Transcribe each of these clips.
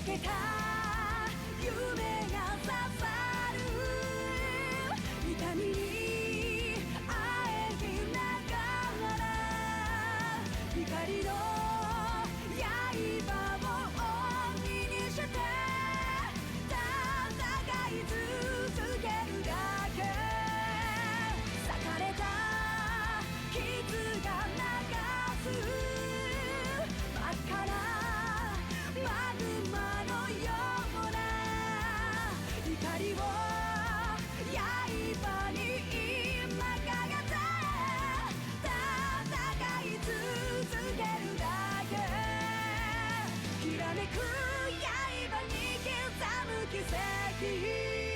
けた夢が刺さる痛みにあえぎながら光の刃を鬼にして戦い続けるだけ裂かれた傷が流す真っ赤なマグマのような怒りを刃に今かがって戦い続けるだけきらめく刃に刻む奇跡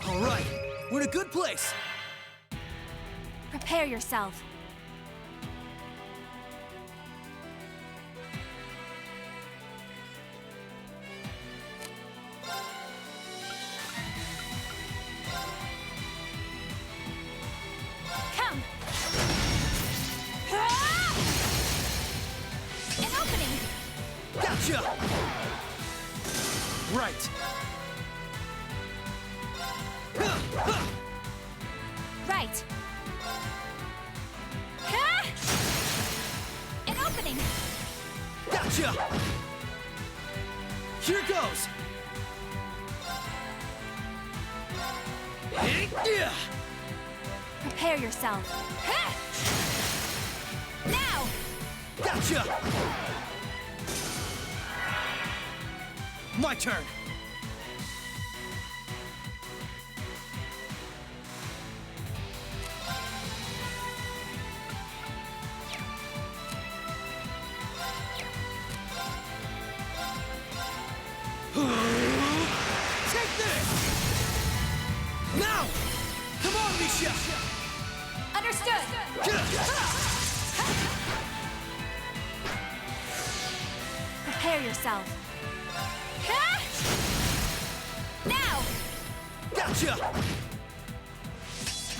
All right, we're in a good place. Prepare yourself. Come! An opening! Gotcha! Right. Right. An opening! Gotcha! Here goes! Prepare yourself. Now! Gotcha! My turn! Prepare yourself. Ha! Now! Gotcha!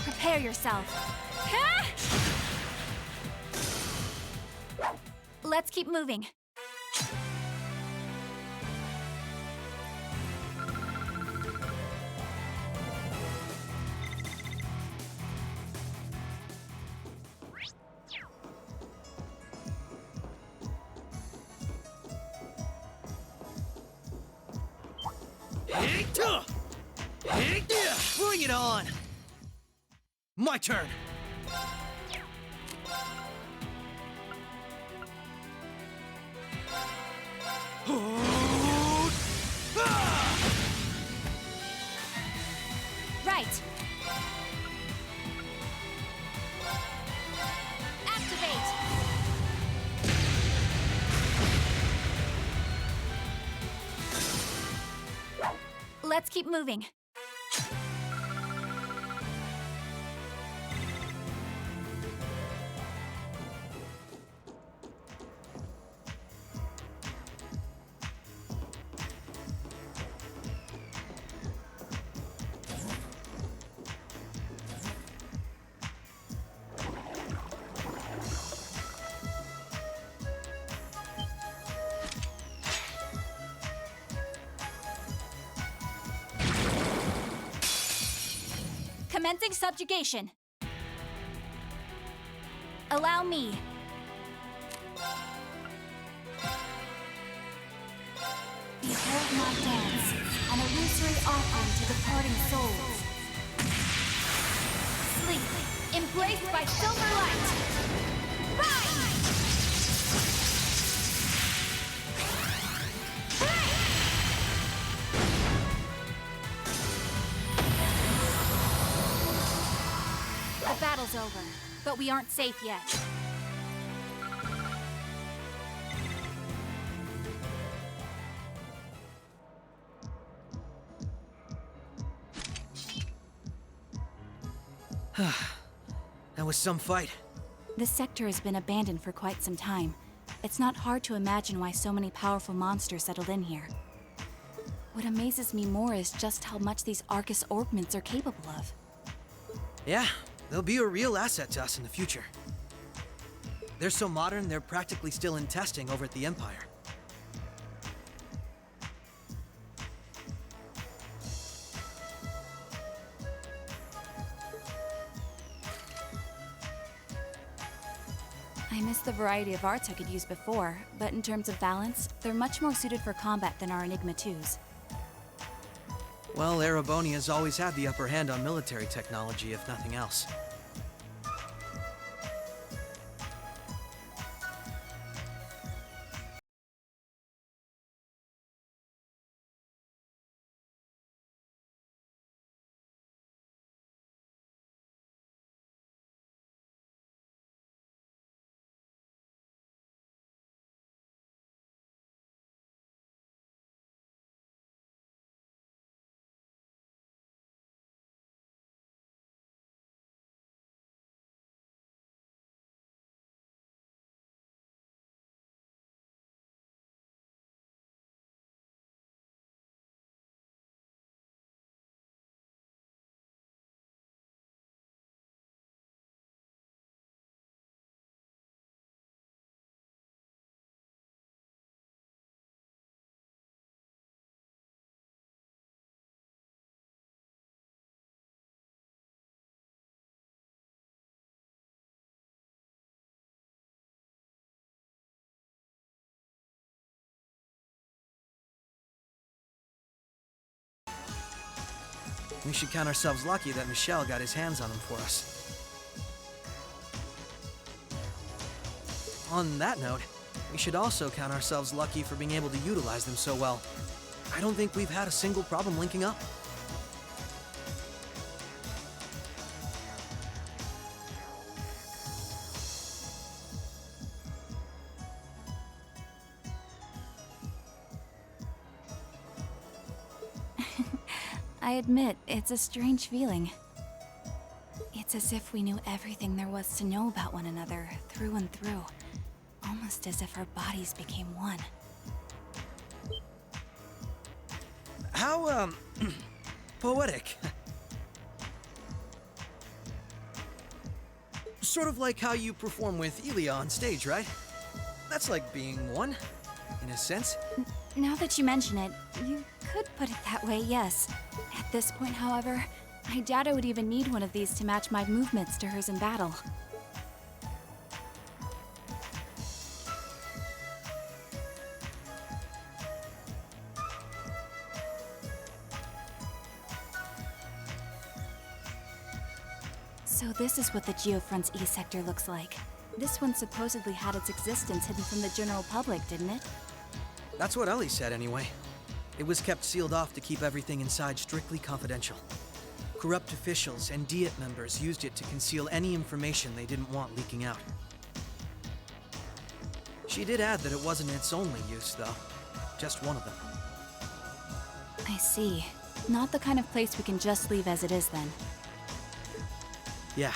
Prepare yourself. Ha! Let's keep moving. Bring it on! My turn! Right. Activate. Let's keep moving. Commencing subjugation. Allow me. Behold my dance, an illusory offering to departing souls. Sleep, embraced by silver light. Rise! The battle's over, but we aren't safe yet. That was some fight. This sector has been abandoned for quite some time. It's not hard to imagine why so many powerful monsters settled in here. What amazes me more is just how much these Arcus orbments are capable of. Yeah, they'll be a real asset to us in the future. They're so modern, they're practically still in testing over at the Empire. I miss the variety of arts I could use before, but in terms of balance, they're much more suited for combat than our Enigma 2s. Well, Erebonia's always had the upper hand on military technology, if nothing else. We should count ourselves lucky that Michel got his hands on them for us. On that note, we should also count ourselves lucky for being able to utilize them so well. I don't think we've had a single problem linking up. I admit, it's a strange feeling. It's as if we knew everything there was to know about one another, through and through. Almost as if our bodies became one. How, poetic. Sort of like how you perform with Elia on stage, right? That's like being one, in a sense. Now that you mention it, you could put it that way, yes. At this point, however, I doubt I would even need one of these to match my movements to hers in battle. So this is what the geofront's E sector looks like. This one supposedly had its existence hidden from the general public, didn't it? That's what Ellie said anyway. It was kept sealed off to keep everything inside strictly confidential. Corrupt officials and Diet members used it to conceal any information they didn't want leaking out. She did add that it wasn't its only use, though. Just one of them. I see. Not the kind of place we can just leave as it is, then. Yeah.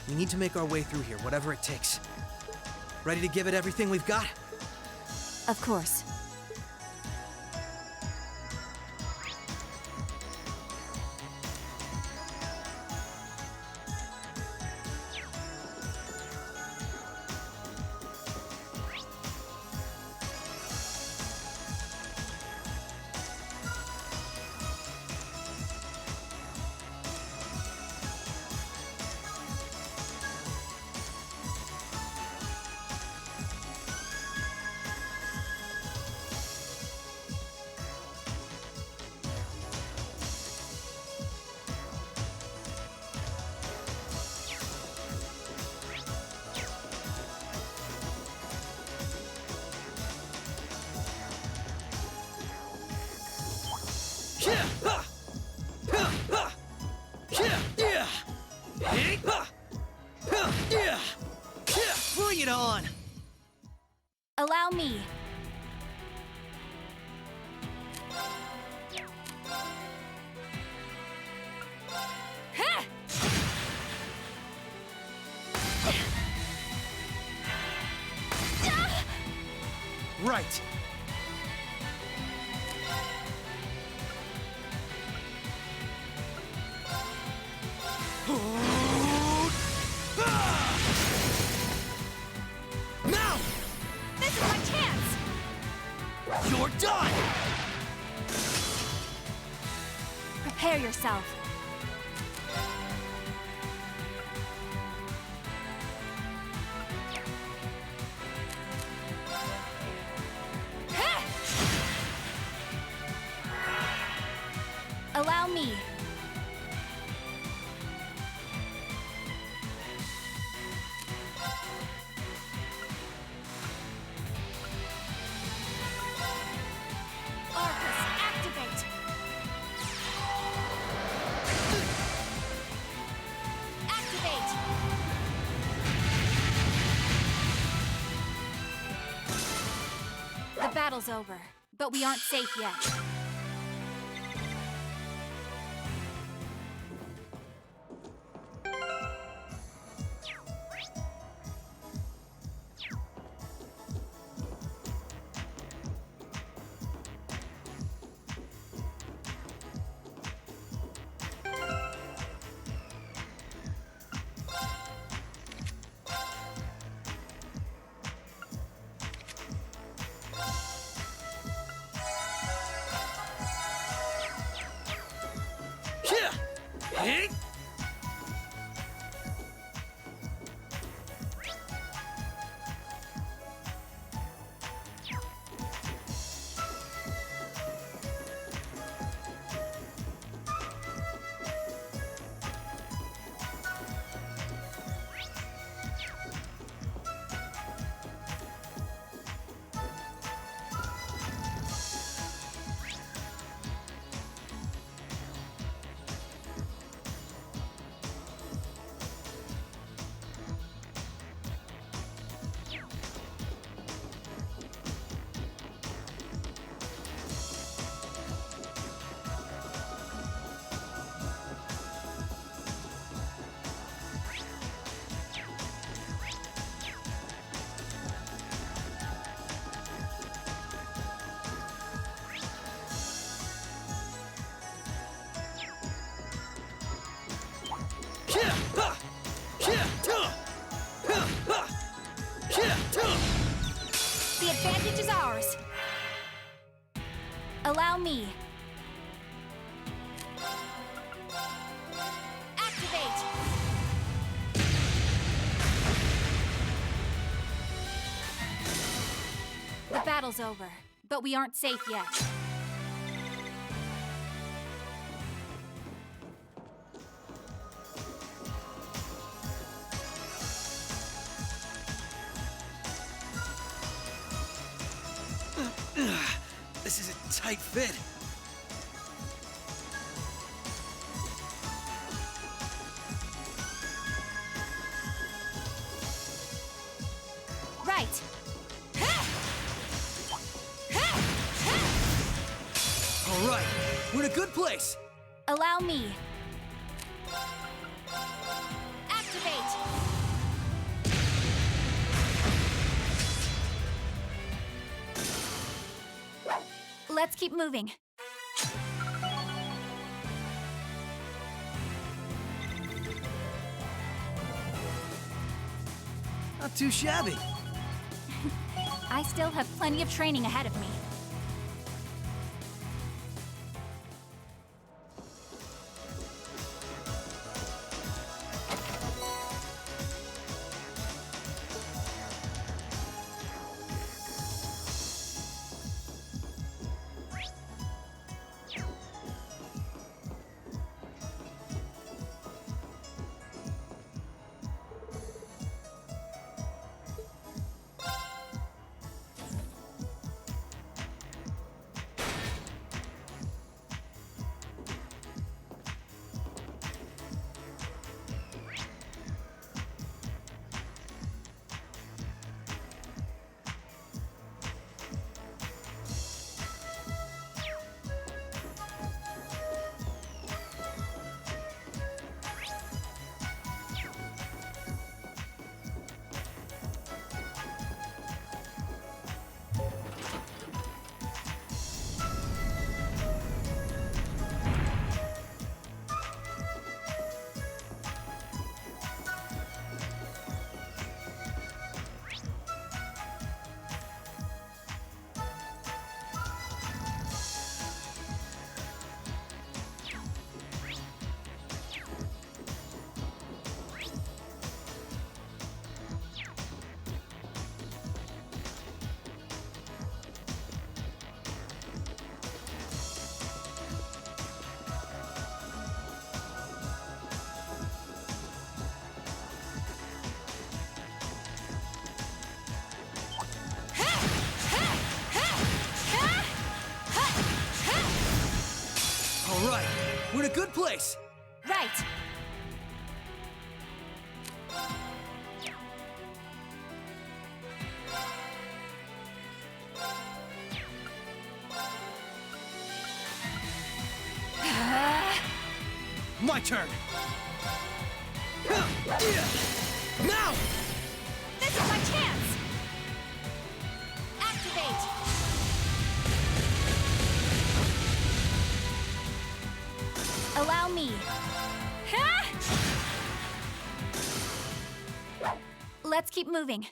We need to make our way through here, whatever it takes. Ready to give it everything we've got? Of course. Bring it on! Allow me. Right! Now! This is my chance! You're done! Prepare yourself. Allow me. Arcus, activate. Activate. The battle's over, but we aren't safe yet. Allow me. Activate! The battle's over, but we aren't safe yet. This is a tight fit. Right. All right, we're in a good place. Allow me. Activate! Let's keep moving. Not too shabby. I still have plenty of training ahead of me. All right, we're in a good place. Right. My turn. Now! This is my chance! Activate! Allow me. Let's keep moving.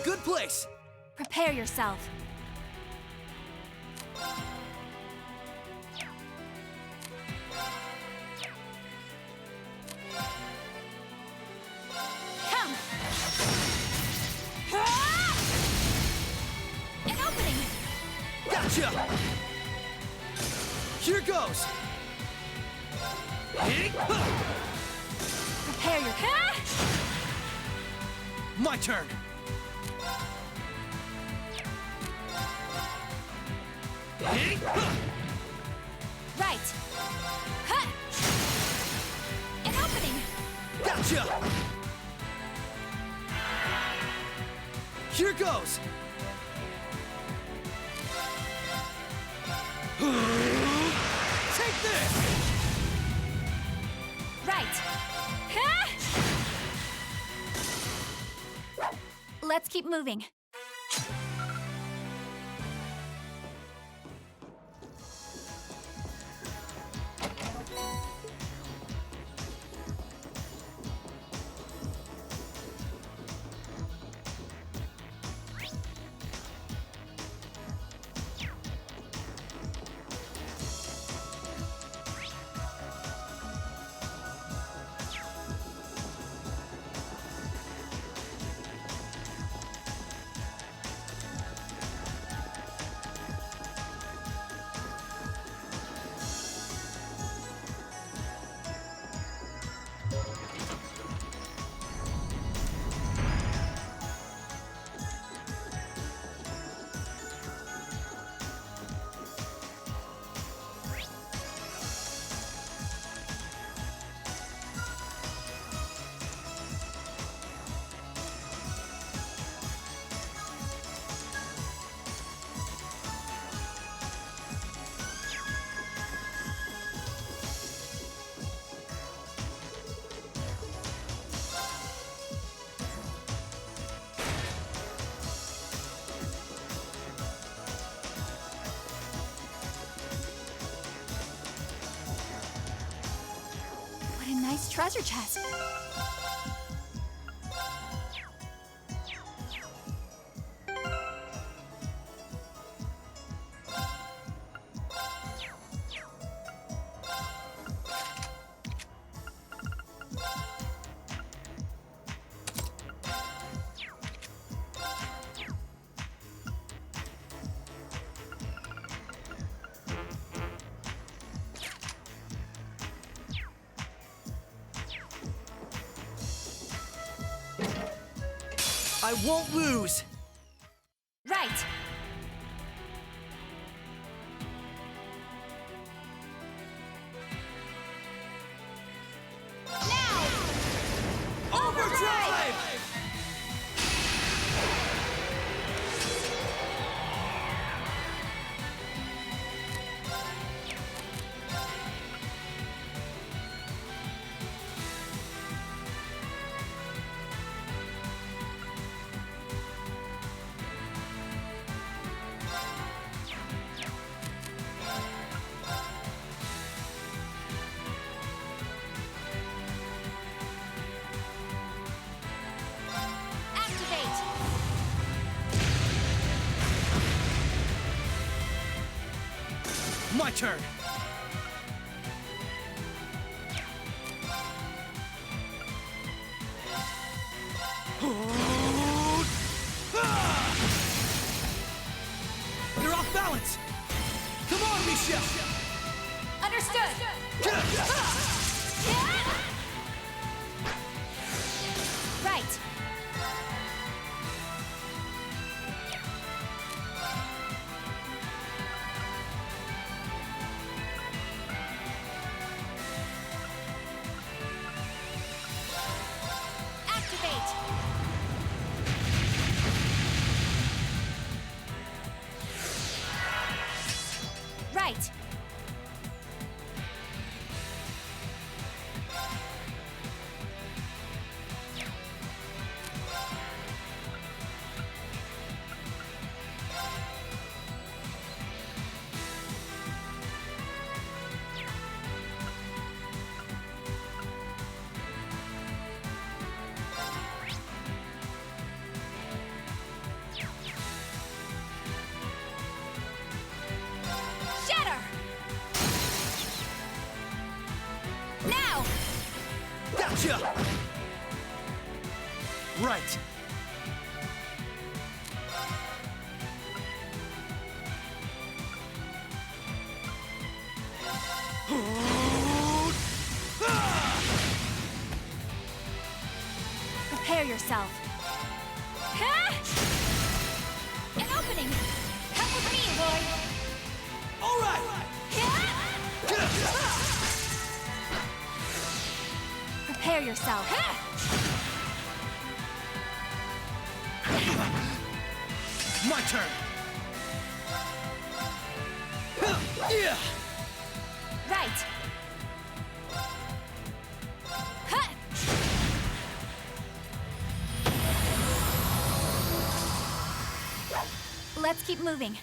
good place! Prepare yourself. Come! Ah! An opening! Gotcha! Here goes! Prepare your... Ah! My turn! Right! Ha! An opening! Gotcha! Here goes! Take this! Right! Ha! Let's keep moving. What a nice treasure chest. I won't lose! Right! Now! Overdrive! Activate! My turn! You're off balance! Come on, Michelle! Understood! Right! Activate! Right! Gotcha! Right. Prepare yourself. An opening! Come with me, boy! All right! Prepare yourself. My turn! Yeah! Right. Let's keep moving.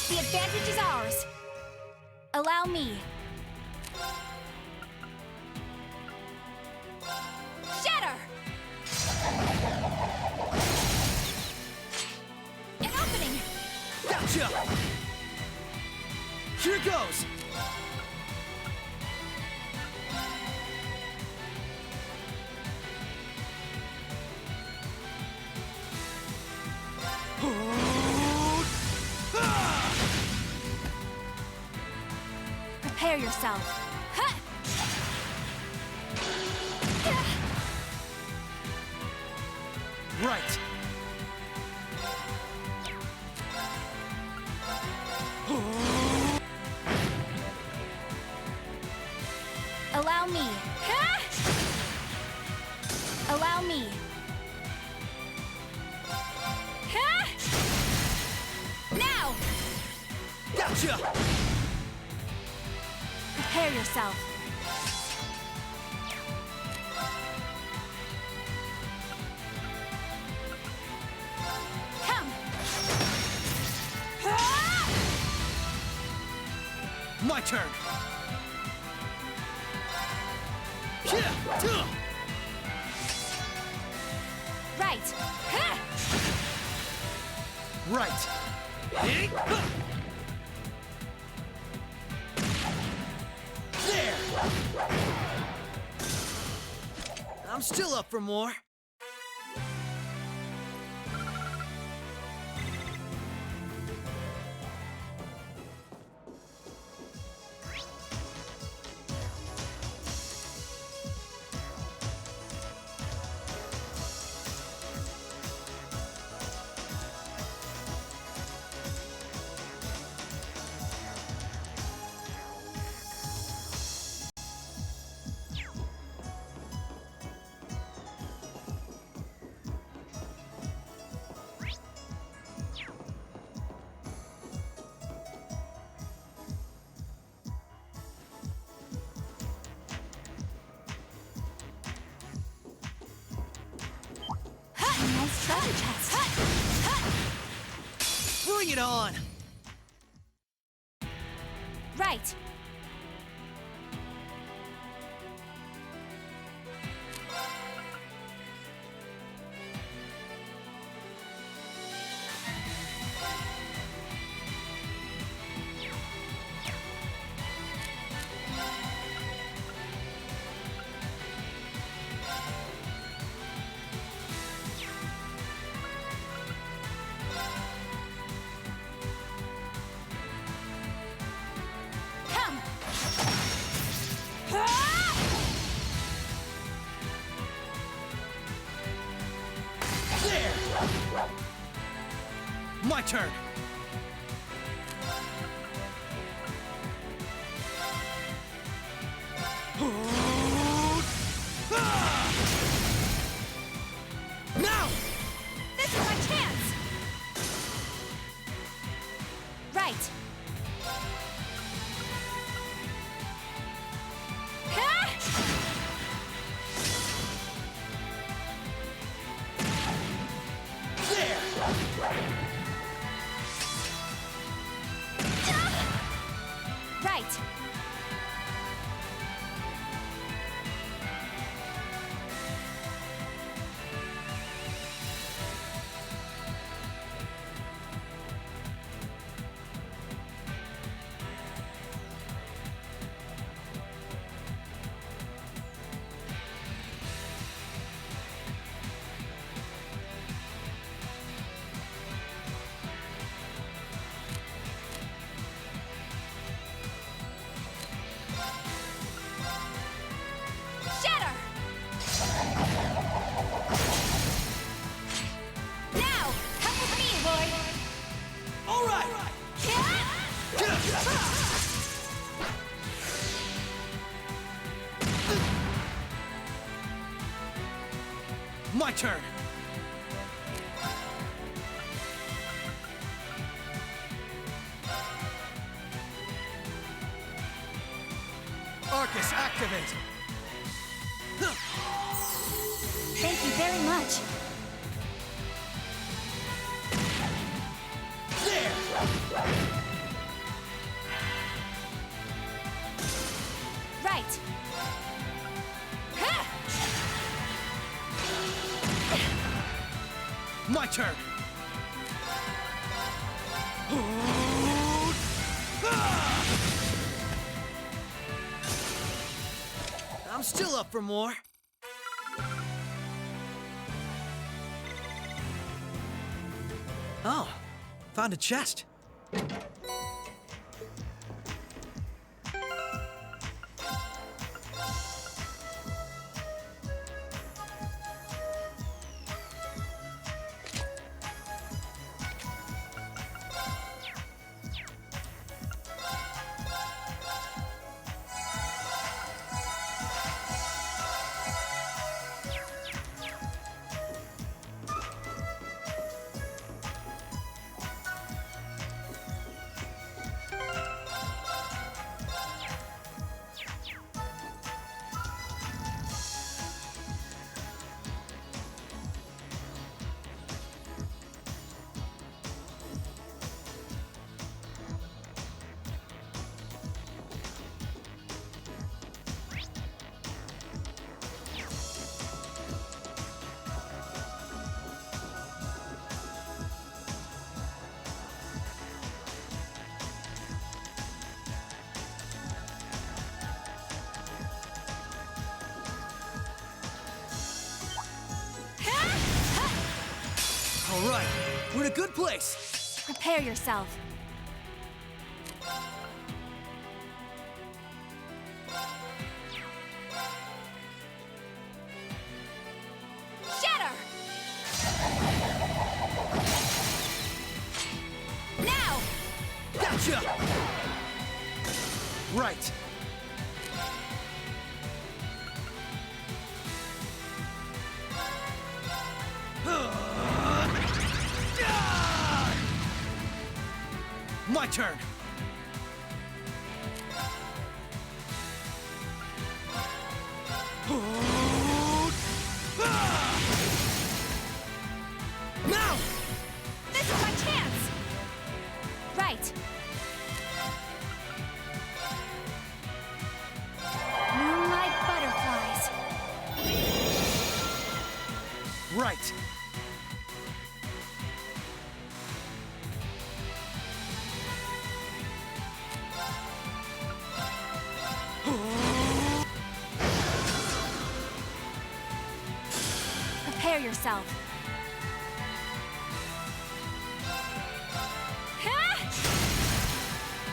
The advantage is ours. Allow me. Shatter! An opening! Gotcha! Here goes! Prepare yourself. Right. Allow me. Allow me. Now! Gotcha! Prepare yourself. Come! My turn! Right! Right! There! I'm still up for more. treasure chest. Bring it on! Right. Come. There! My turn! Now! This is my chance! Right. There! Right. Shatter! Now, come with me, Lloyd! All right! My turn! Arcus, activate! Thank you very much. There! Right. My turn! I'm still up for more. Oh, found a chest. All right, we're in a good place. Prepare yourself. Shatter! Now! Gotcha! Right. My turn. Right. Prepare yourself.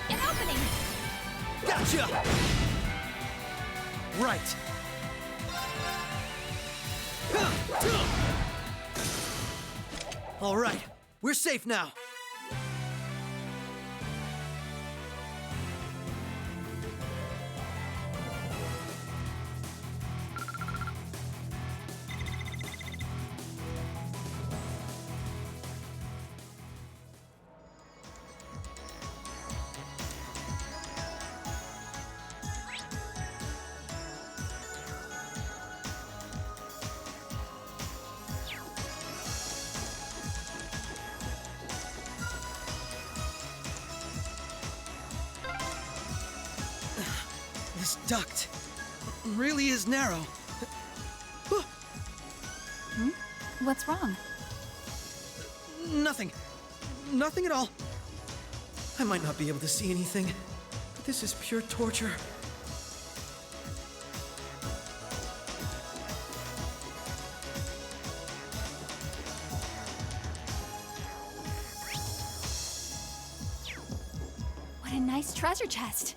An opening! Gotcha! Right. All right, we're safe now. This duct really is narrow. What's wrong? Nothing. Nothing at all. I might not be able to see anything, but this is pure torture. What a nice treasure chest.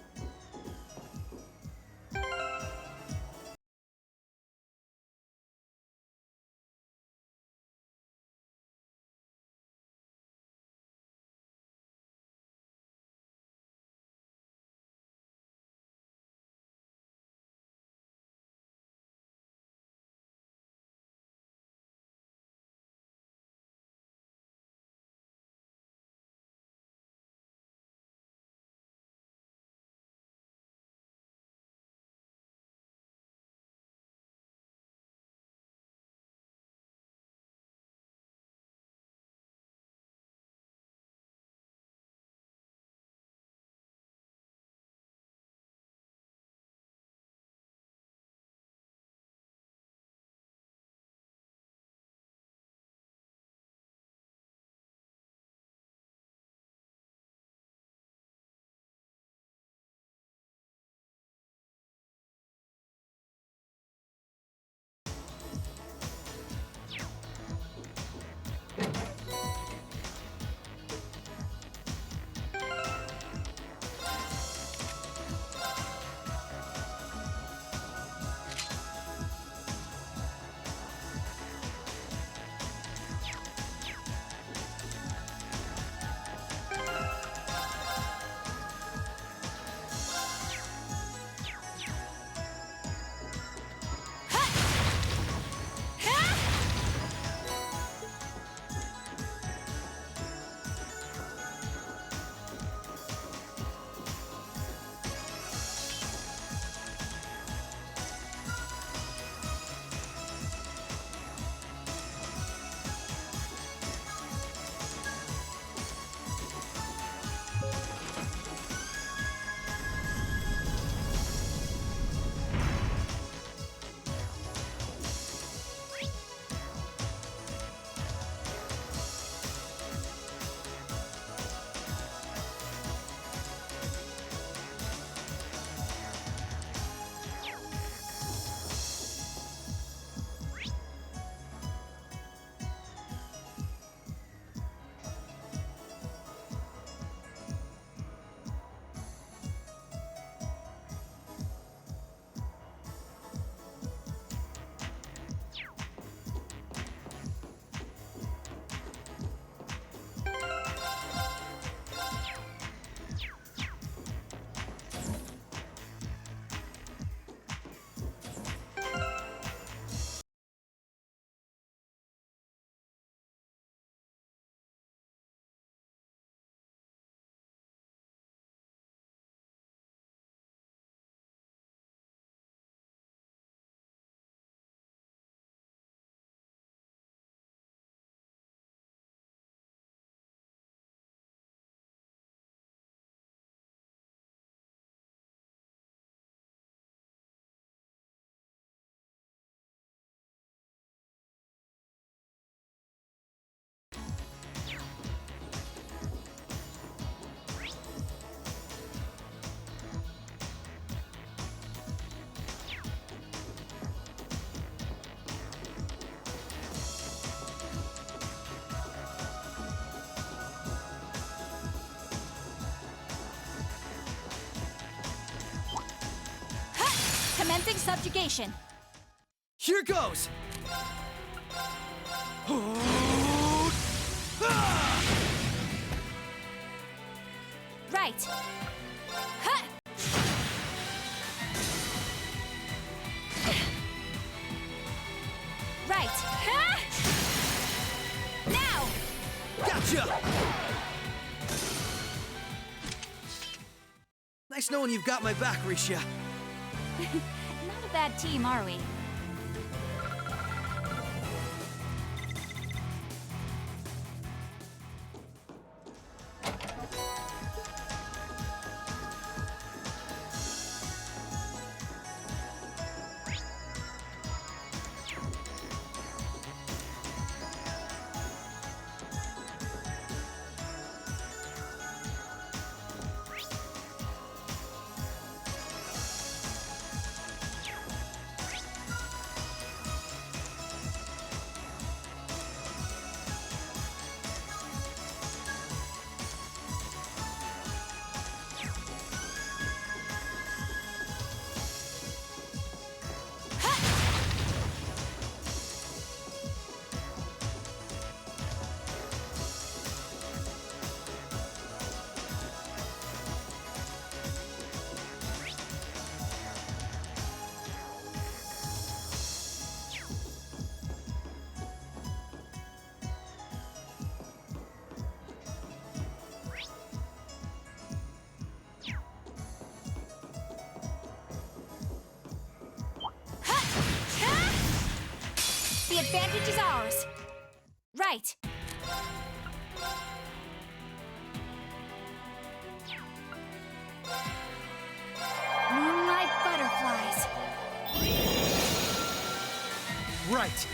Commencing subjugation. Here goes! Right. Huh. Right. Huh. Now. Gotcha! Nice knowing you've got my back, Risha. Not a bad team, are we? The advantage is ours. Right. Moonlight butterflies. Right.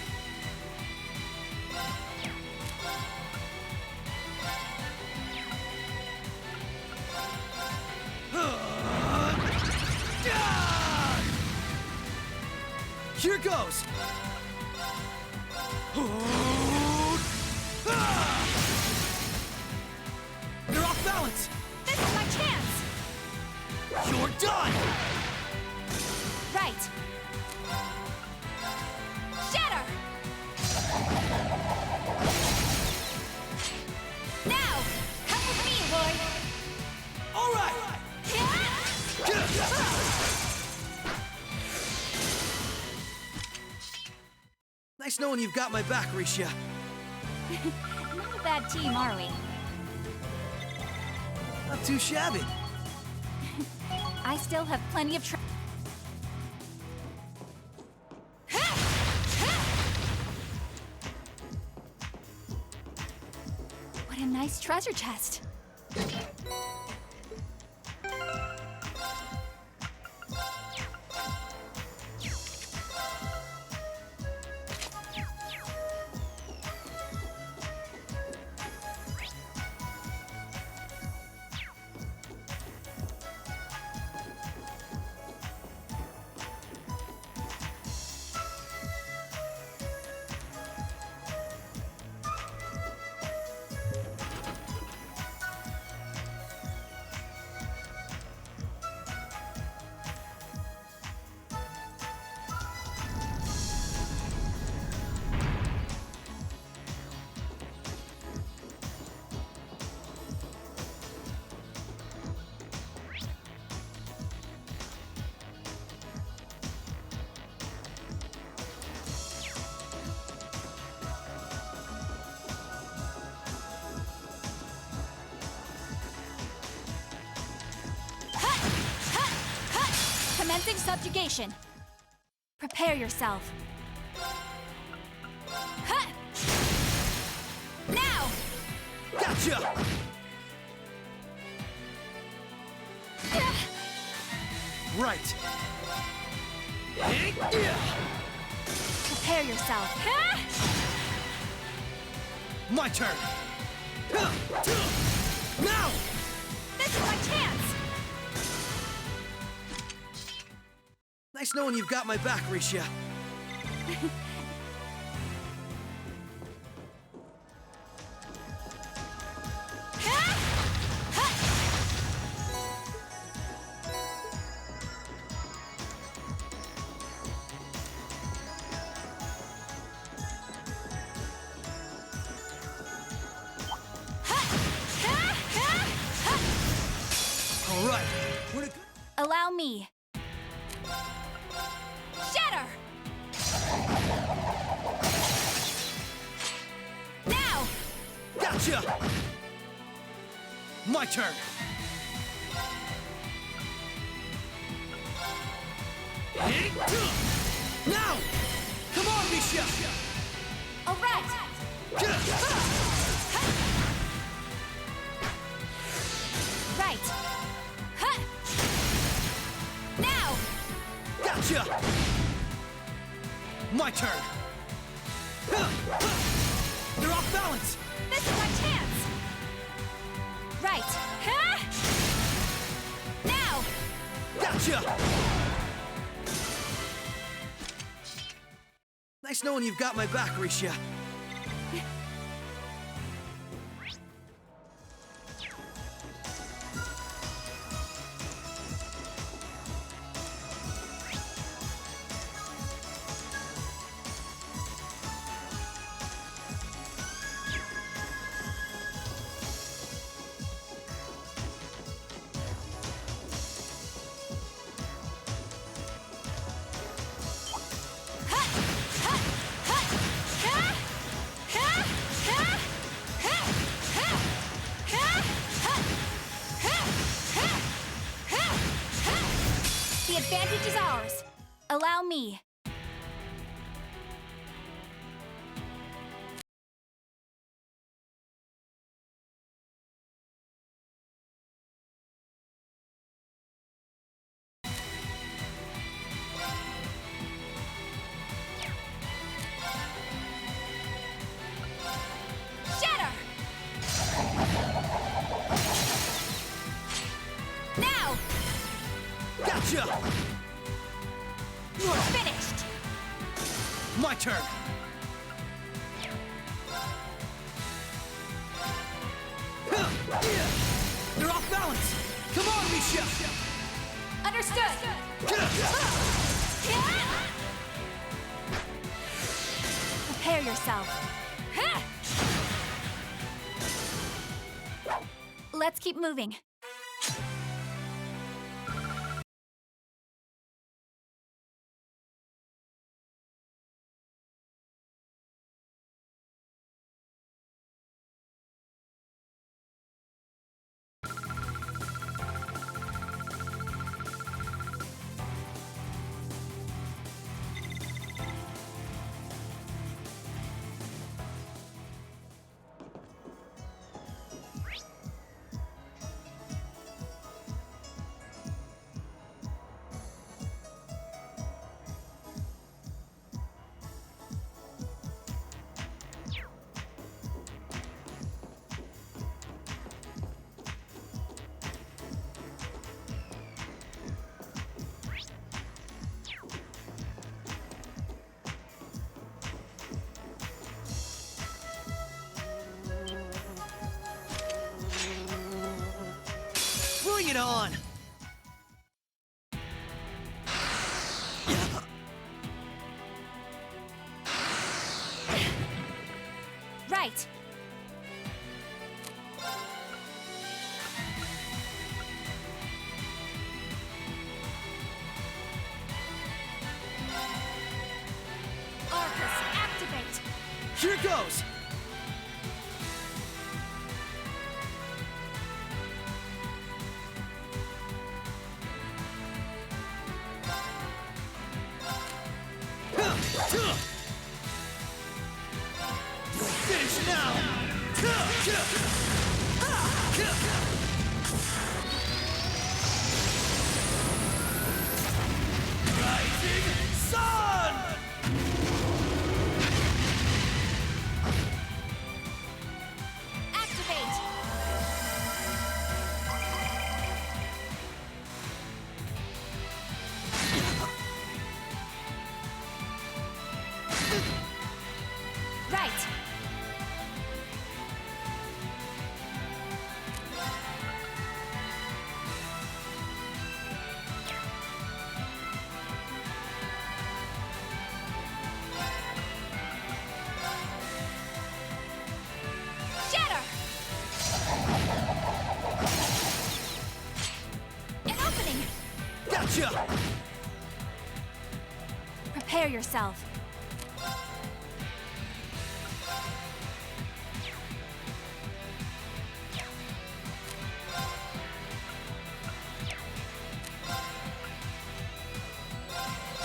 Here goes! You're off balance! This is my chance. You're done! Right. Shatter! Now, come with me, Lloyd. All right! Nice knowing you've got my back, Risha. Not a bad team, are we? Not too shabby. I still have plenty of What a nice treasure chest. Commencing subjugation. Prepare yourself. Huh! Now! Gotcha! Right. Prepare yourself. Huh? My turn. Now! This is my chance! Nice knowing you've got my back, Risha. me. Shatter! Now! Gotcha! My turn! Now! Come on, Misha! All right! Right! Huh! Now! Gotcha! My turn! They're off balance! This is my chance! Right! Huh? Now! Gotcha! Nice knowing you've got my back, Risha. The advantage is ours. Allow me. Shatter! Now! Gotcha! Finished! My turn! They're off balance! Come on, Misha! Understood! Prepare yourself. Let's keep moving. Bring it on! Right. Arcus, activate. Here goes! Finish now! Rising Sun! Activate. Right. Prepare yourself.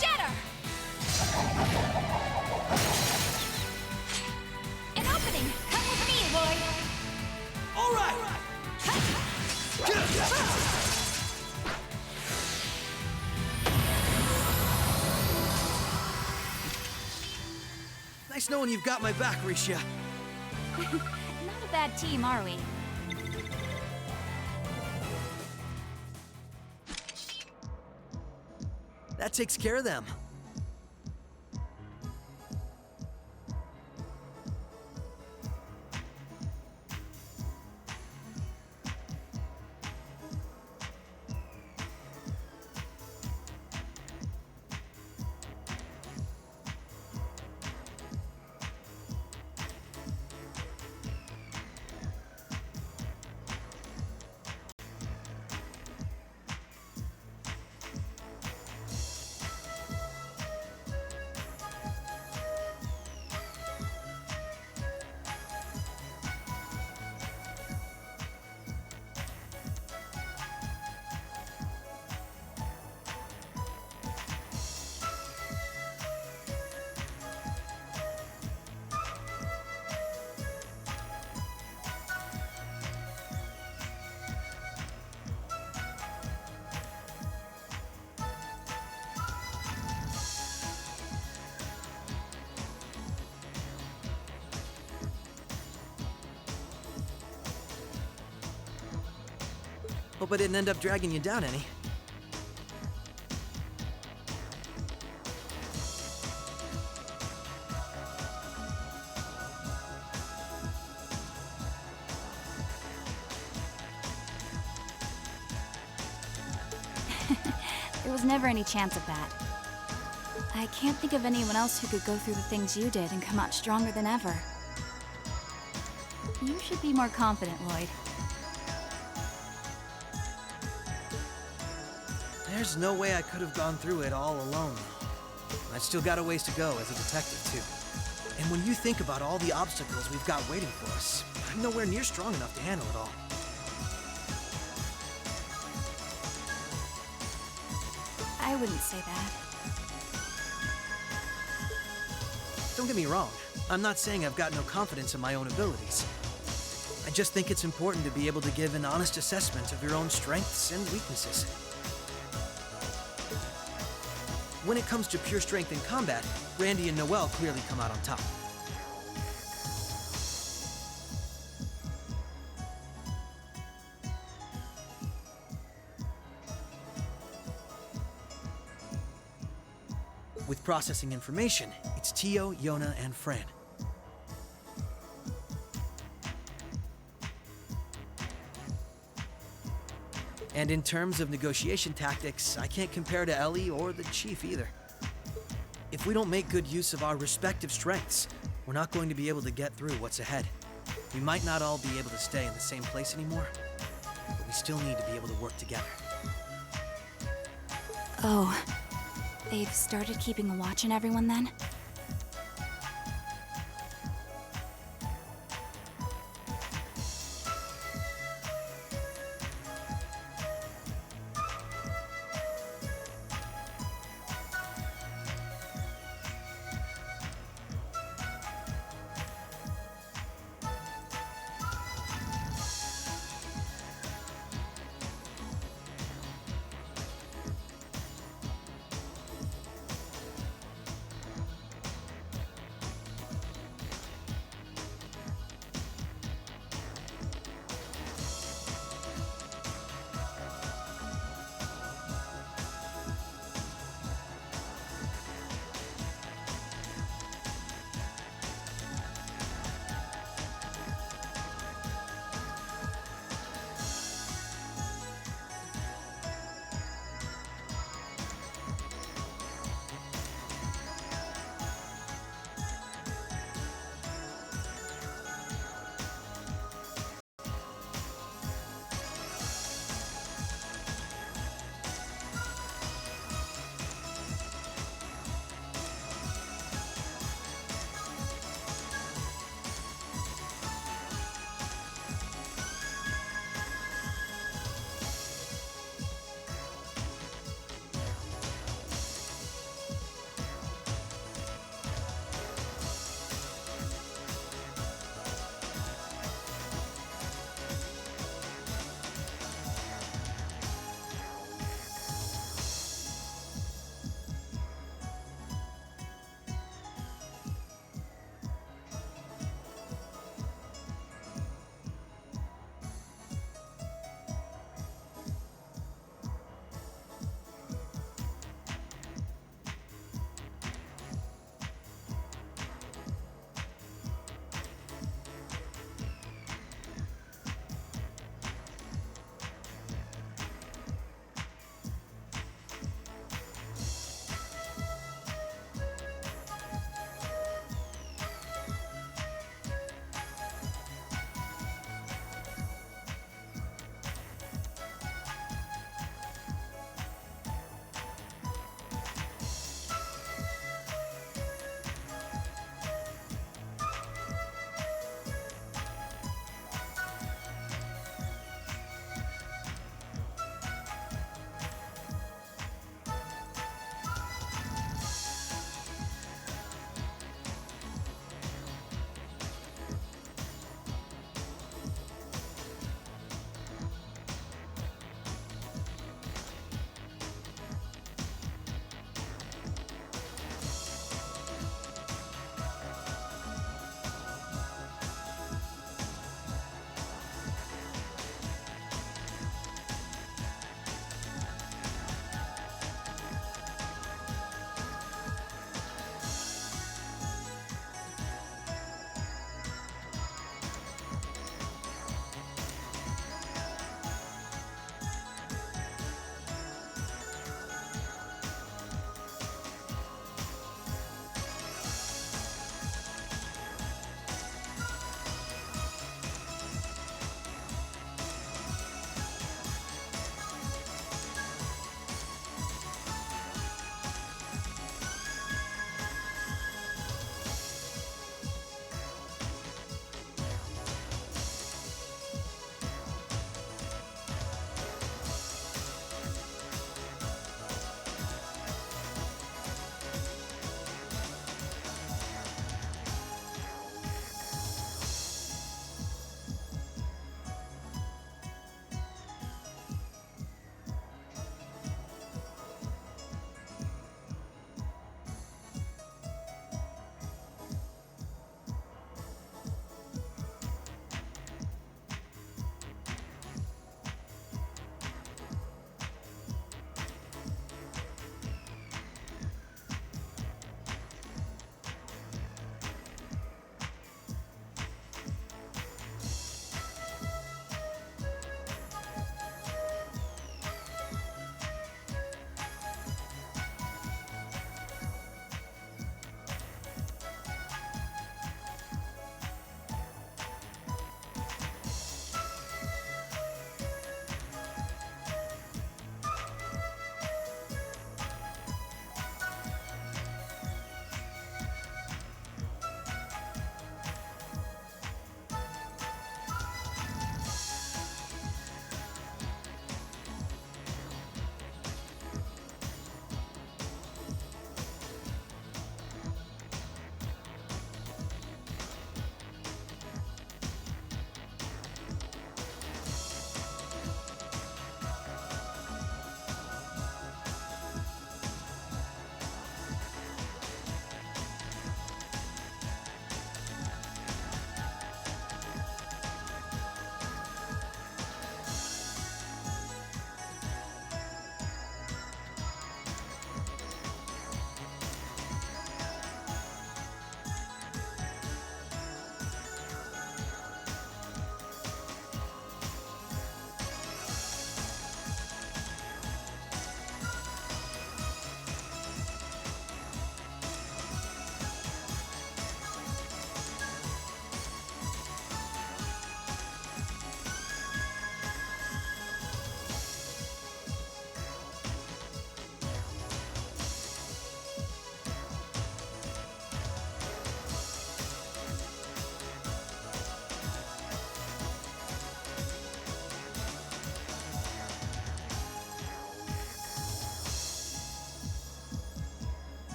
Shatter! An opening! Come with me, Lloyd! All right! Nice knowing you've got my back, Risha. Not a bad team, are we? That takes care of them. Hope I didn't end up dragging you down any. There was never any chance of that. I can't think of anyone else who could go through the things you did and come out stronger than ever. You should be more confident, Lloyd. There's no way I could have gone through it all alone. I still got a ways to go as a detective, too. And when you think about all the obstacles we've got waiting for us, I'm nowhere near strong enough to handle it all. I wouldn't say that. Don't get me wrong. I'm not saying I've got no confidence in my own abilities. I just think it's important to be able to give an honest assessment of your own strengths and weaknesses. When it comes to pure strength in combat, Randy and Noelle clearly come out on top. With processing information, it's Tio, Yona, and Fran. And in terms of negotiation tactics, I can't compare to Ellie or the Chief either. If we don't make good use of our respective strengths, we're not going to be able to get through what's ahead. We might not all be able to stay in the same place anymore, but we still need to be able to work together. Oh, they've started keeping a watch on everyone then?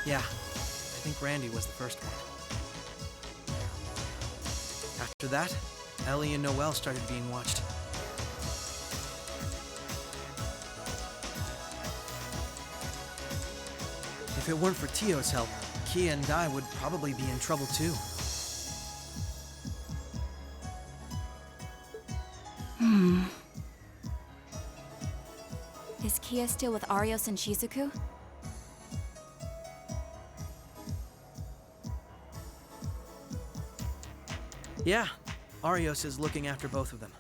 Yeah, I think Randy was the first one. After that, Ellie and Noelle started being watched. If it weren't for Tio's help, Kia and Dai would probably be in trouble too. Is Kia still with Arios and Shizuku? Yeah, Arios is looking after both of them.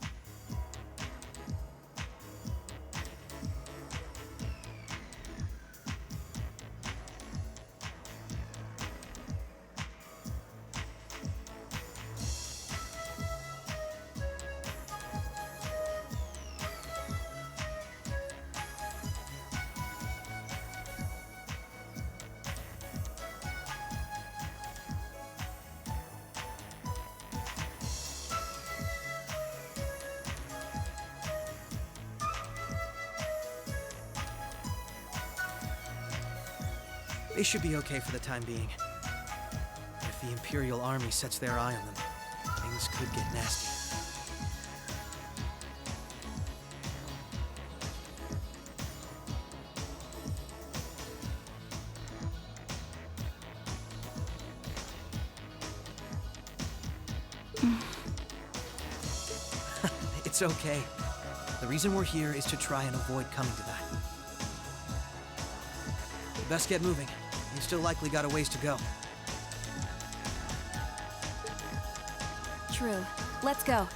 They should be okay for the time being. If the Imperial Army sets their eye on them, things could get nasty. It's okay. The reason we're here is to try and avoid coming to that. Best get moving. We've still likely got a ways to go. True. Let's go.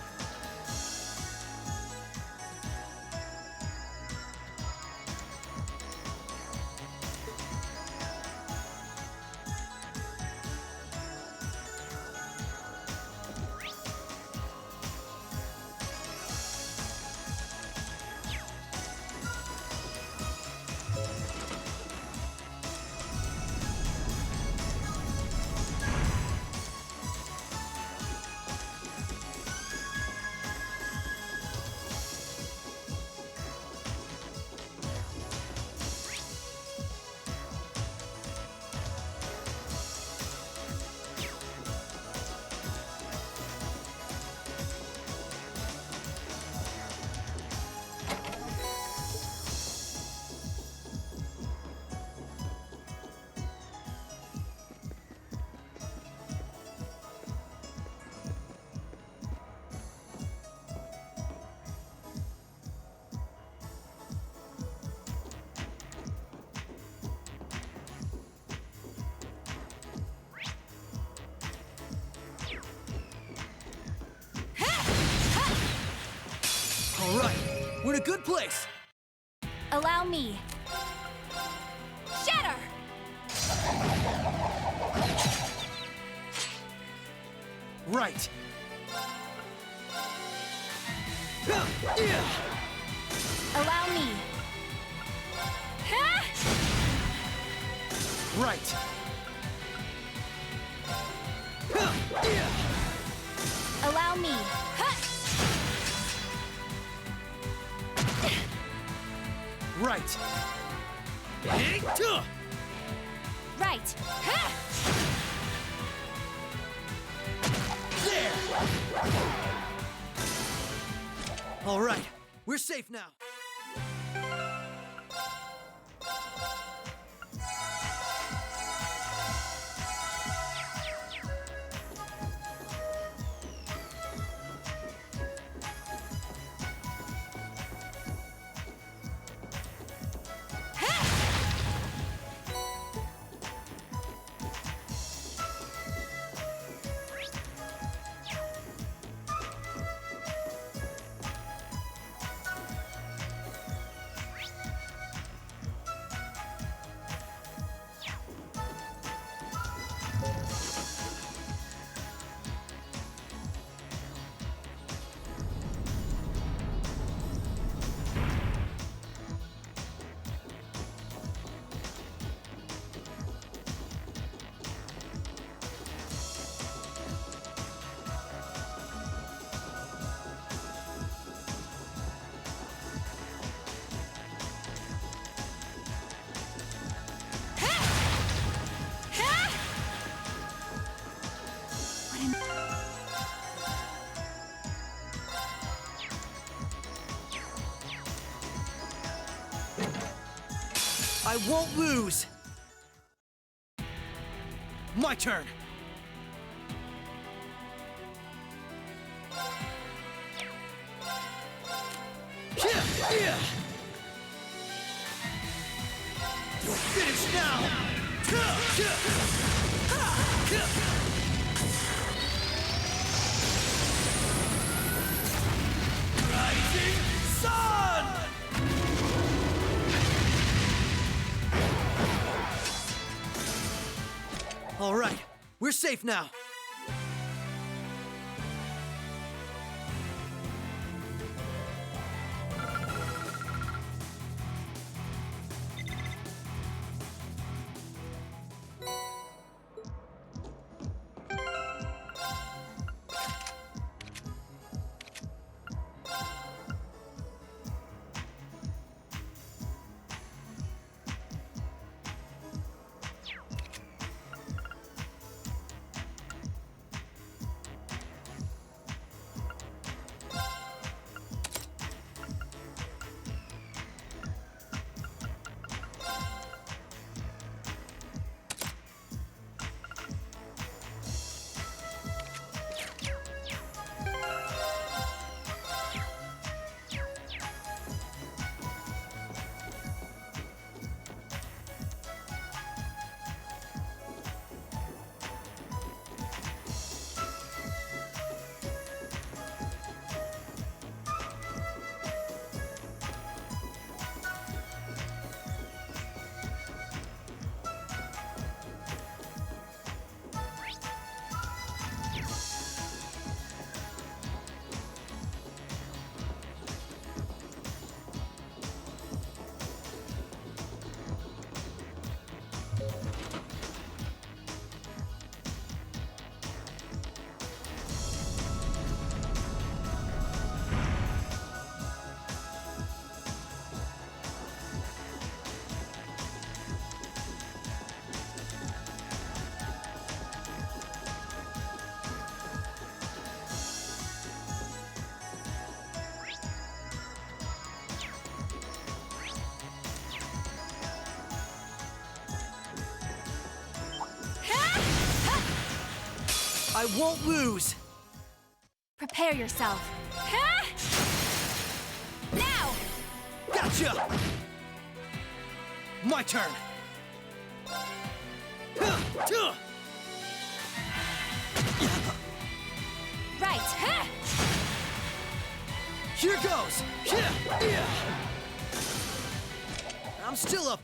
All right, we're in a good place. Allow me. Shatter! Right. Allow me. Right. Allow me. Right. Right. There. All right, we're safe now. I won't lose! My turn! Finish now! Rising Sun! All right, we're safe now. I won't lose! Prepare yourself. Now! Gotcha! My turn! Right! Here goes! I'm still up.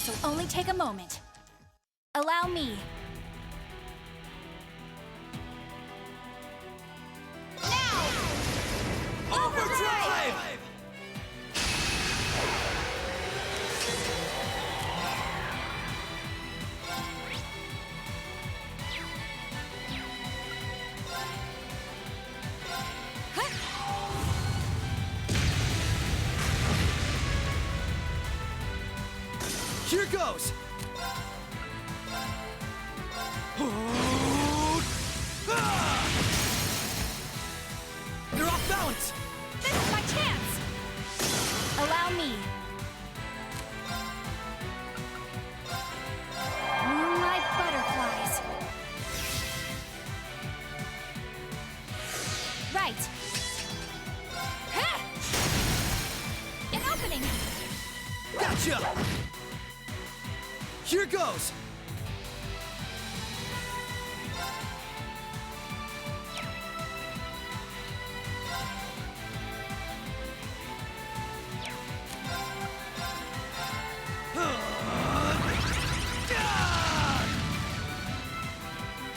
This'll only take a moment. Allow me. Now! Overdrive! Here goes! You're off balance! This is my chance! Allow me. Moonlight butterflies. Right. Ha! An opening! Gotcha! Here goes!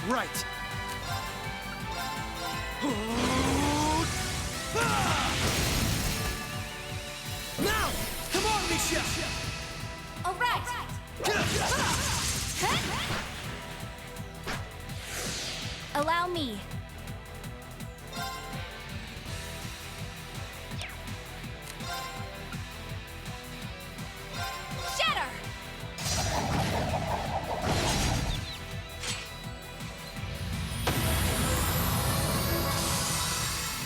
Right. Now! Come on, Misha! All right. Allow me. Shatter!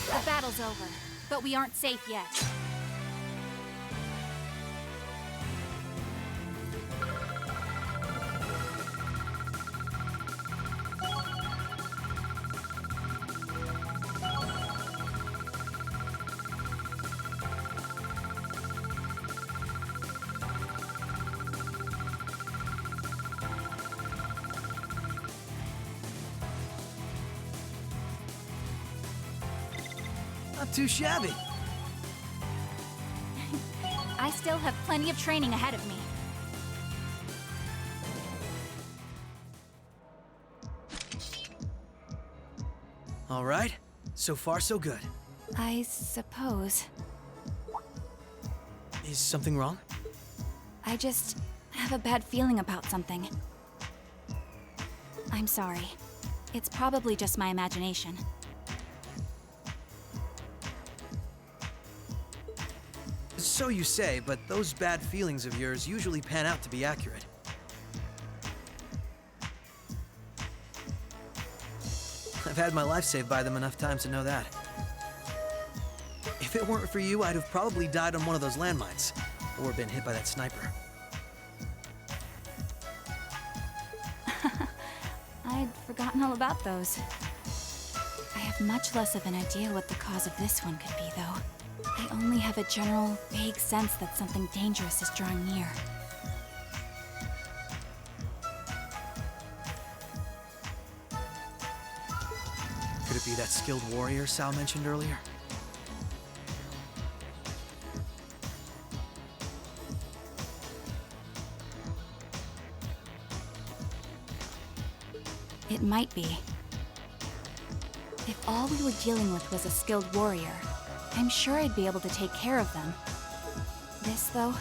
The battle's over, but we aren't safe yet. Not too shabby. I still have plenty of training ahead of me. All right. So far, so good. I suppose. Is something wrong? I just have a bad feeling about something. I'm sorry. It's probably just my imagination. So you say, but those bad feelings of yours usually pan out to be accurate. I've had my life saved by them enough times to know that. If it weren't for you, I'd have probably died on one of those landmines, or been hit by that sniper. I'd forgotten all about those. I have much less of an idea what the cause of this one could be, though. I only have a general, vague sense that something dangerous is drawing near. Could it be that skilled warrior Sal mentioned earlier? It might be. If all we were dealing with was a skilled warrior, I'm sure I'd be able to take care of them. This, though,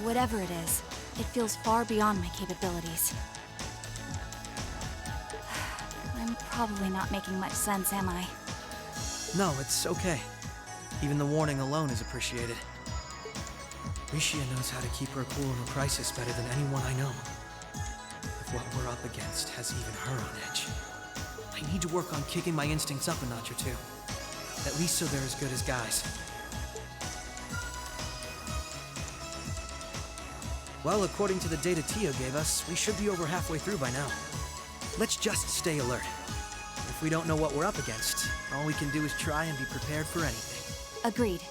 whatever it is, it feels far beyond my capabilities. I'm probably not making much sense, am I? No, it's okay. Even the warning alone is appreciated. Rishia knows how to keep her cool in a crisis better than anyone I know. If what we're up against has even her on edge, I need to work on kicking my instincts up a notch or two. At least so they're as good as guys. Well, according to the data Tio gave us, we should be over halfway through by now. Let's just stay alert. If we don't know what we're up against, all we can do is try and be prepared for anything. Agreed.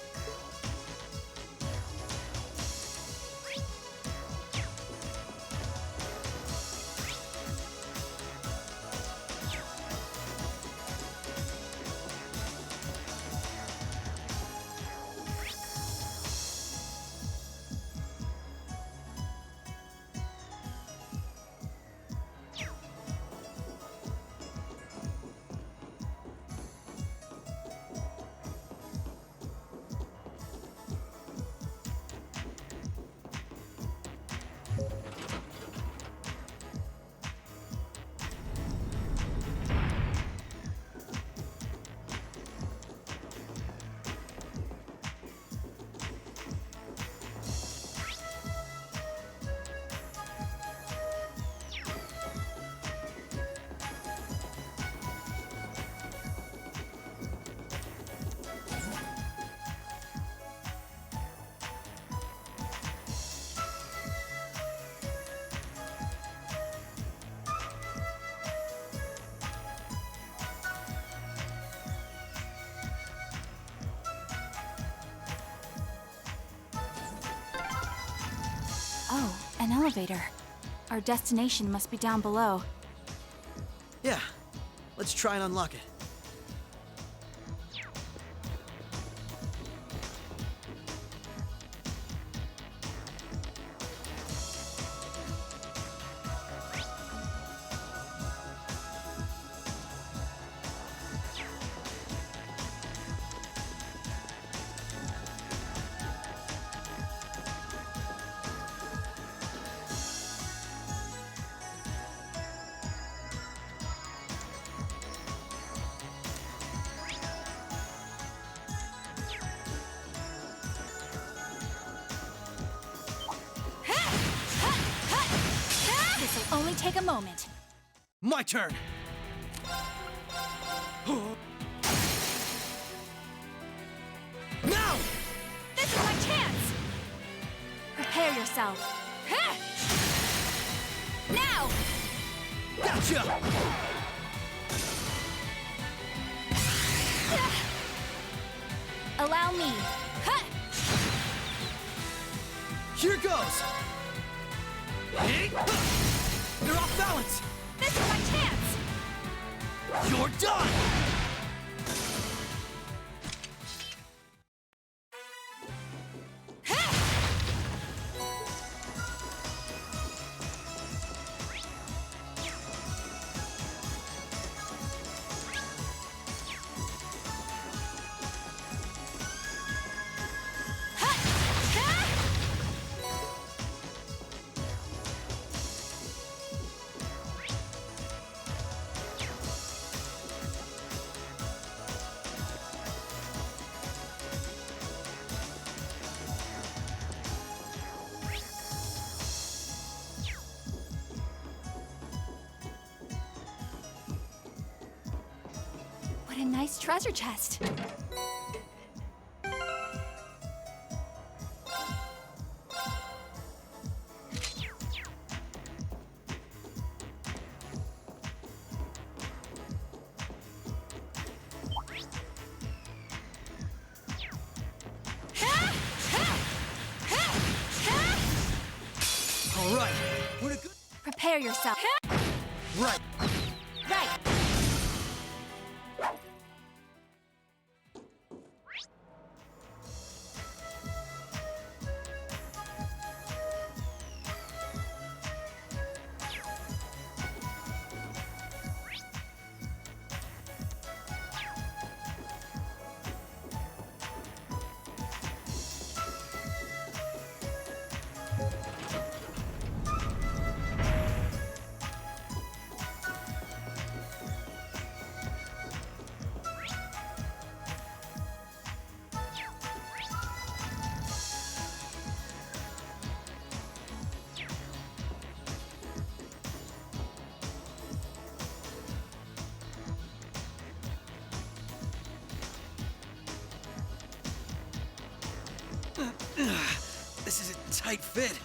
Oh, an elevator. Our destination must be down below. Yeah, let's try and unlock it. This'll only take a moment. My turn! Now! This is my chance! Prepare yourself. Now! Gotcha! Allow me. Here goes! You're off balance! This is my chance! You're done! What a nice treasure chest. All right, we're a good... Prepare yourself. Right. Right. This is a tight fit.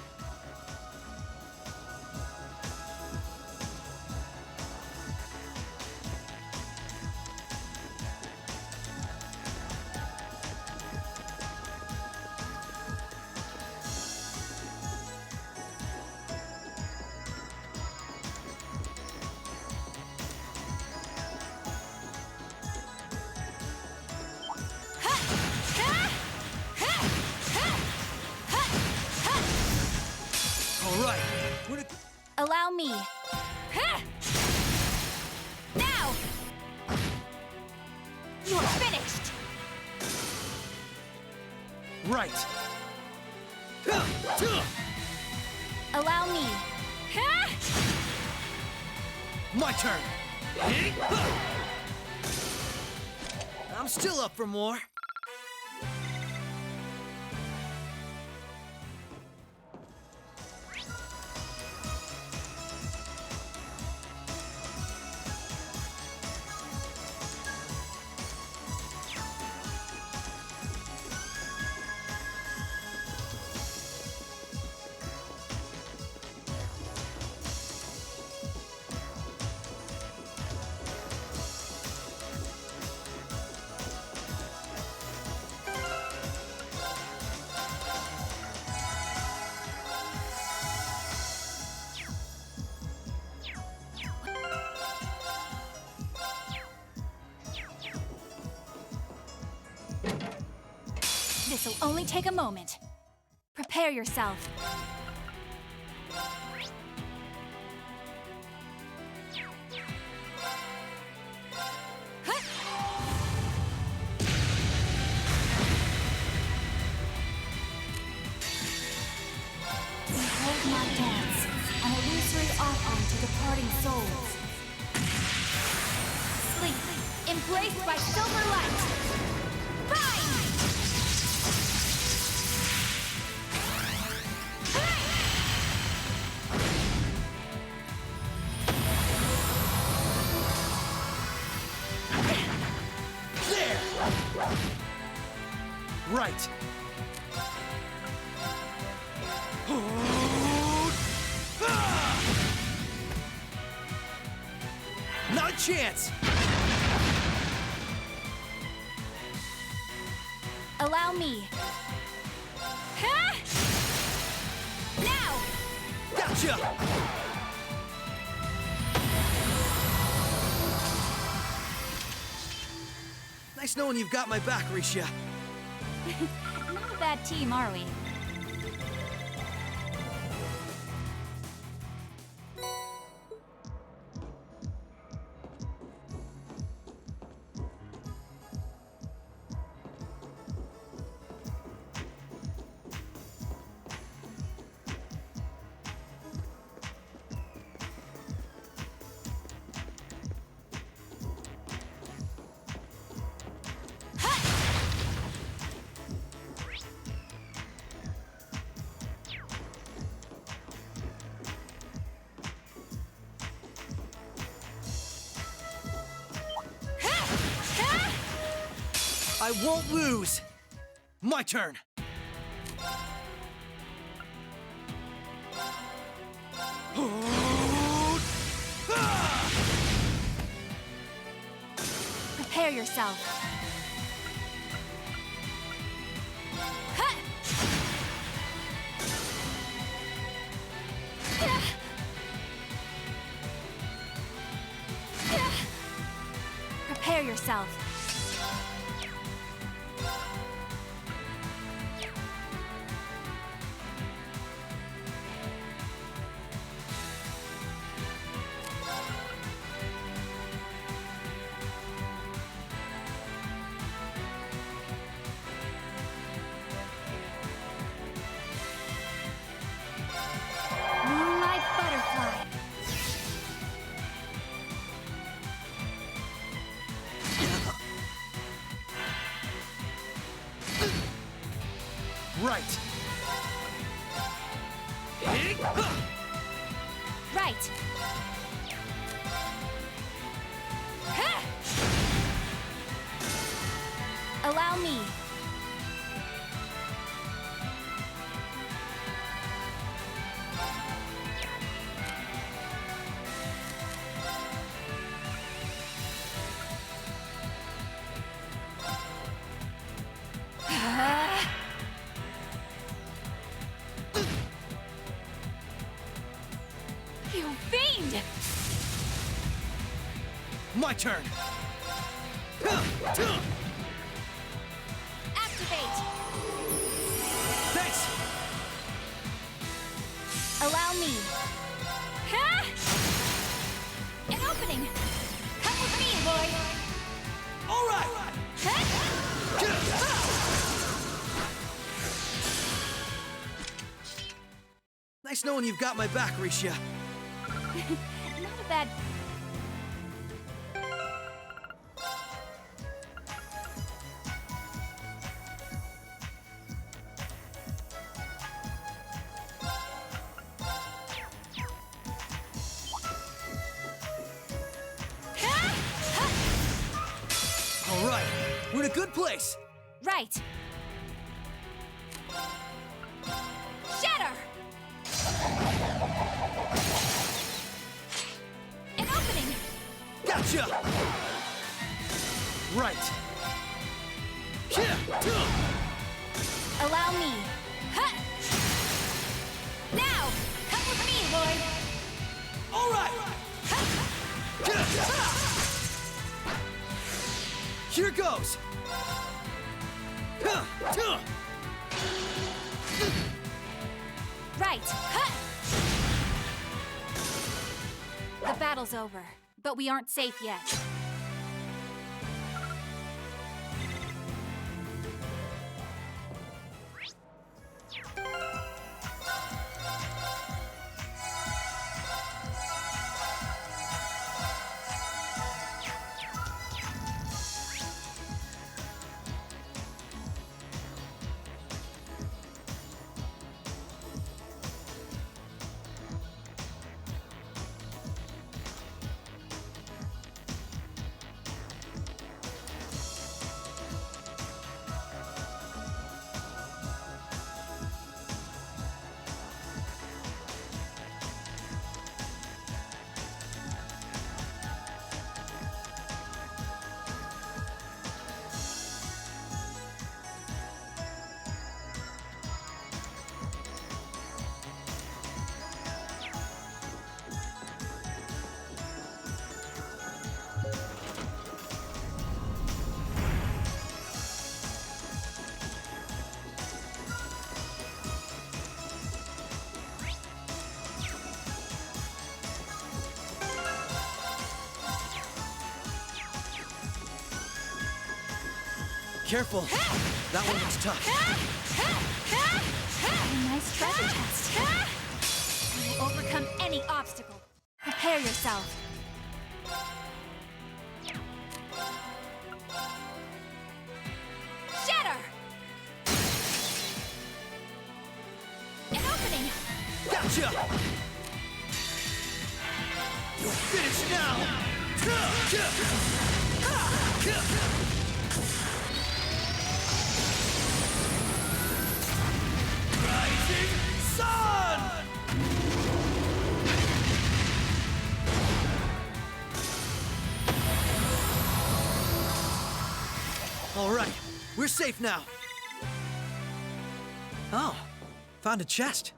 All right, we're a... Allow me. Now! You're finished! Right. Allow me. My turn. I'm still up for more. This'll only take a moment. Prepare yourself. Behold my dance, an illusory art to departing souls. Sleep, embraced by silver light. Fine! Right. Not a chance! Allow me. Ha! Now! Gotcha! Nice knowing you've got my back, Risha. Not a bad team, are we? I won't lose! My turn! Prepare yourself. Prepare yourself. Moonlight butterfly. Right! Right. Allow me. You fiend! My turn! Activate! Thanks! Allow me. Ha! An opening! Come with me, boy! All right! Nice knowing you've got my back, Risha. Not a bad... All right, we're in a good place. Right. Shatter! An opening! Gotcha! Right. Allow me. Ha! Now, come with me, boy. All right! Here goes! Right! Huh! The battle's over, but we aren't safe yet. Careful! That one looks tough. A nice treasure chest. You will overcome any obstacle. Prepare yourself. Shatter! An opening! Gotcha! You're finished now! Rising Sun! All right, we're safe now. Oh, found a chest.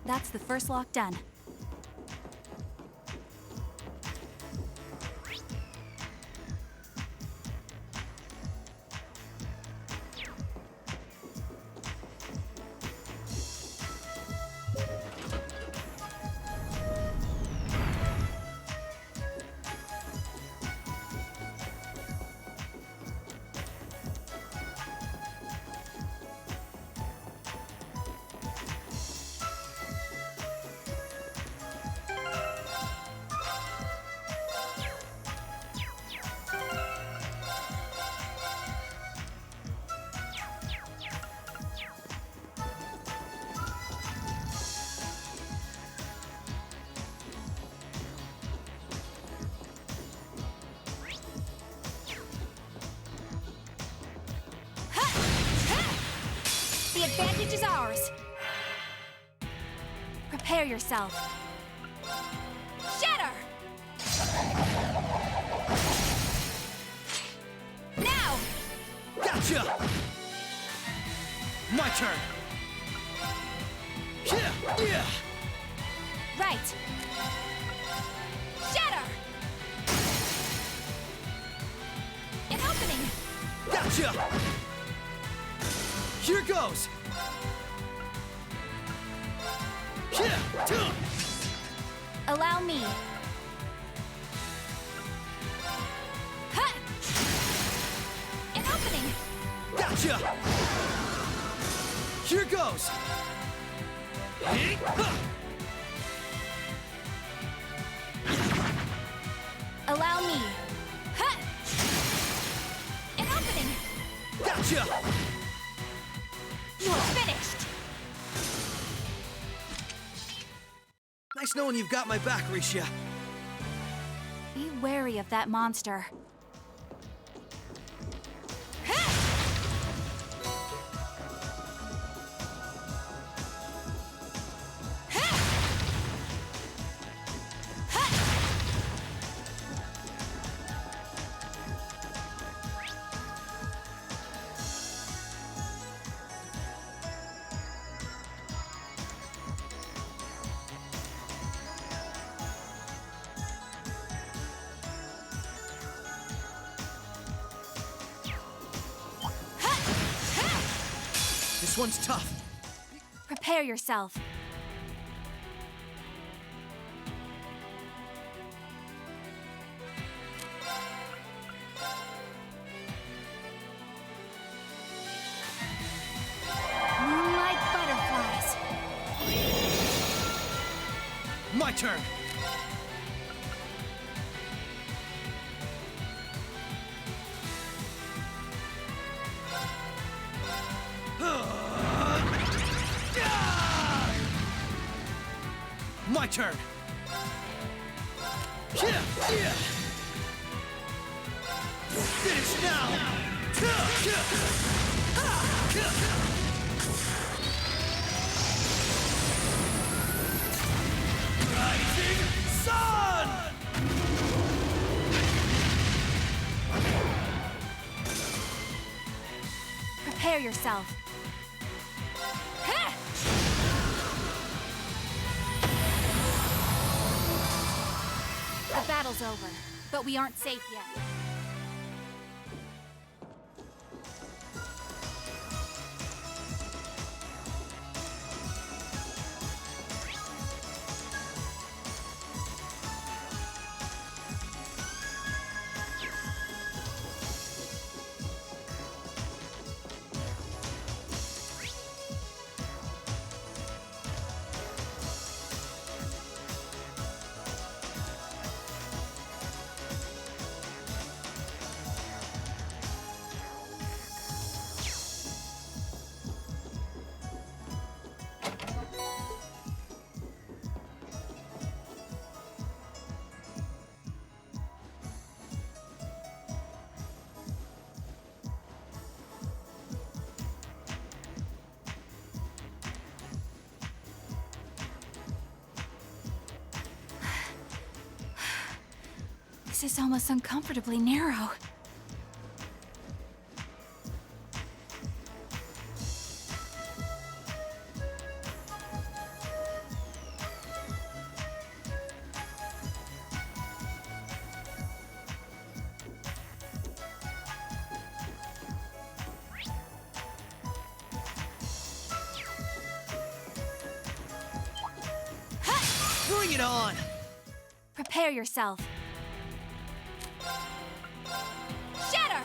That's the first lock done. The advantage is ours. Prepare yourself. Shatter! Now! Gotcha! My turn. Yeah. Right. Shatter! An opening! Gotcha! Here goes! Allow me. Huh! An opening! Gotcha! Here goes! Allow me. Huh! An opening! Gotcha! You're finished! Nice knowing you've got my back, Risha. Be wary of that monster. one's tough. Prepare yourself. Moonlight butterflies. My turn. My turn. Finish now. Rising sun. Prepare yourself. The battle's over, but we aren't safe yet. This is almost uncomfortably narrow. Bring it on! Prepare yourself. Shatter!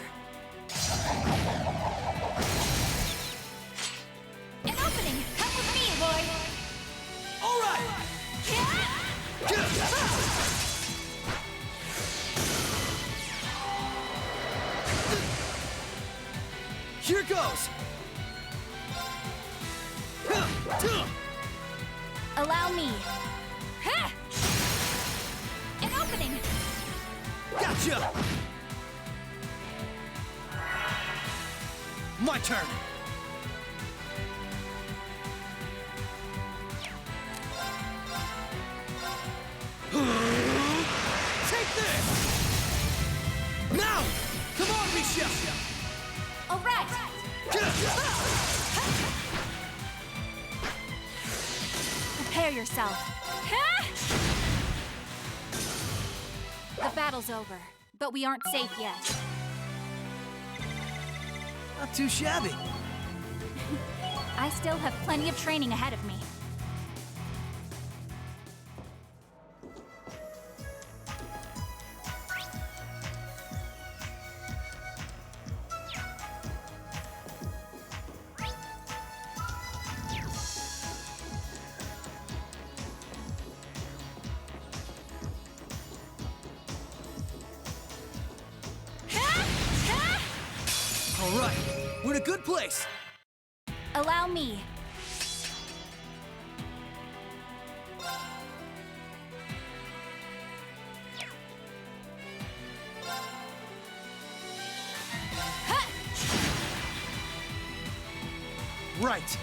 An opening! Come with me, boy! All right! Here goes! Allow me. An opening! Gotcha! My turn! Take this! Now! Come on, Misha! All right! Prepare yourself. The battle's over, but we aren't safe yet. Not too shabby. I still have plenty of training ahead of me. All right, we're in a good place. Allow me. Right.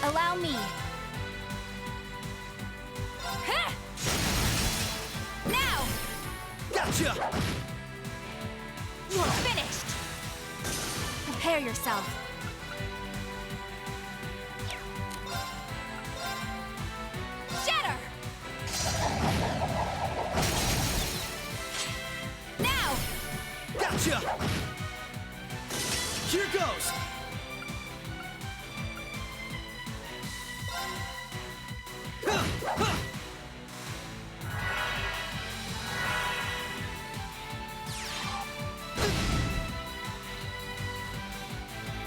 Allow me. Now! Gotcha! Finished! Prepare yourself. Shatter! goes!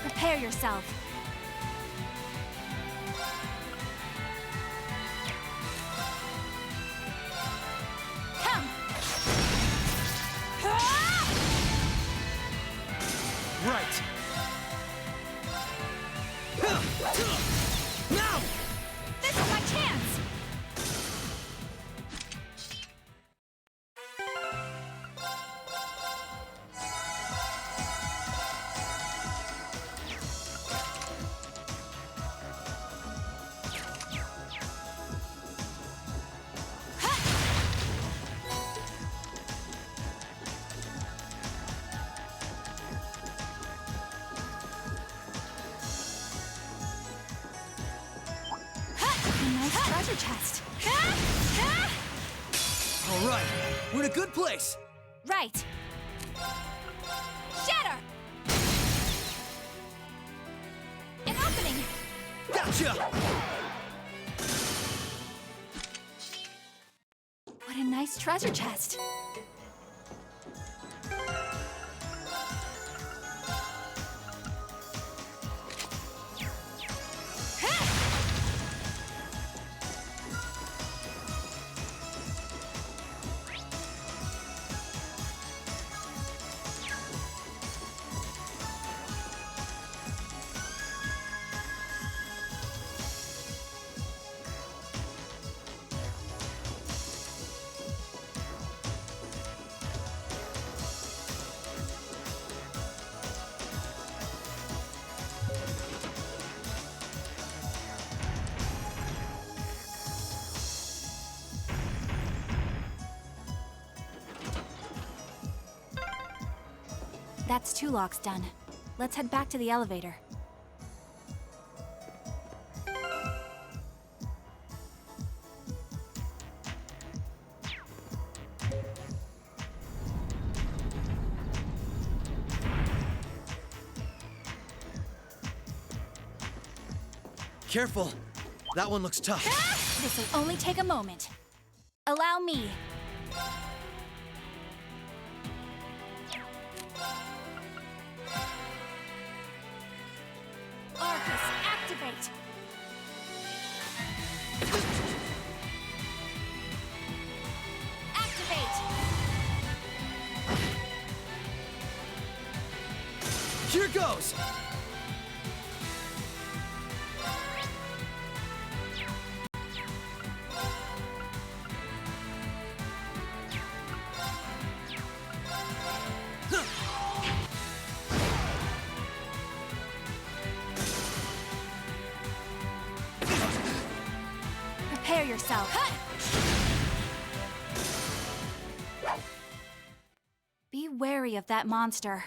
Prepare yourself. Come! Right. Now! This is my chance! A nice treasure chest. All right, we're in a good place. Right. Shatter! An opening! Gotcha! What a nice treasure chest. That's 2 locks done. Let's head back to the elevator. Careful. That one looks tough. This'll only take a moment. Allow me. Arcus, activate! Activate! Here goes! Prepare yourself. Be wary of that monster.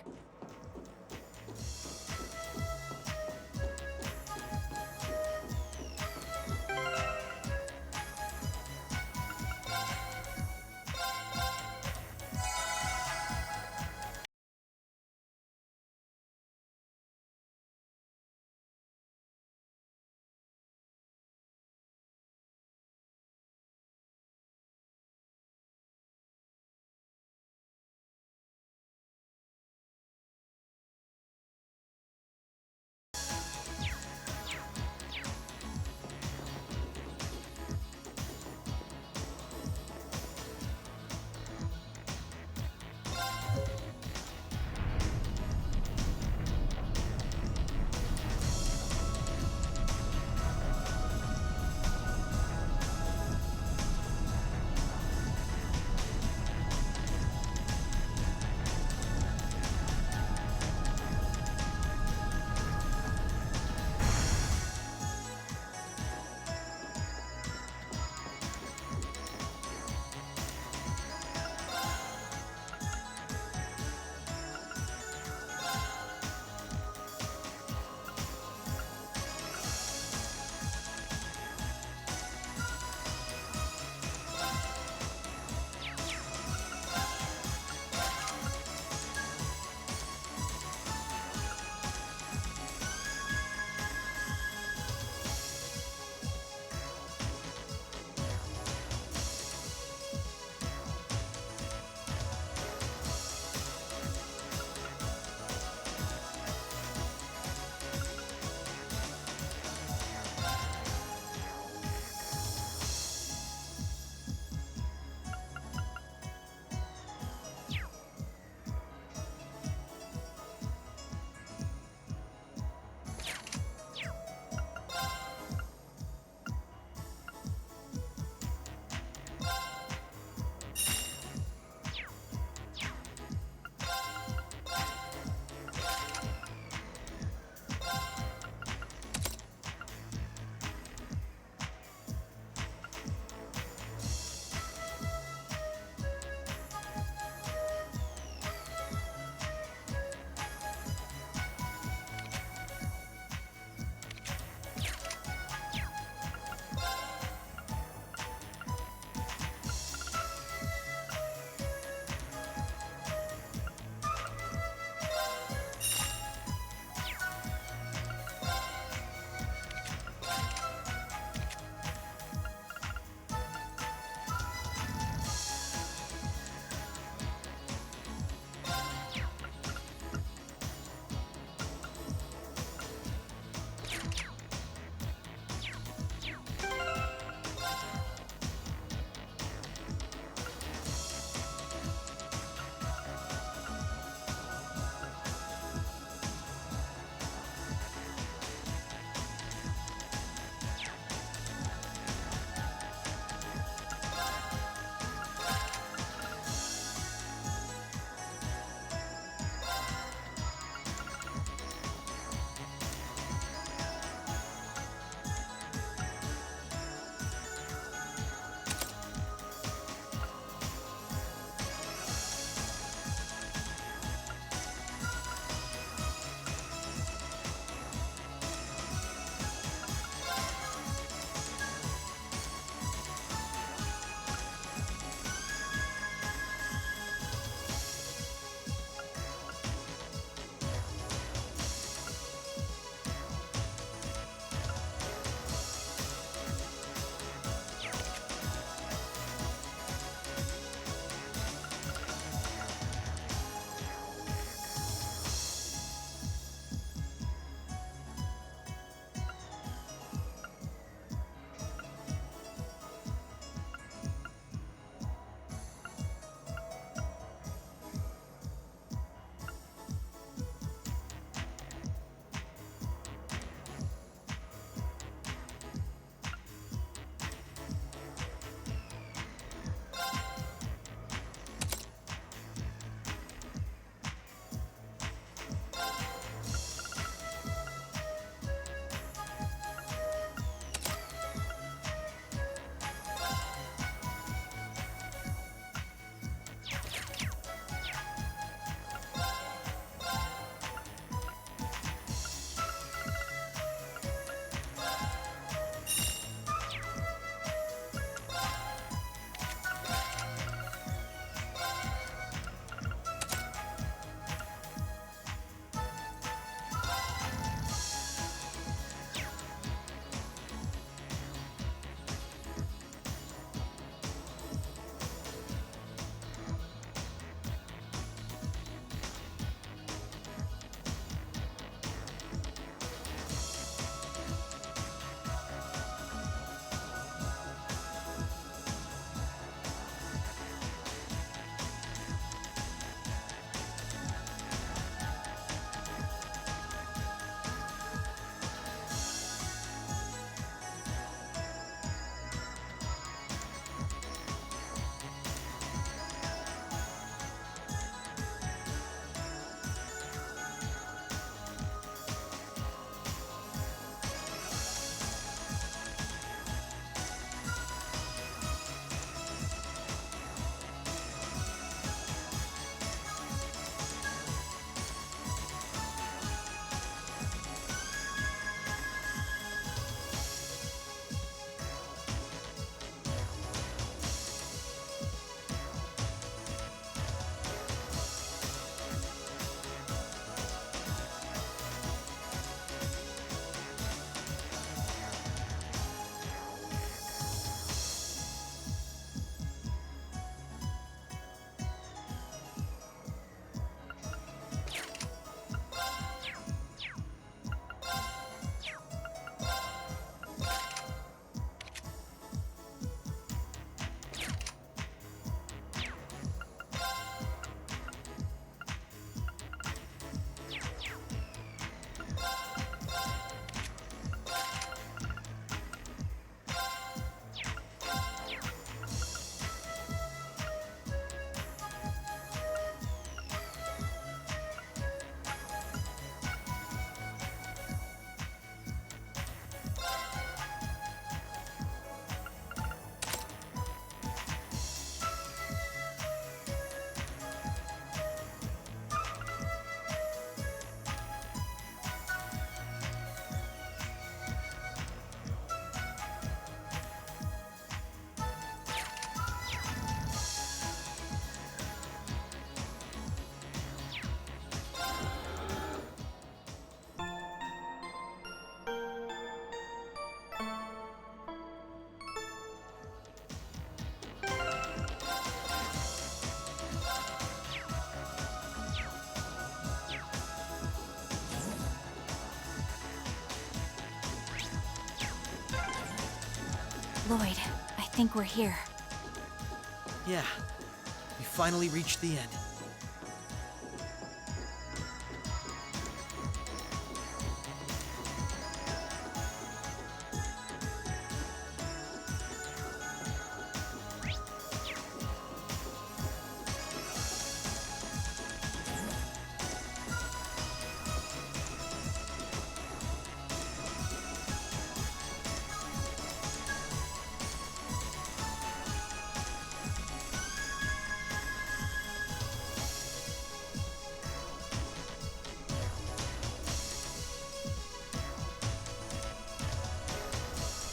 Lloyd, I think we're here. Yeah, we finally reached the end.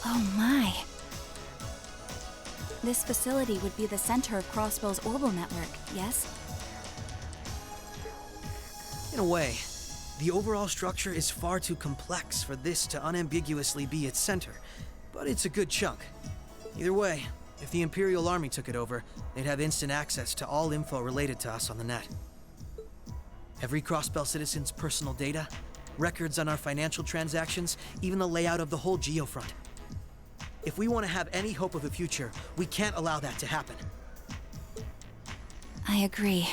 Oh my. This facility would be the center of Crossbell's orbital network, yes? In a way, the overall structure is far too complex for this to unambiguously be its center, but it's a good chunk. Either way, if the Imperial Army took it over, they'd have instant access to all info related to us on the net. Every Crossbell citizen's personal data, records on our financial transactions, even the layout of the whole geofront. If we want to have any hope of a future, we can't allow that to happen. I agree.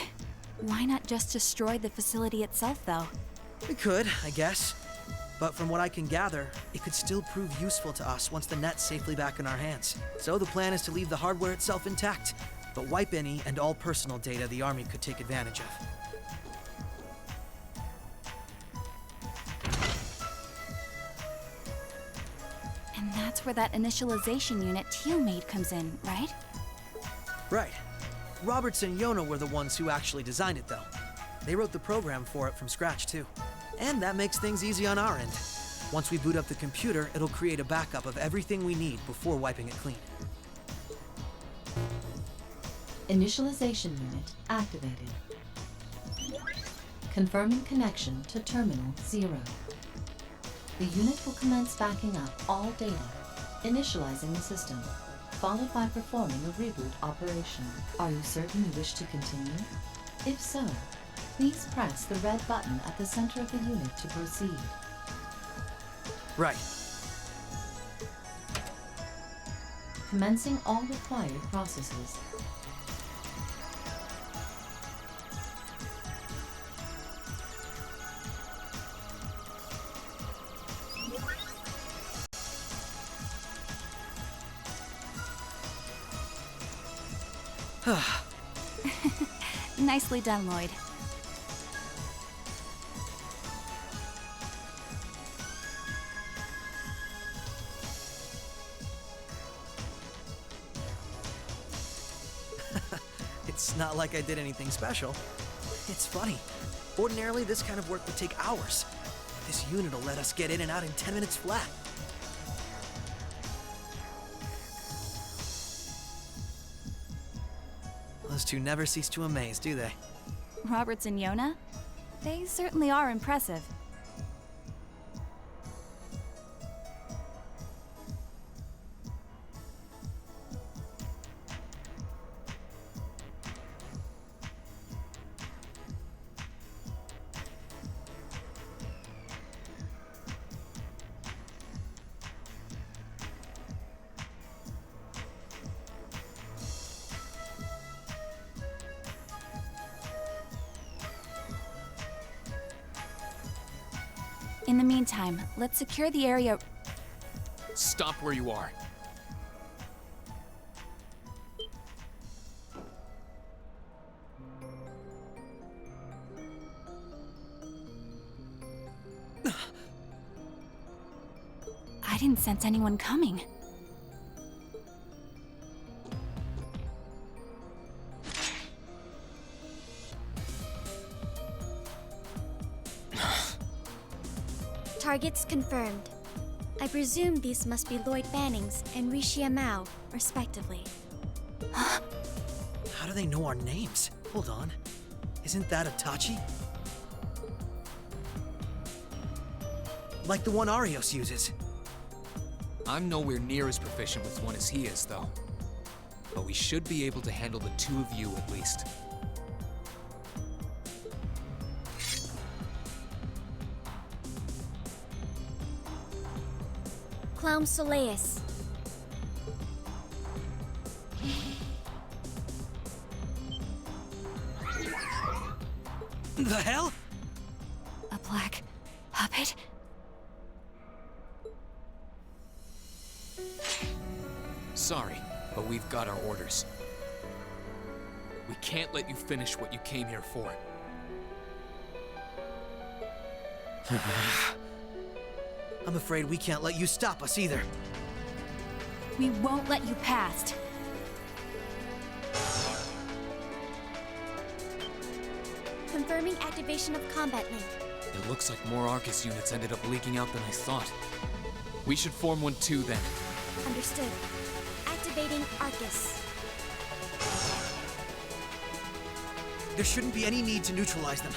Why not just destroy the facility itself, though? We could, I guess. But from what I can gather, it could still prove useful to us once the net's safely back in our hands. So the plan is to leave the hardware itself intact, but wipe any and all personal data the Army could take advantage of. And that's where that initialization unit Teal made comes in, right? Right. Roberts and Yona were the ones who actually designed it, though. They wrote the program for it from scratch, too. And that makes things easy on our end. Once we boot up the computer, it'll create a backup of everything we need before wiping it clean. Initialization unit activated. Confirming connection to Terminal 0. The unit will commence backing up all data, initializing the system, followed by performing a reboot operation. Are you certain you wish to continue? If so, please press the red button at the center of the unit to proceed. Right. Commencing all required processes. Nicely done, Lloyd. It's not like I did anything special. It's funny. Ordinarily, this kind of work would take hours. This unit will let us get in and out in 10 minutes flat. Those two never cease to amaze, do they? Roberts and Yona? They certainly are impressive. In the meantime, let's secure the area. Stop where you are. I didn't sense anyone coming. Targets confirmed. I presume these must be Lloyd Bannings and Rishia Mao, respectively. How do they know our names? Hold on. Isn't that Itachi? Like the one Arios uses. I'm nowhere near as proficient with one as he is, though. But we should be able to handle the two of you at least. Clown Soleus. The hell? A black puppet? Sorry, but we've got our orders. We can't let you finish what you came here for. I'm afraid we can't let you stop us either. We won't let you past. Confirming activation of combat link. It looks like more Arcus units ended up leaking out than I thought. We should form one too, then. Understood. Activating Arcus. There shouldn't be any need to neutralize them.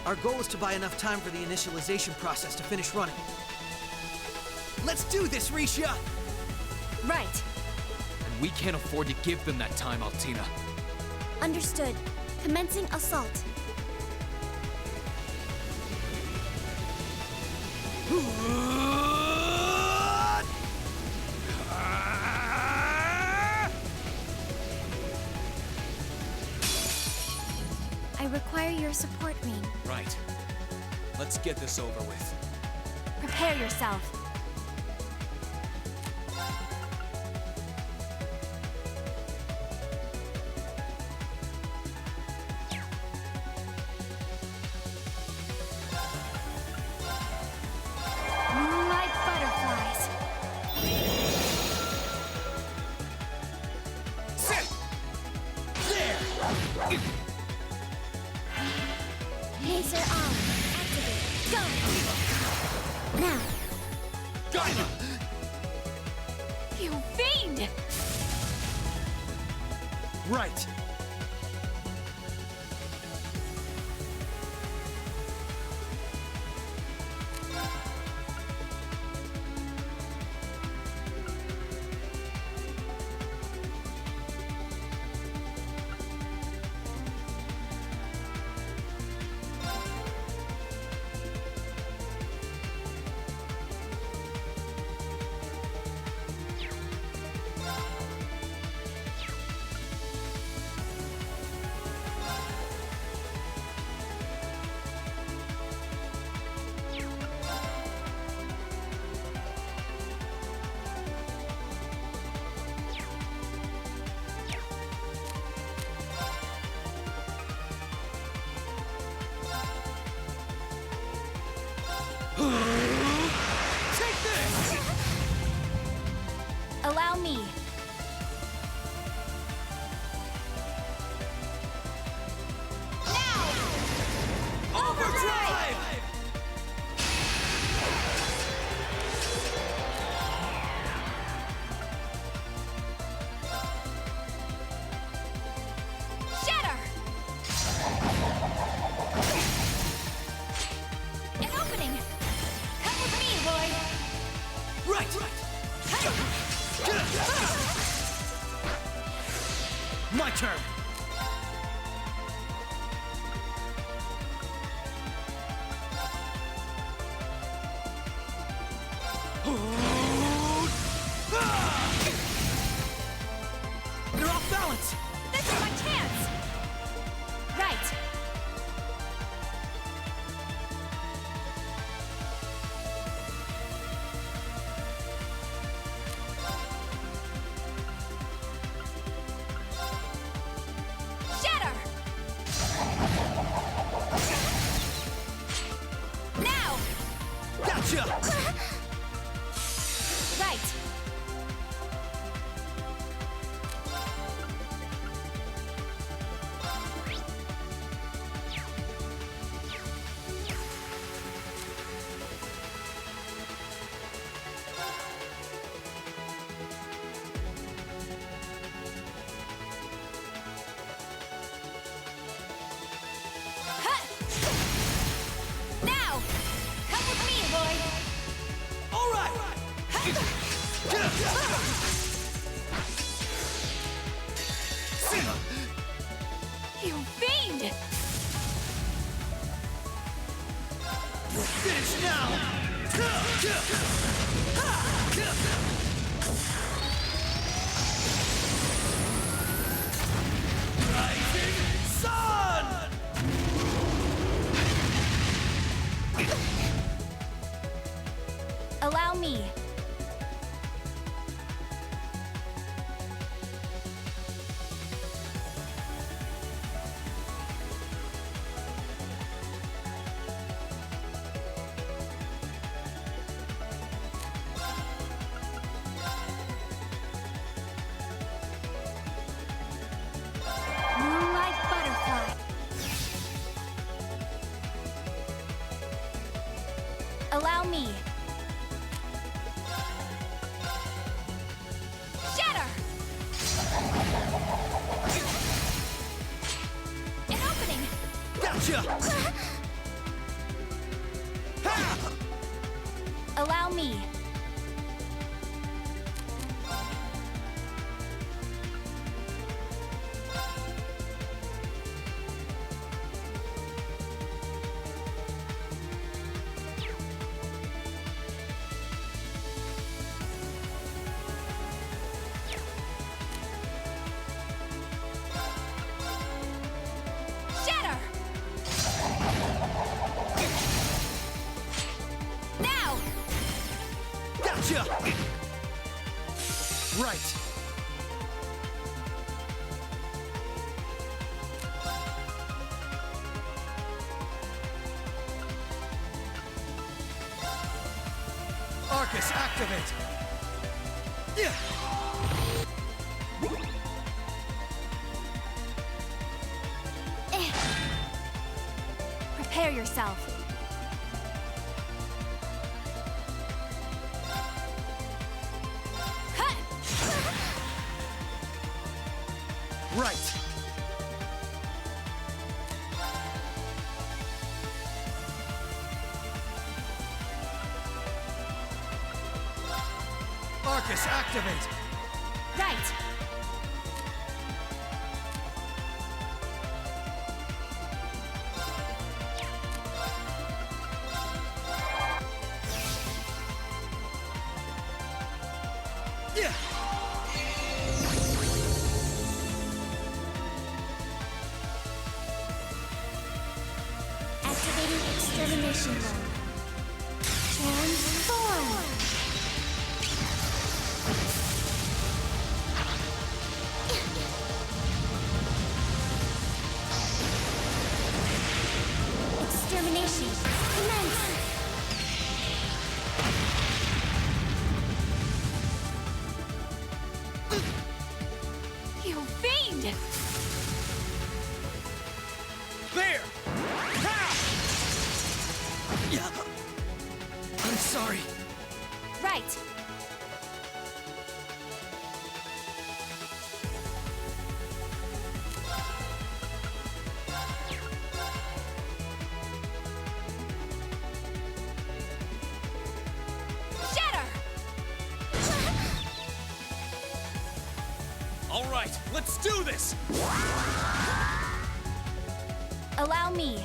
Our goal is to buy enough time for the initialization process to finish running. Let's do this, Risha! Right. And we can't afford to give them that time, Altina. Understood. Commencing assault. I require your support, Ring. Right. Let's get this over with. Prepare yourself. Moonlight butterflies. Laser on. Activate. Go! Now. You fiend! Right. Take this! Allow me. Overdrive! Shatter! An opening! Come with me, Lloyd! Right! My turn! You're off balance! This is my chance! Right. Shatter! Now! Gotcha! Right. Hut! Now! Come with me, Lloyd! All right! You fiend! Finish now! Rising Sun! Allow me. Moonlight butterfly. Allow me. Shatter! An opening! Gotcha! Allow me. Shatter! Now! Gotcha! Right. Arcus, activate! Yeah! Prepare yourself. Huh! Right. Arcus, activate! Right. Yeah! Activating extermination mode. Transform! Extermination commence! You fiend! There! Ha! Yeah. I'm sorry. Right. Shatter! All right, let's do this! Allow me.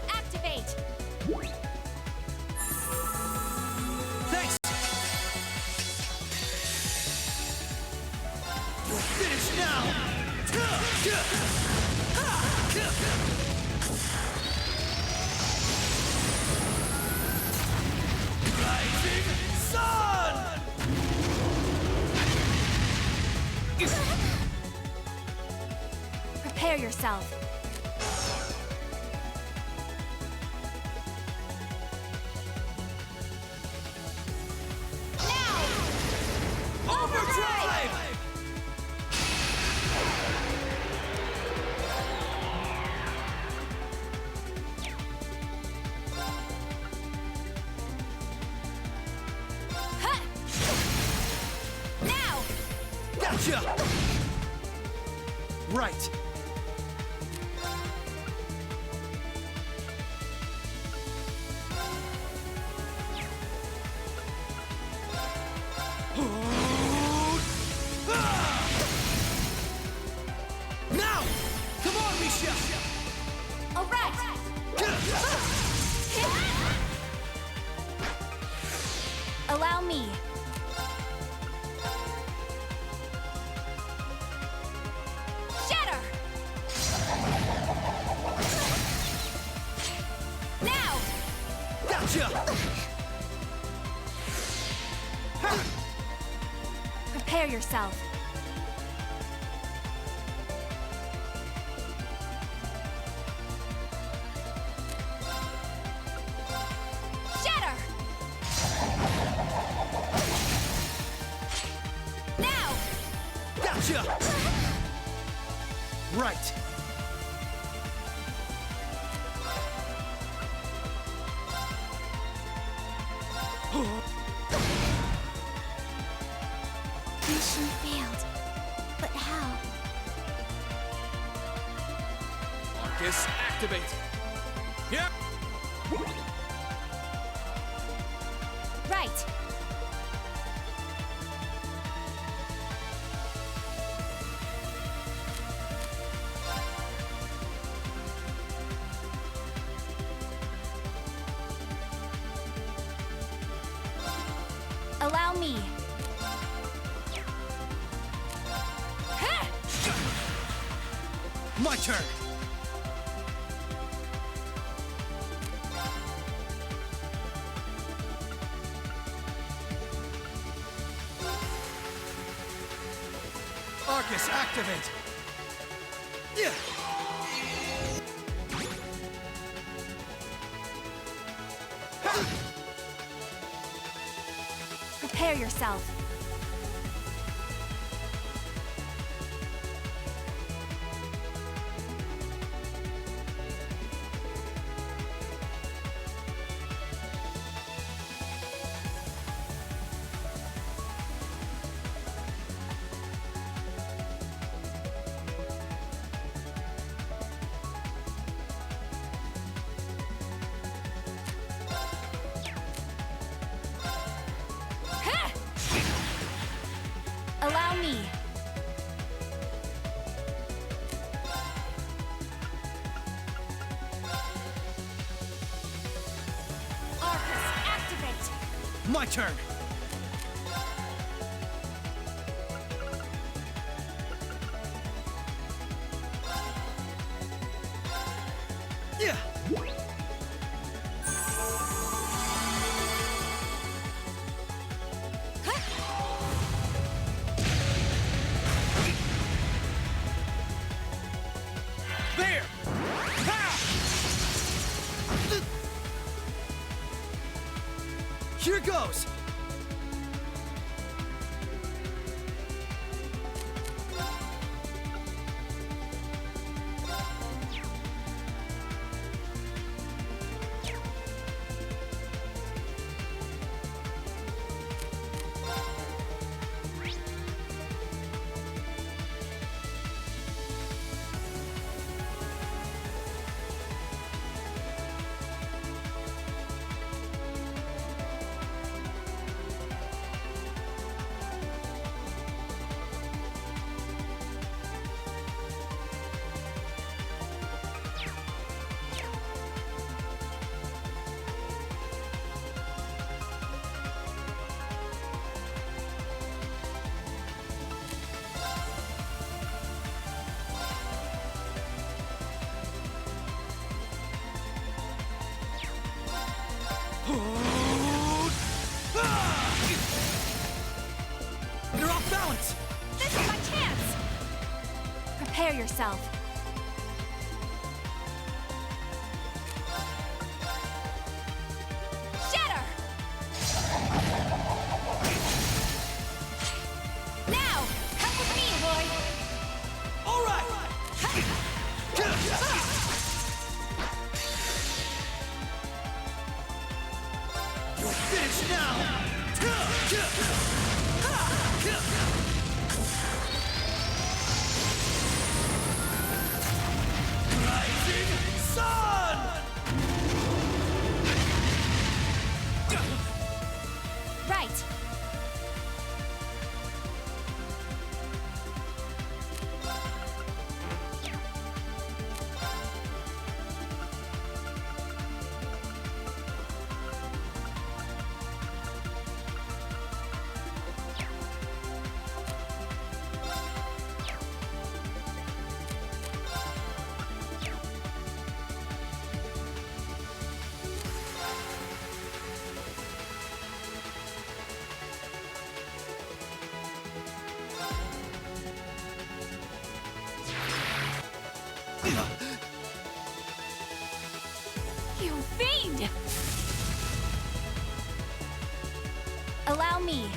Activate. Thanks! We're finished now! Rising sun! Prepare yourself. Now! Overdrive! Huh! Now! Gotcha! Right. Now! Come on, Misha! All right! Allow me. Gotcha! Prepare yourself. Shatter! Now! Gotcha! Right. Mission failed. But how? Arcus, activate! Yep! Right. Allow me. My turn! Arcus, activate! Yeah! Prepare yourself. Allow me. Arcus, activate. My turn! Yeah! There! Ha! Here goes! You're off balance! This is my chance! Prepare yourself. Shatter! Now, come with me, Lloyd! All right! You're finished now! Rising Sun! Right. Allow me.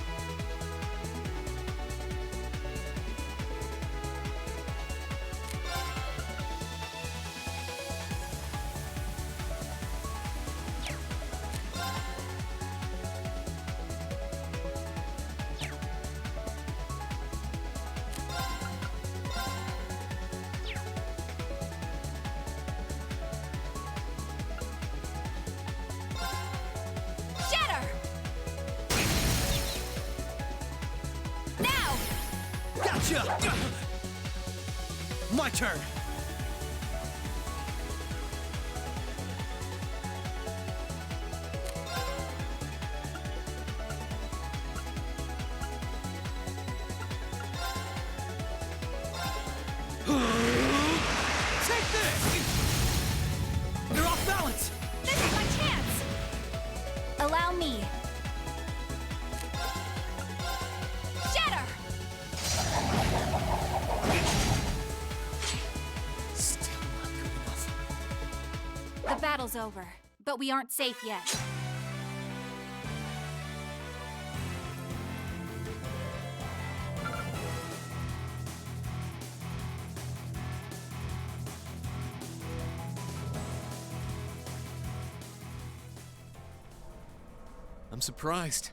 Gotcha! My turn! Take this! You're off balance! This is my chance! Allow me. Shatter! Still not good enough. The battle's over, but we aren't safe yet. I'm surprised.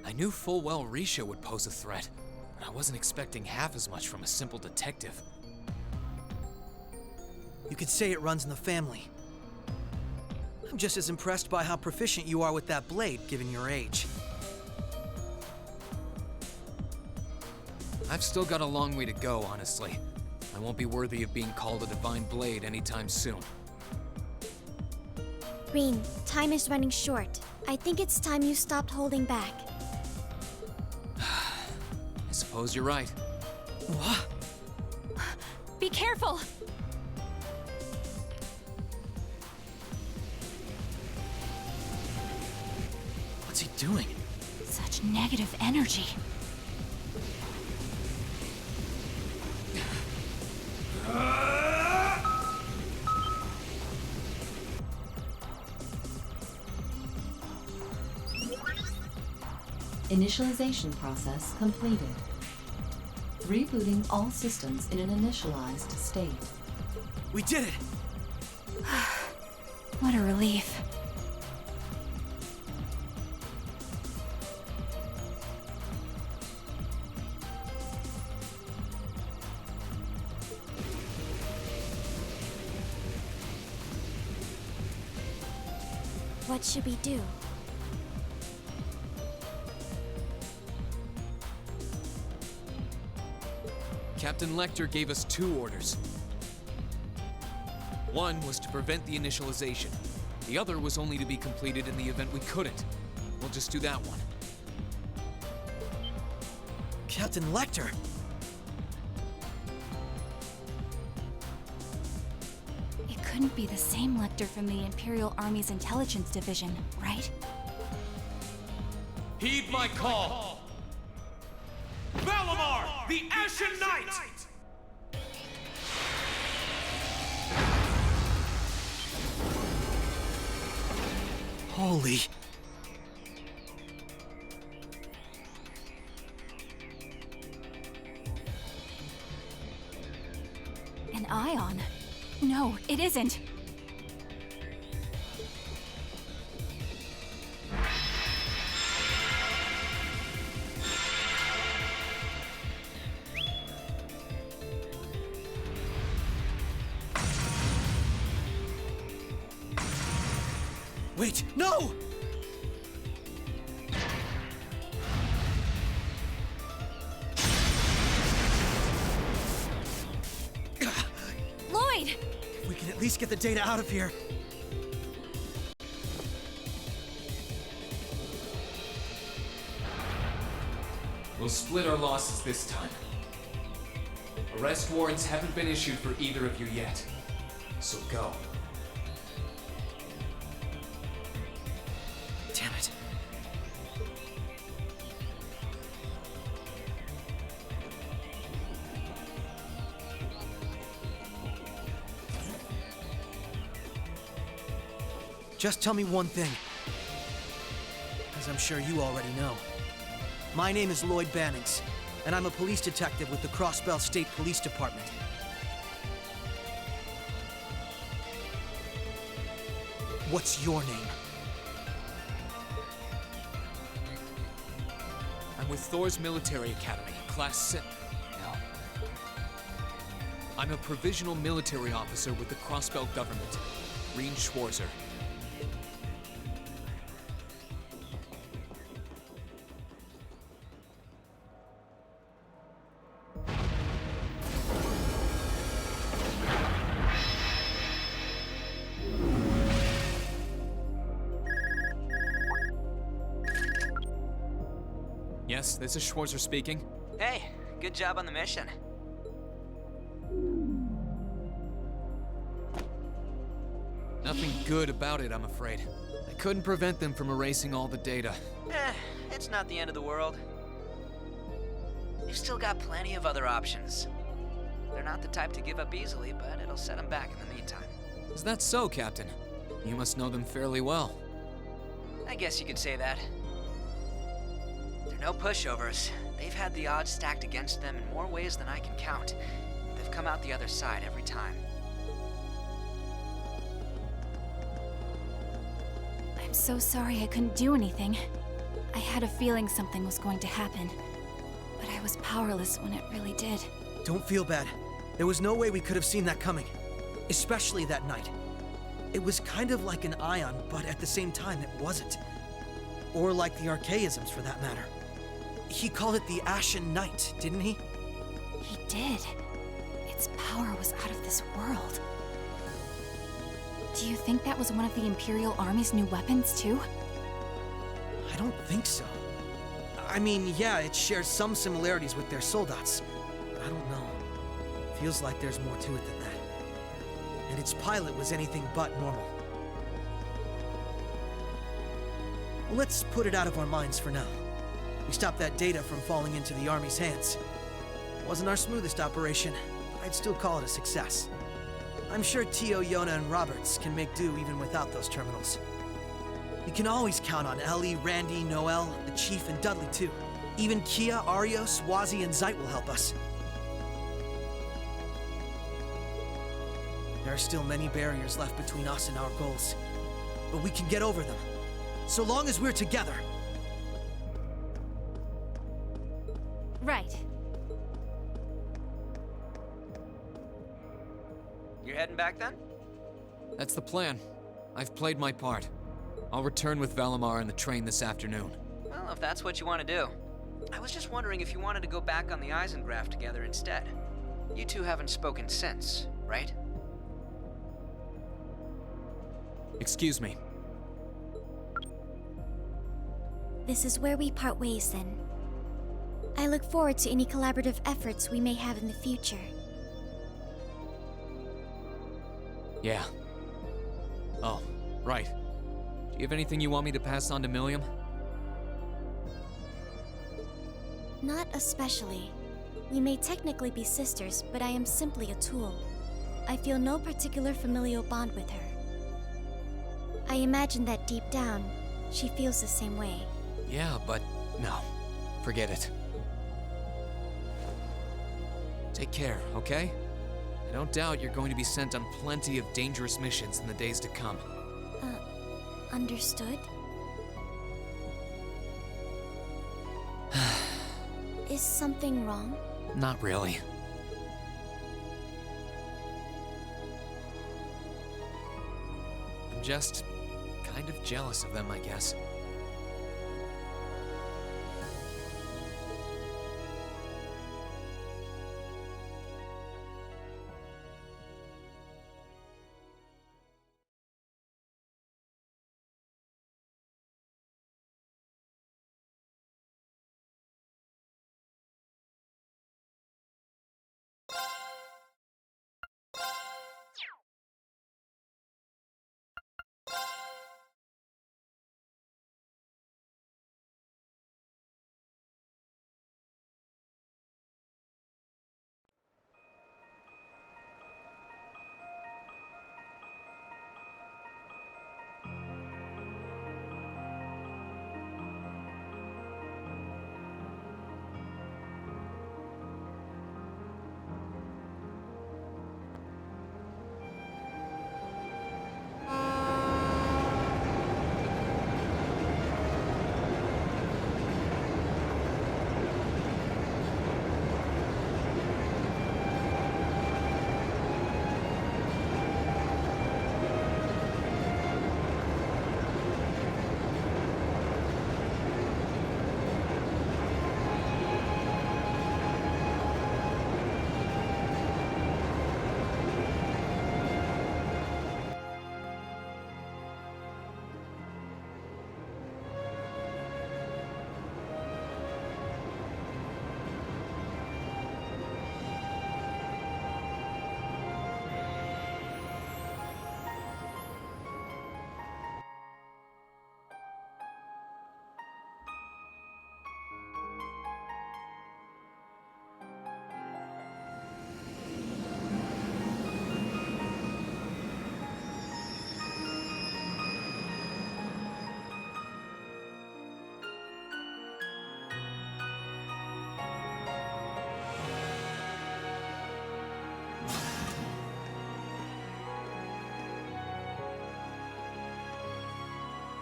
I knew full well Risha would pose a threat, but I wasn't expecting half as much from a simple detective. You could say it runs in the family. I'm just as impressed by how proficient you are with that blade, given your age. I've still got a long way to go, honestly. I won't be worthy of being called a divine blade anytime soon. Rin, time is running short. I think it's time you stopped holding back. I suppose you're right. What? Be careful! What's he doing? Such negative energy. Initialization process completed. Rebooting all systems in an initialized state. We did it! What a relief. What should we do? Captain Lecter gave us 2 orders. One was to prevent the initialization. The other was only to be completed in the event we couldn't. We'll just do that one. Captain Lecter! It couldn't be the same Lecter from the Imperial Army's Intelligence Division, right? Heed my call! Valimar, the Ashen Knight! Holy... An ion? No, it isn't. Wait, no! Lloyd! We can at least get the data out of here. We'll split our losses this time. Arrest warrants haven't been issued for either of you yet. So go. Damn it. Just tell me one thing. as I'm sure you already know. My name is Lloyd Bannings, and I'm a police detective with the Crossbell State Police Department. What's your name? I'm with Thor's Military Academy, Class VII. No. I'm a provisional military officer with the Crossbell government, Reen Schwarzer. Yes, this is Schwarzer speaking. Hey, good job on the mission. Nothing good about it, I'm afraid. I couldn't prevent them from erasing all the data. It's not the end of the world. They've still got plenty of other options. They're not the type to give up easily, but it'll set them back in the meantime. Is that so, Captain? You must know them fairly well. I guess you could say that. They're no pushovers. They've had the odds stacked against them in more ways than I can count. They've come out the other side every time. I'm so sorry I couldn't do anything. I had a feeling something was going to happen, but I was powerless when it really did. Don't feel bad. There was no way we could have seen that coming. Especially that night. It was kind of like an ion, but at the same time it wasn't. Or like the archaisms, for that matter. He called it the Ashen Night, didn't he? He did. Its power was out of this world. Do you think that was one of the Imperial Army's new weapons, too? I don't think so. I mean, yeah, it shares some similarities with their soldats. But I don't know. Feels like there's more to it than that. And its pilot was anything but normal. Well, let's put it out of our minds for now. We stopped that data from falling into the Army's hands. Wasn't our smoothest operation, but I'd still call it a success. I'm sure Tio, Yona, and Roberts can make do even without those terminals. You can always count on Ellie, Randy, Noel, the Chief, and Dudley too. Even Kia, Arios, Wazi, and Zeit will help us. There are still many barriers left between us and our goals, but we can get over them, so long as we're together. Right. You're heading back then? That's the plan. I've played my part. I'll return with Valimar and the train this afternoon. Well, if that's what you want to do. I was just wondering if you wanted to go back on the Eisengraph together instead. You two haven't spoken since, right? Excuse me. This is where we part ways then. I look forward to any collaborative efforts we may have in the future. Yeah. Oh, right. Do you have anything you want me to pass on to Milliam? Not especially. We may technically be sisters, but I am simply a tool. I feel no particular familial bond with her. I imagine that deep down, she feels the same way. Yeah, but no. Forget it. Take care, okay? I don't doubt you're going to be sent on plenty of dangerous missions in the days to come. Understood? Is something wrong? Not really. I'm just kind of jealous of them, I guess.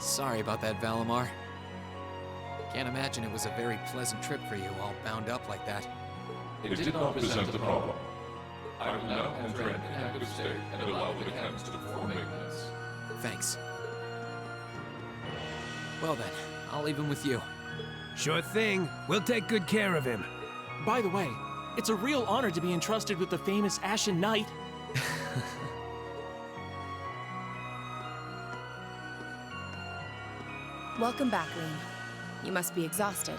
Sorry about that, Valimar. Can't imagine it was a very pleasant trip for you, all bound up like that. It did not present a problem. I will now enter an inactive state and allow the mechanics to perform maintenance. Thanks. Well then, I'll leave him with you. Sure thing. We'll take good care of him. By the way, it's a real honor to be entrusted with the famous Ashen Knight. Welcome back, Rean. You must be exhausted.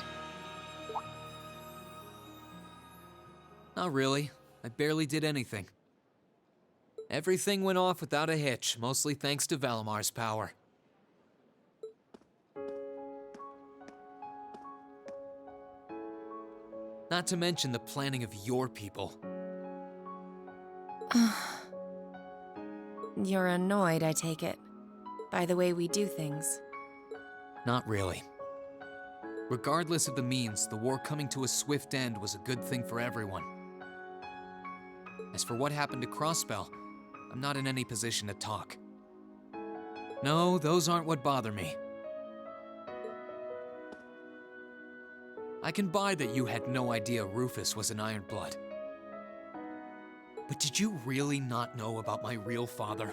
Not really. I barely did anything. Everything went off without a hitch, mostly thanks to Valimar's power. Not to mention the planning of your people. You're annoyed, I take it, by the way we do things. Not really. Regardless of the means, the war coming to a swift end was a good thing for everyone. As for what happened to Crossbell, I'm not in any position to talk. No, those aren't what bother me. I can buy that you had no idea Rufus was an Ironblood. But did you really not know about my real father?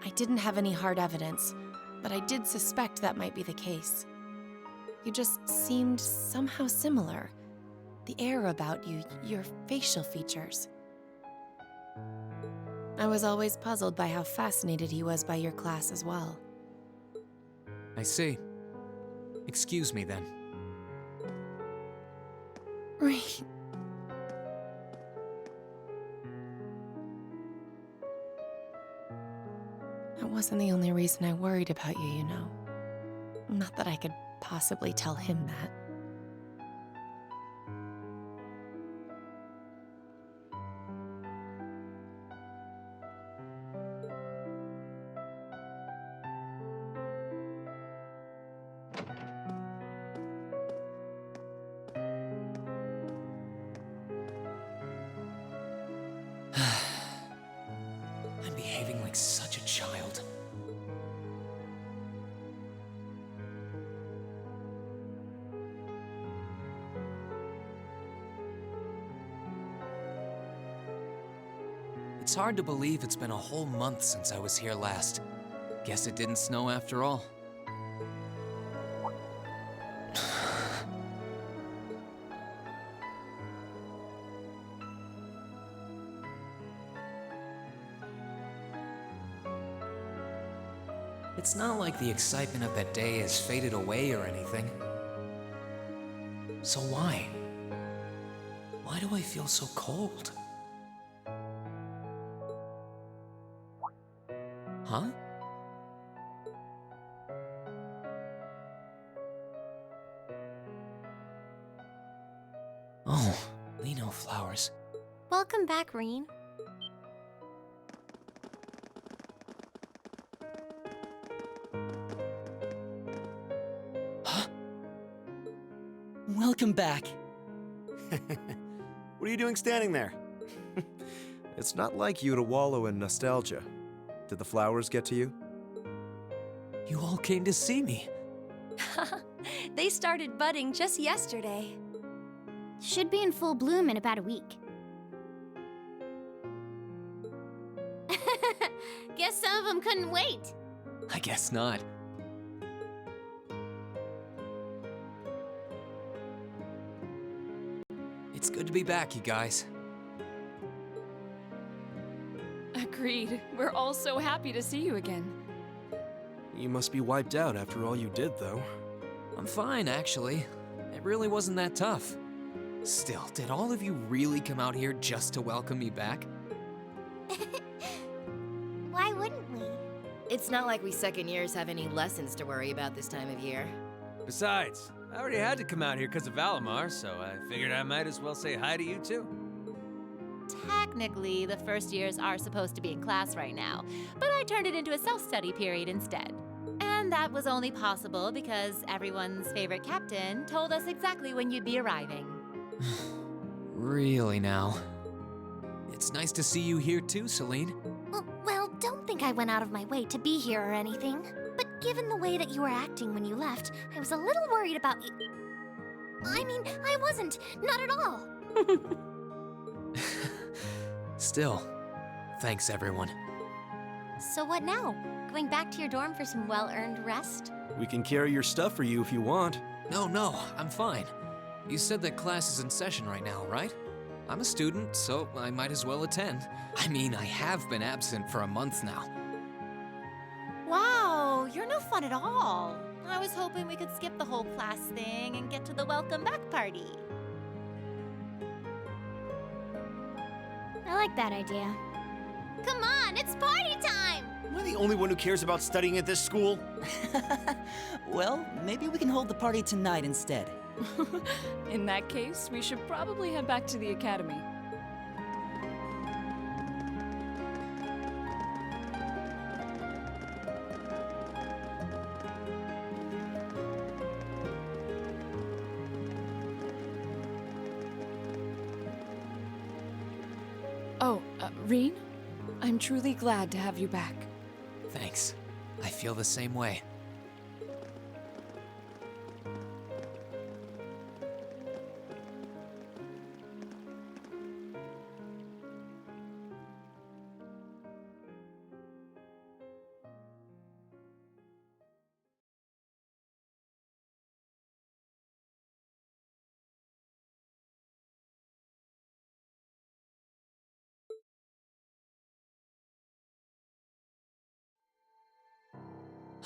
I didn't have any hard evidence, but I did suspect that might be the case. You just seemed somehow similar. The air about you, your facial features. I was always puzzled by how fascinated he was by your class as well. I see. Excuse me then. Right. That wasn't the only reason I worried about you, you know. Not that I could possibly tell him that. I'm behaving like such a child. It's hard to believe it's been a whole month since I was here last. Guess it didn't snow after all. It's not like the excitement of that day has faded away or anything. So why? Why do I feel so cold? Huh? Oh, Lino flowers. Welcome back, Rean. Welcome back. What are you doing standing there? It's not like you to wallow in nostalgia. Did the flowers get to you? You all came to see me. They started budding just yesterday. Should be in full bloom in about a week. Guess some of them couldn't wait. I guess not. It's good to be back, you guys. Agreed. We're all so happy to see you again. You must be wiped out after all you did, though. I'm fine, actually. It really wasn't that tough. Still, did all of you really come out here just to welcome me back? Why wouldn't we? It's not like we second years have any lessons to worry about this time of year. Besides, I already had to come out here because of Valimar, so I figured I might as well say hi to you too. Technically, the first years are supposed to be in class right now, but I turned it into a self-study period instead. And that was only possible because everyone's favorite captain told us exactly when you'd be arriving. Really now? It's nice to see you here too, Celine. Well, don't think I went out of my way to be here or anything. But given the way that you were acting when you left, I was a little worried about you. I mean, I wasn't. Not at all. Still, thanks everyone. So what now? Going back to your dorm for some well-earned rest? We can carry your stuff for you if you want. No, I'm fine. You said that class is in session right now, right? I'm a student, so I might as well attend. I mean, I have been absent for a month now. Wow, you're no fun at all. I was hoping we could skip the whole class thing and get to the welcome back party. I like that idea. Come on, it's party time! Am I the only one who cares about studying at this school? Well, maybe we can hold the party tonight instead. In that case, we should probably head back to the academy. Oh, Reen? I'm truly glad to have you back. Thanks. I feel the same way.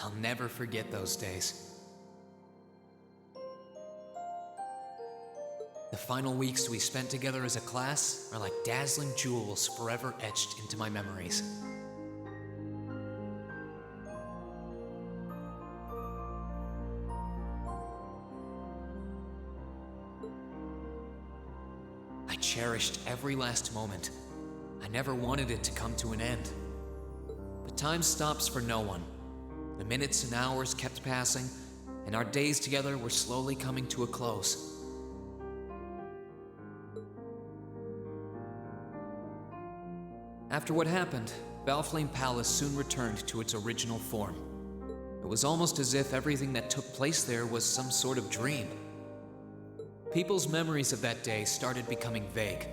I'll never forget those days. The final weeks we spent together as a class are like dazzling jewels forever etched into my memories. I cherished every last moment. I never wanted it to come to an end. But time stops for no one. The minutes and hours kept passing, and our days together were slowly coming to a close. After what happened, Valflame Palace soon returned to its original form. It was almost as if everything that took place there was some sort of dream. People's memories of that day started becoming vague.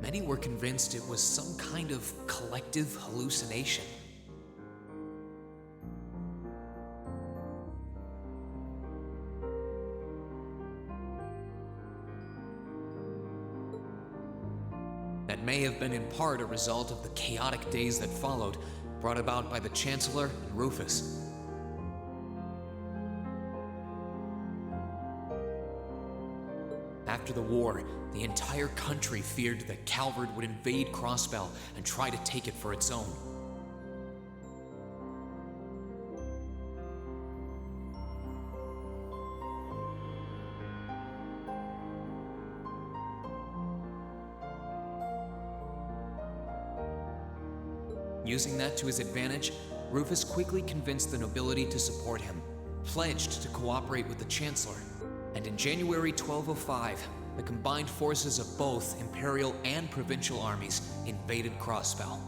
Many were convinced it was some kind of collective hallucination. That may have been in part a result of the chaotic days that followed, brought about by the Chancellor and Rufus. After the war, the entire country feared that Calvard would invade Crossbell and try to take it for its own. Using that to his advantage, Rufus quickly convinced the nobility to support him, pledged to cooperate with the Chancellor, and in January 1205, the combined forces of both Imperial and Provincial armies invaded Crossbell.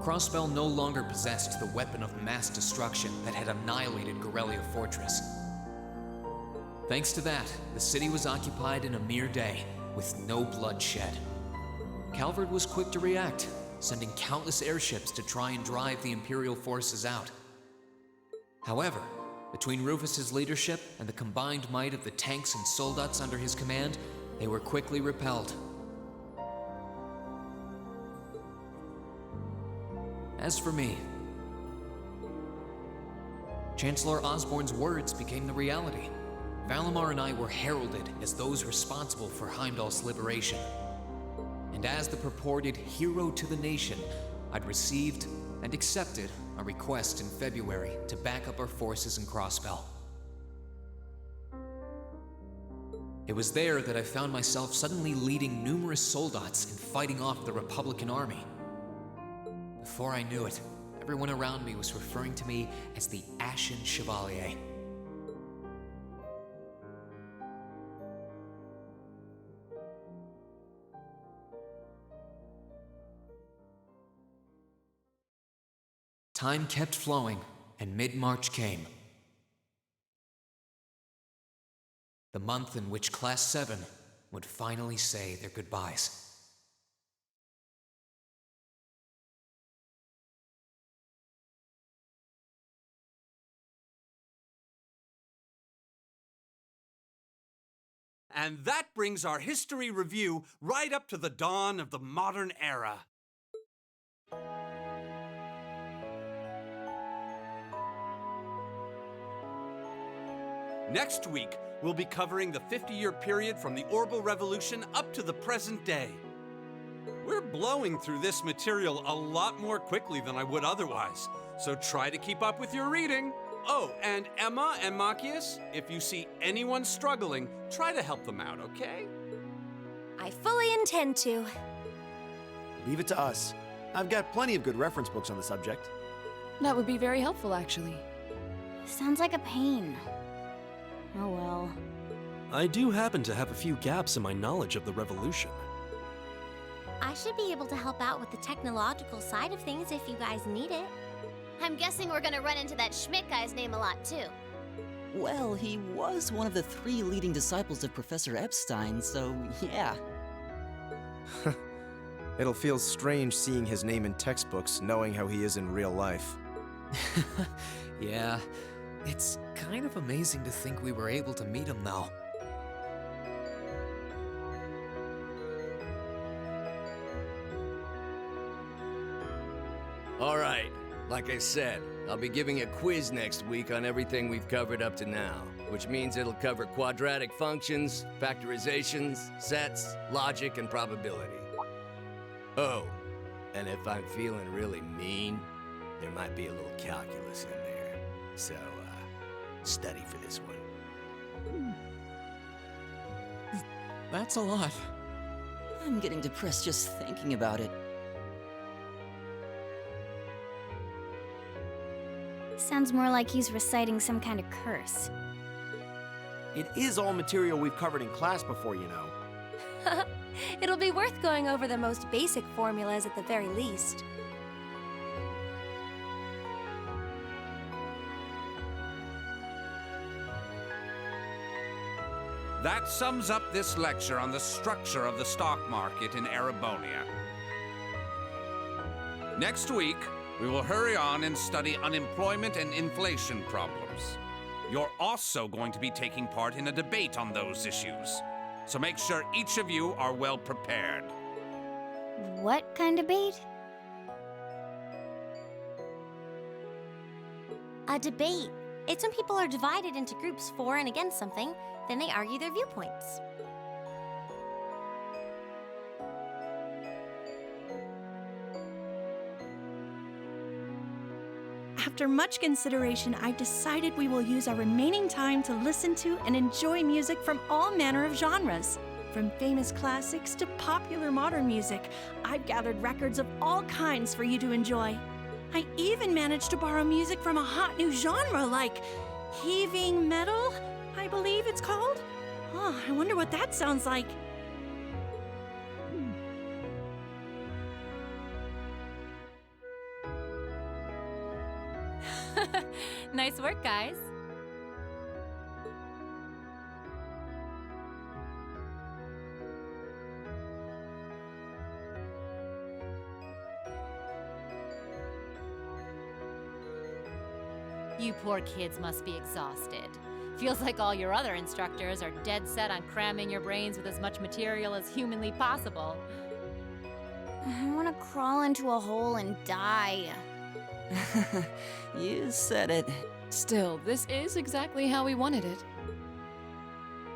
Crossbell no longer possessed the weapon of mass destruction that had annihilated Gorelia Fortress. Thanks to that, the city was occupied in a mere day, with no bloodshed. Calvard was quick to react, sending countless airships to try and drive the Imperial forces out. However, between Rufus's leadership and the combined might of the tanks and soldats under his command, they were quickly repelled. As for me, Chancellor Osborne's words became the reality. Valimar and I were heralded as those responsible for Heimdall's liberation. And as the purported hero to the nation, I'd received and accepted a request in February to back up our forces in Crossbell. It was there that I found myself suddenly leading numerous soldats and fighting off the Republican army. Before I knew it, everyone around me was referring to me as the Ashen Chevalier. Time kept flowing, and mid-March came. The month in which Class VII would finally say their goodbyes. And that brings our history review right up to the dawn of the modern era. Next week, we'll be covering the 50-year period from the Orbital Revolution up to the present day. We're blowing through this material a lot more quickly than I would otherwise, so try to keep up with your reading. Oh, and Emma and Machias, if you see anyone struggling, try to help them out, okay? I fully intend to. Leave it to us. I've got plenty of good reference books on the subject. That would be very helpful, actually. Sounds like a pain. Oh well. I do happen to have a few gaps in my knowledge of the Revolution. I should be able to help out with the technological side of things if you guys need it. I'm guessing we're gonna run into that Schmidt guy's name a lot, too. Well, he was one of the 3 leading disciples of Professor Epstein, so yeah. It'll feel strange seeing his name in textbooks, knowing how he is in real life. Yeah, it's kind of amazing to think we were able to meet him, though. All right. Like I said, I'll be giving a quiz next week on everything we've covered up to now, which means it'll cover quadratic functions, factorizations, sets, logic, and probability. Oh, and if I'm feeling really mean, there might be a little calculus in there. So, study for this one. That's a lot. I'm getting depressed just thinking about it. Sounds more like he's reciting some kind of curse. It is all material we've covered in class before, you know. It'll be worth going over the most basic formulas at the very least. That sums up this lecture on the structure of the stock market in Erebonia. Next week, we will hurry on and study unemployment and inflation problems. You're also going to be taking part in a debate on those issues, so make sure each of you are well prepared. What kind of debate? A debate. It's when people are divided into groups for and against something, then they argue their viewpoints. After much consideration, I've decided we will use our remaining time to listen to and enjoy music from all manner of genres. From famous classics to popular modern music, I've gathered records of all kinds for you to enjoy. I even managed to borrow music from a hot new genre like heaving metal, I believe it's called. Oh, I wonder what that sounds like. Nice work, guys. You poor kids must be exhausted. Feels like all your other instructors are dead set on cramming your brains with as much material as humanly possible. I want to crawl into a hole and die. You said it. Still, this is exactly how we wanted it.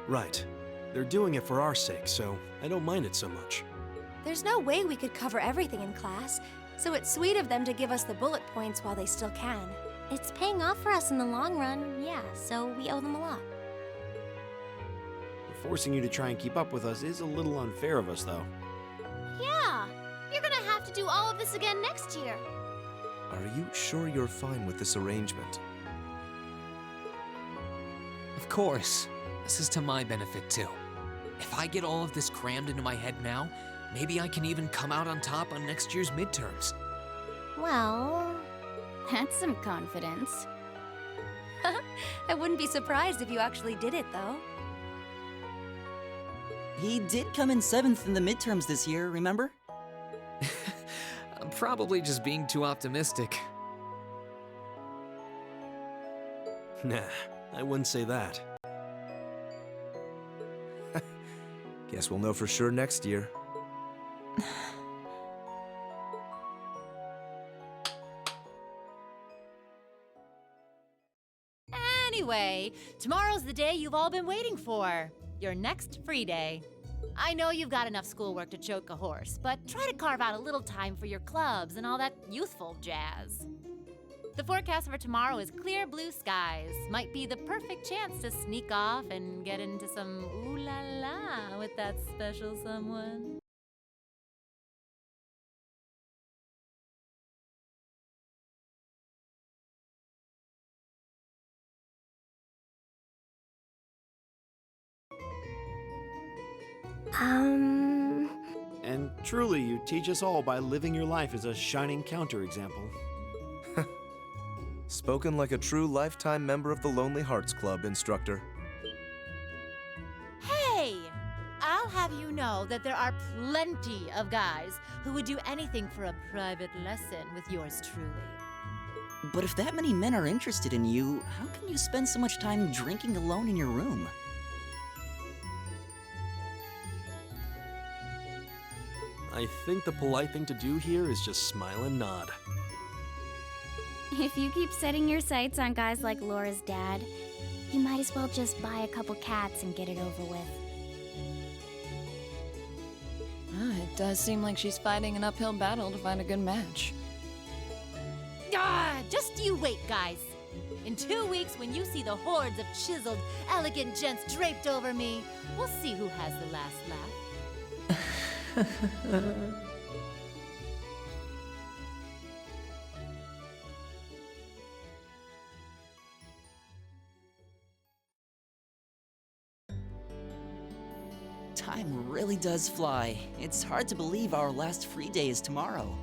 Right. They're doing it for our sake, so I don't mind it so much. There's no way we could cover everything in class, so it's sweet of them to give us the bullet points while they still can. It's paying off for us in the long run, yeah, so we owe them a lot. Forcing you to try and keep up with us is a little unfair of us, though. Yeah, you're gonna have to do all of this again next year. Are you sure you're fine with this arrangement? Of course. This is to my benefit, too. If I get all of this crammed into my head now, maybe I can even come out on top on next year's midterms. Well, That's some confidence. I wouldn't be surprised if you actually did it, though. He did come in 7th in the midterms this year, remember? I'm probably just being too optimistic. Nah, I wouldn't say that. Guess we'll know for sure next year. Anyway, tomorrow's the day you've all been waiting for. Your next free day. I know you've got enough schoolwork to choke a horse, but try to carve out a little time for your clubs and all that youthful jazz. The forecast for tomorrow is clear blue skies. Might be the perfect chance to sneak off and get into some ooh la la with that special someone. And truly, you teach us all by living your life as a shining counterexample. Spoken like a true lifetime member of the Lonely Hearts Club, instructor. Hey! I'll have you know that there are plenty of guys who would do anything for a private lesson with yours truly. But if that many men are interested in you, how can you spend so much time drinking alone in your room? I think the polite thing to do here is just smile and nod. If you keep setting your sights on guys like Laura's dad, you might as well just buy a couple cats and get it over with. It does seem like she's fighting an uphill battle to find a good match. Just you wait, guys. In 2 weeks, when you see the hordes of chiseled, elegant gents draped over me, we'll see who has the last laugh. Time really does fly. It's hard to believe our last free day is tomorrow.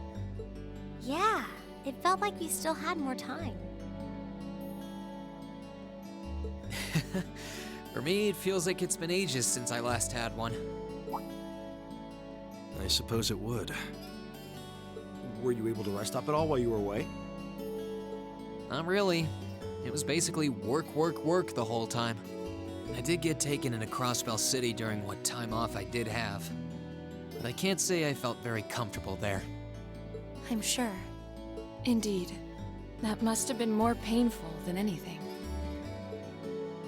Yeah, it felt like we still had more time. For me, it feels like it's been ages since I last had one. I suppose it would. Were you able to rest up at all while you were away? Not really. It was basically work, work, work the whole time. I did get taken into Crossbell City during what time off I did have. But I can't say I felt very comfortable there. I'm sure. Indeed. That must have been more painful than anything.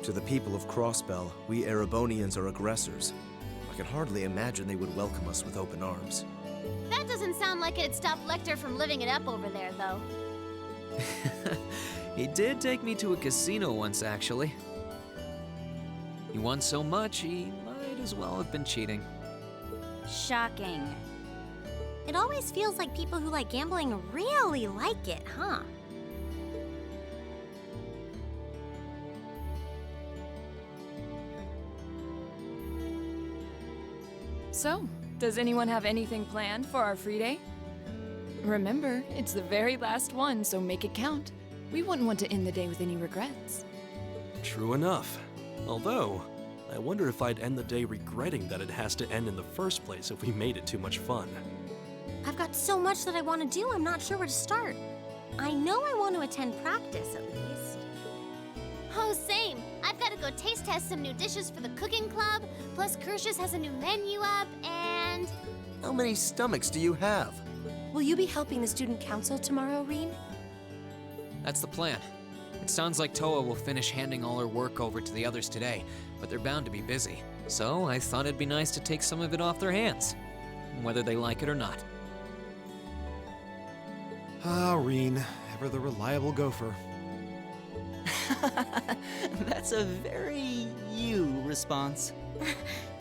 To the people of Crossbell, we Erebonians are aggressors. I can hardly imagine they would welcome us with open arms. That doesn't sound like it'd stop Lecter from living it up over there, though. He did take me to a casino once, actually. He won so much, he might as well have been cheating. Shocking. It always feels like people who like gambling really like it, huh? So, does anyone have anything planned for our free day? Remember, it's the very last one, so make it count. We wouldn't want to end the day with any regrets. True enough. Although, I wonder if I'd end the day regretting that it has to end in the first place if we made it too much fun. I've got so much that I want to do, I'm not sure where to start. I know I want to attend practice, at least. Oh, same. I've got to go taste test some new dishes for the cooking club, plus Kershus has a new menu up, and... How many stomachs do you have? Will you be helping the student council tomorrow, Reen? That's the plan. It sounds like Toa will finish handing all her work over to the others today, but they're bound to be busy. So I thought it'd be nice to take some of it off their hands, whether they like it or not. Ah, Reen, ever the reliable gopher. That's a very you response.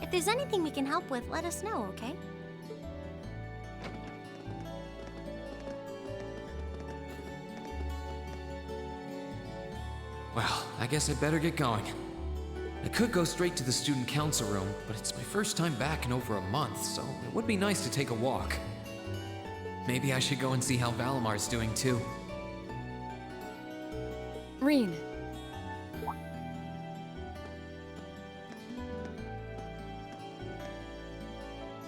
If there's anything we can help with, let us know, okay? Well, I guess I'd better get going. I could go straight to the student council room, but it's my first time back in over a month, so it would be nice to take a walk. Maybe I should go and see how Valamar's doing too. Reen.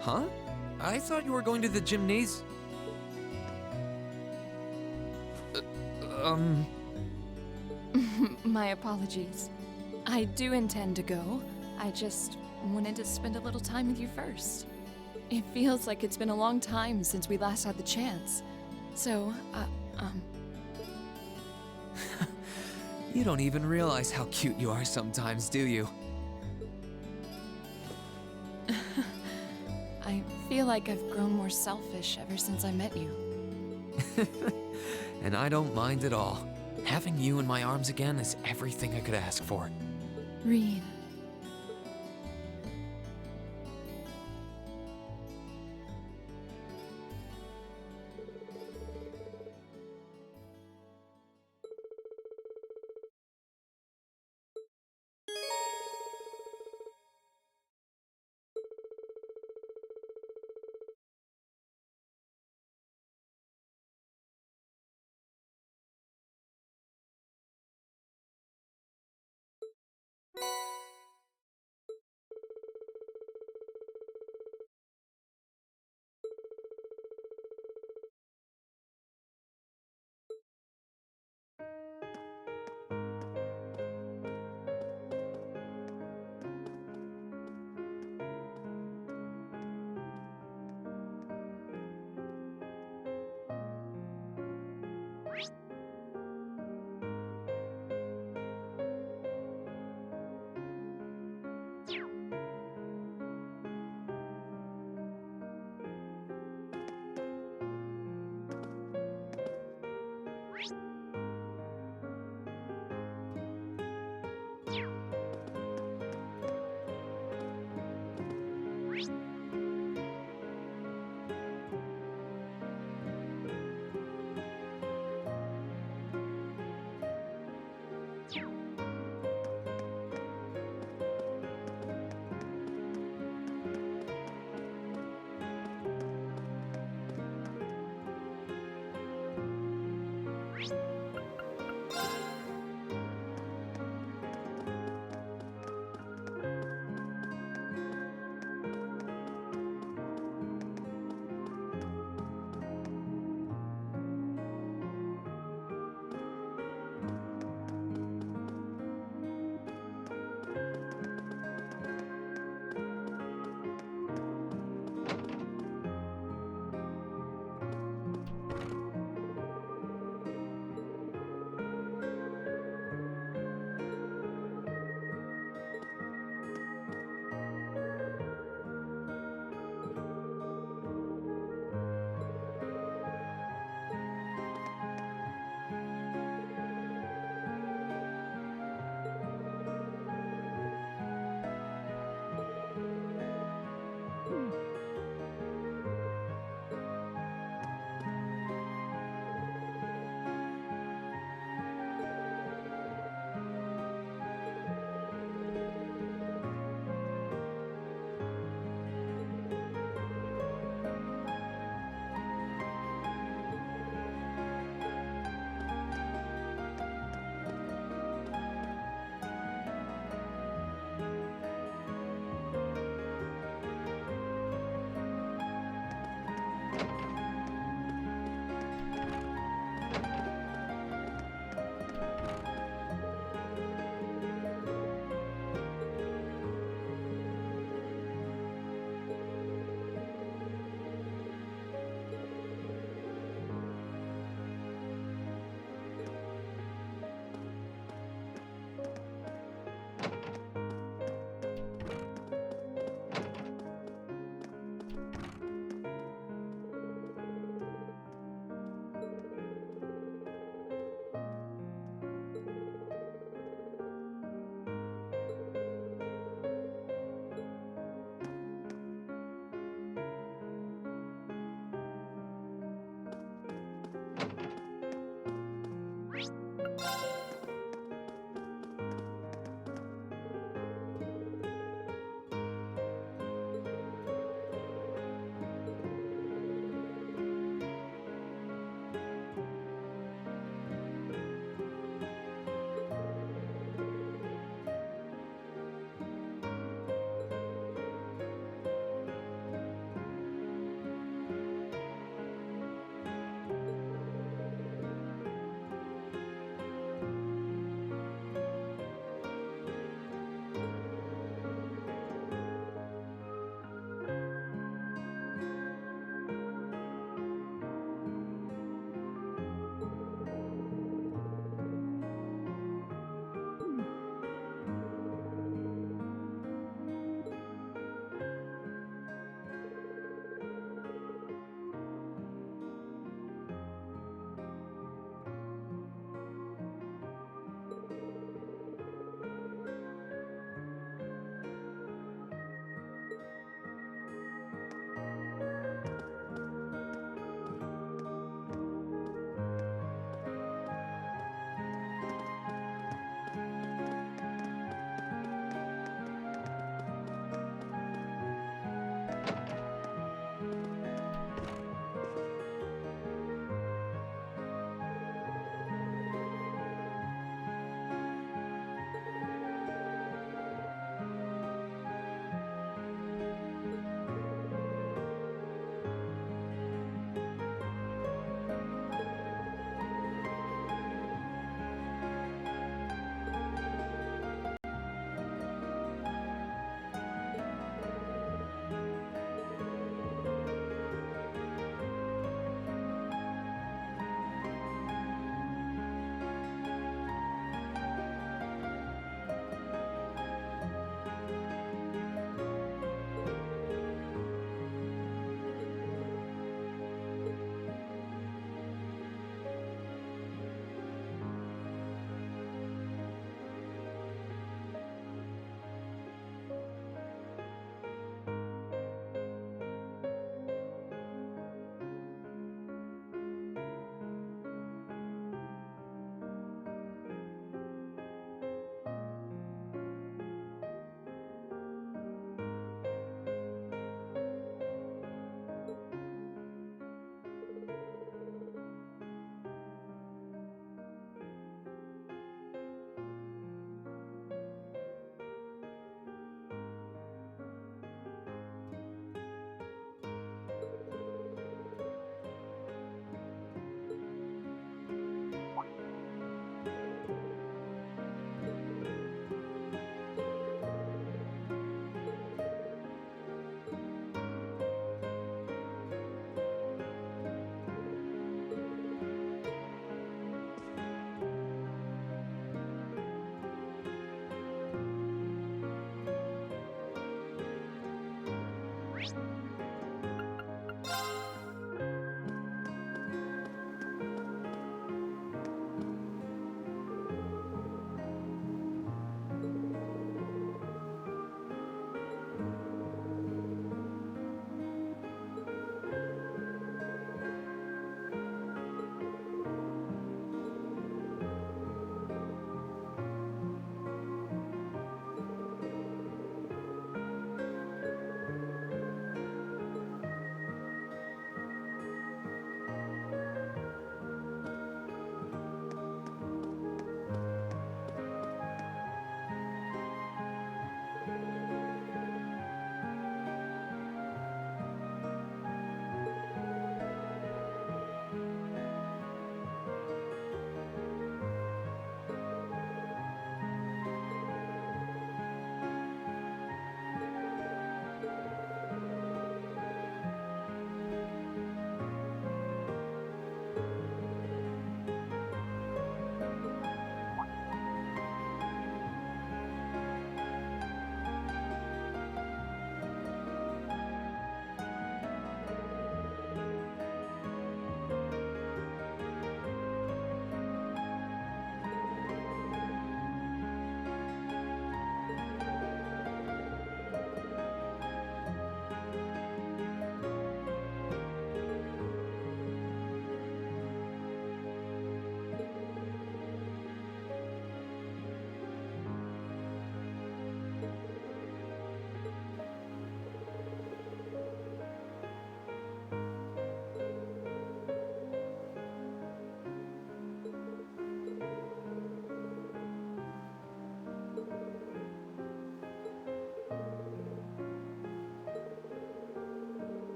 Huh? I thought you were going to the gymnasium. My apologies. I do intend to go. I just wanted to spend a little time with you first. It feels like it's been a long time since we last had the chance. So, You don't even realize how cute you are sometimes, do you? I feel like I've grown more selfish ever since I met you. And I don't mind at all. Having you in my arms again is everything I could ask for. Reen.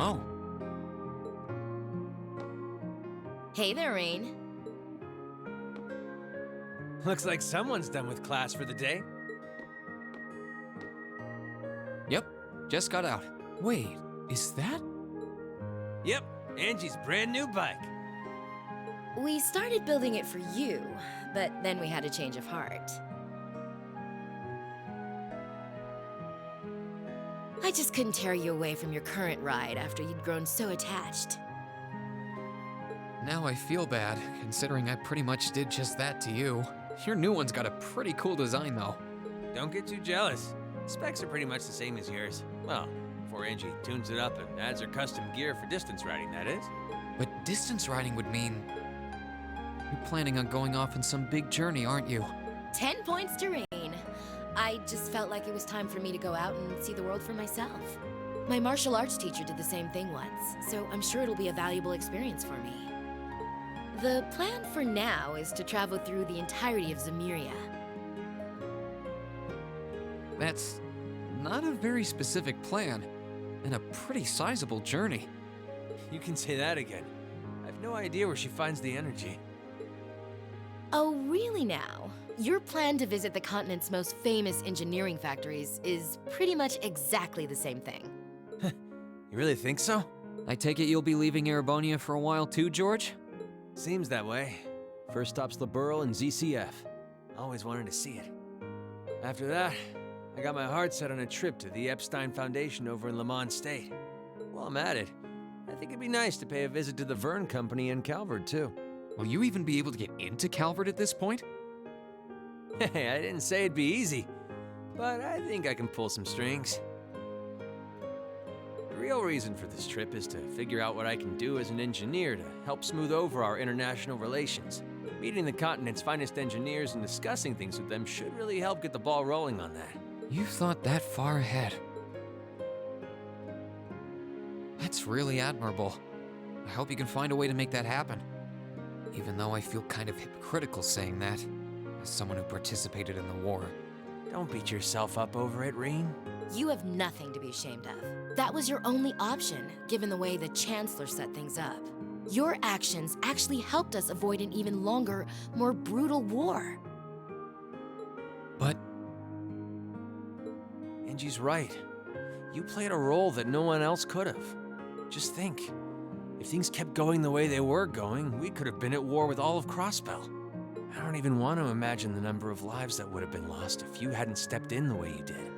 Oh. Hey there, Rain. Looks like someone's done with class for the day. Yep, just got out. Wait, is that? Yep, Angie's brand new bike. We started building it for you, but then we had a change of heart. I just couldn't tear you away from your current ride after you'd grown so attached. Now I feel bad, considering I pretty much did just that to you. Your new one's got a pretty cool design, though. Don't get too jealous. Specs are pretty much the same as yours. Well, before Angie tunes it up and adds her custom gear for distance riding, that is. But distance riding would mean... You're planning on going off on some big journey, aren't you? 10 points to Rain. I just felt like it was time for me to go out and see the world for myself. My martial arts teacher did the same thing once, so I'm sure it'll be a valuable experience for me. The plan for now is to travel through the entirety of Zemuria. That's not a very specific plan, and a pretty sizable journey. You can say that again. I've no idea where she finds the energy. Oh, really now? Your plan to visit the continent's most famous engineering factories is pretty much exactly the same thing. You really think so? I take it you'll be leaving Erebonia for a while too, George? Seems that way. First stop's Liberl and ZCF. Always wanted to see it. After that, I got my heart set on a trip to the Epstein Foundation over in Lamont State. While I'm at it, I think it'd be nice to pay a visit to the Verne Company in Calvert, too. Will you even be able to get into Calvert at this point? Hey, I didn't say it'd be easy, but I think I can pull some strings. The real reason for this trip is to figure out what I can do as an engineer to help smooth over our international relations. Meeting the continent's finest engineers and discussing things with them should really help get the ball rolling on that. You've thought that far ahead. That's really admirable. I hope you can find a way to make that happen. Even though I feel kind of hypocritical saying that, as someone who participated in the war. Don't beat yourself up over it, Reen. You have nothing to be ashamed of. That was your only option, given the way the Chancellor set things up. Your actions actually helped us avoid an even longer, more brutal war. But... Angie's right. You played a role that no one else could have. Just think. If things kept going the way they were going, we could have been at war with all of Crossbell. I don't even want to imagine the number of lives that would have been lost if you hadn't stepped in the way you did.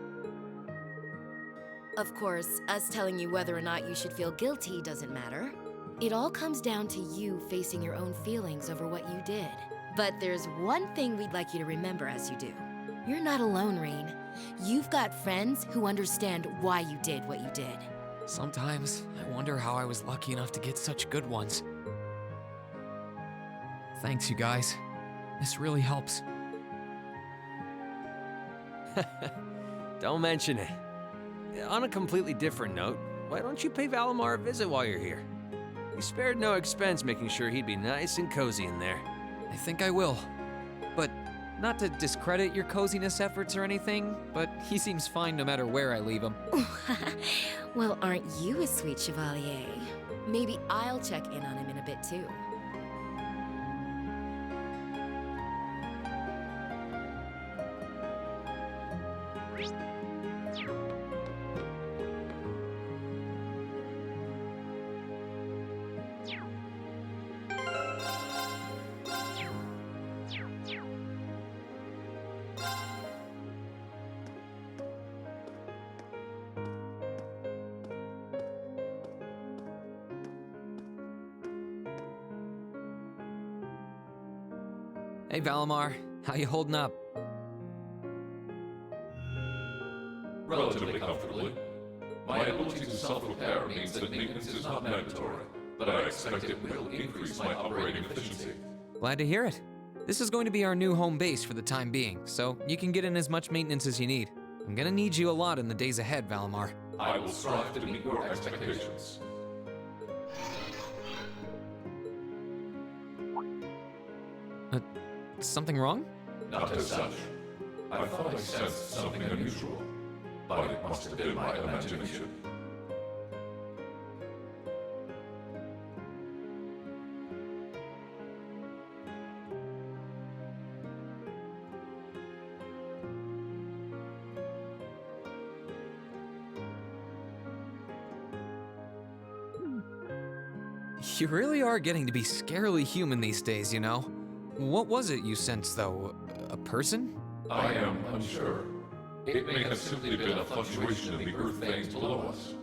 Of course, us telling you whether or not you should feel guilty doesn't matter. It all comes down to you facing your own feelings over what you did. But there's one thing we'd like you to remember as you do. You're not alone, Rain. You've got friends who understand why you did what you did. Sometimes I wonder how I was lucky enough to get such good ones. Thanks, you guys. This really helps. Don't mention it. On a completely different note, why don't you pay Valimar a visit while you're here? You spared no expense making sure he'd be nice and cozy in there. I think I will. But not to discredit your coziness efforts or anything, but he seems fine no matter where I leave him. Well, aren't you a sweet chevalier? Maybe I'll check in on him in a bit too. Hey, Valimar. How you holding up? Relatively comfortably. My ability to self-repair means that maintenance is not mandatory, but I expect it will increase my operating efficiency. Glad to hear it. This is going to be our new home base for the time being, so you can get in as much maintenance as you need. I'm gonna need you a lot in the days ahead, Valimar. I will strive to meet your expectations. Something wrong? Not as such. I thought I sensed something unusual, but it must have been my imagination. You really are getting to be scarily human these days, you know? What was it you sensed, though? A person? I am unsure. It may have simply been a fluctuation in the earth veins below us.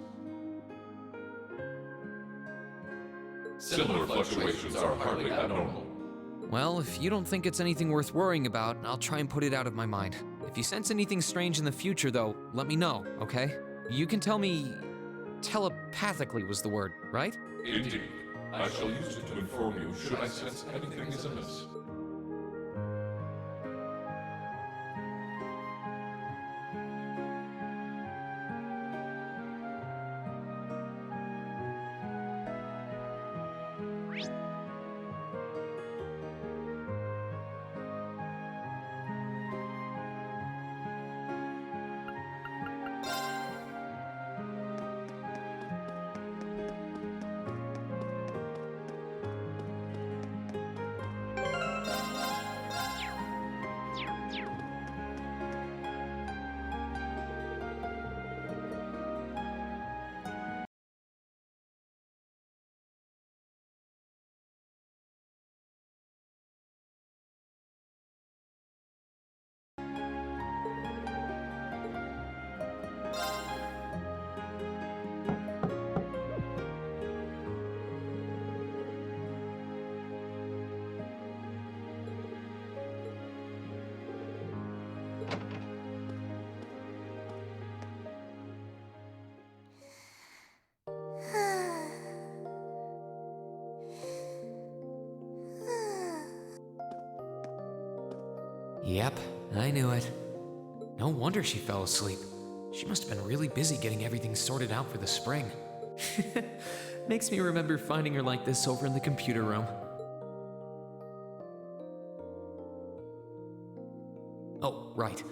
Similar fluctuations are hardly abnormal. Well, if you don't think it's anything worth worrying about, I'll try and put it out of my mind. If you sense anything strange in the future, though, let me know, okay? You can tell me... telepathically was the word, right? Indeed. I shall use it to inform you should I sense anything is amiss. Yep, I knew it. No wonder she fell asleep. She must have been really busy getting everything sorted out for the spring. Makes me remember finding her like this over in the computer room. Oh, right.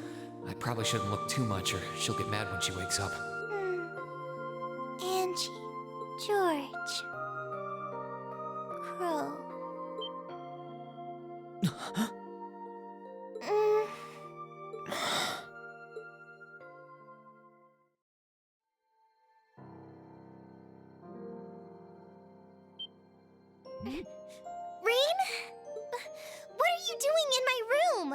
I probably shouldn't look too much or she'll get mad when she wakes up. Angie, George, Crow. Rain? What are you doing in my room?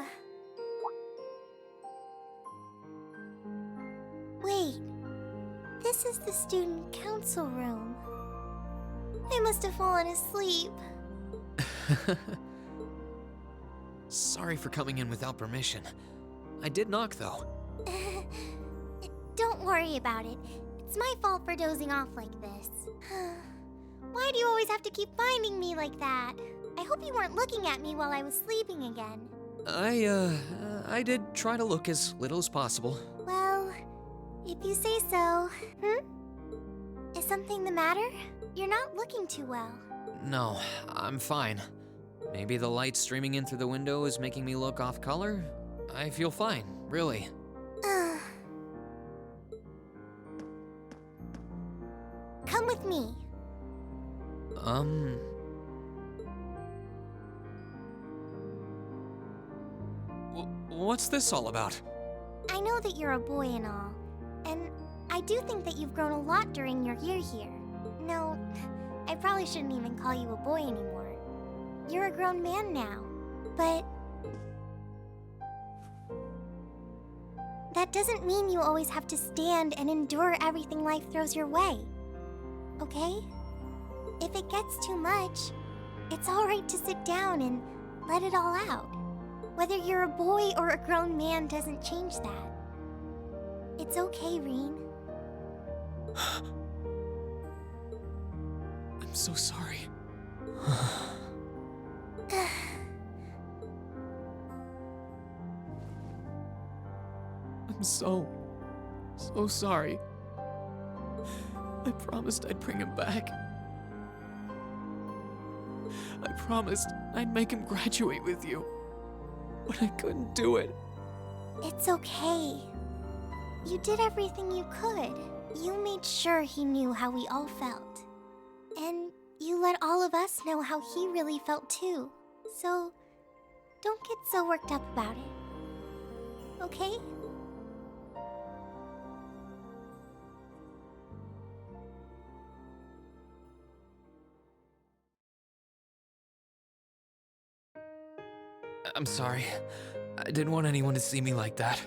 Wait, this is the student council room. I must have fallen asleep. Sorry for coming in without permission. I did knock, though. Don't worry about it. It's my fault for dozing off like this. Why do you always have to keep finding me like that? I hope you weren't looking at me while I was sleeping again. I did try to look as little as possible. Well, if you say so. Is something the matter? You're not looking too well. No, I'm fine. Maybe the light streaming in through the window is making me look off color? I feel fine, really. Come with me. What's this all about? I know that you're a boy and all, and I do think that you've grown a lot during your year here. No, I probably shouldn't even call you a boy anymore. You're a grown man now, but that doesn't mean you always have to stand and endure everything life throws your way, okay? If it gets too much, it's alright to sit down and let it all out. Whether you're a boy or a grown man doesn't change that. It's okay, Reen. I'm so sorry. I'm so sorry. I promised I'd bring him back. I promised I'd make him graduate with you. But I couldn't do it. It's okay. You did everything you could. You made sure he knew how we all felt. And you let all of us know how he really felt too. So, don't get so worked up about it. Okay? I'm sorry. I didn't want anyone to see me like that.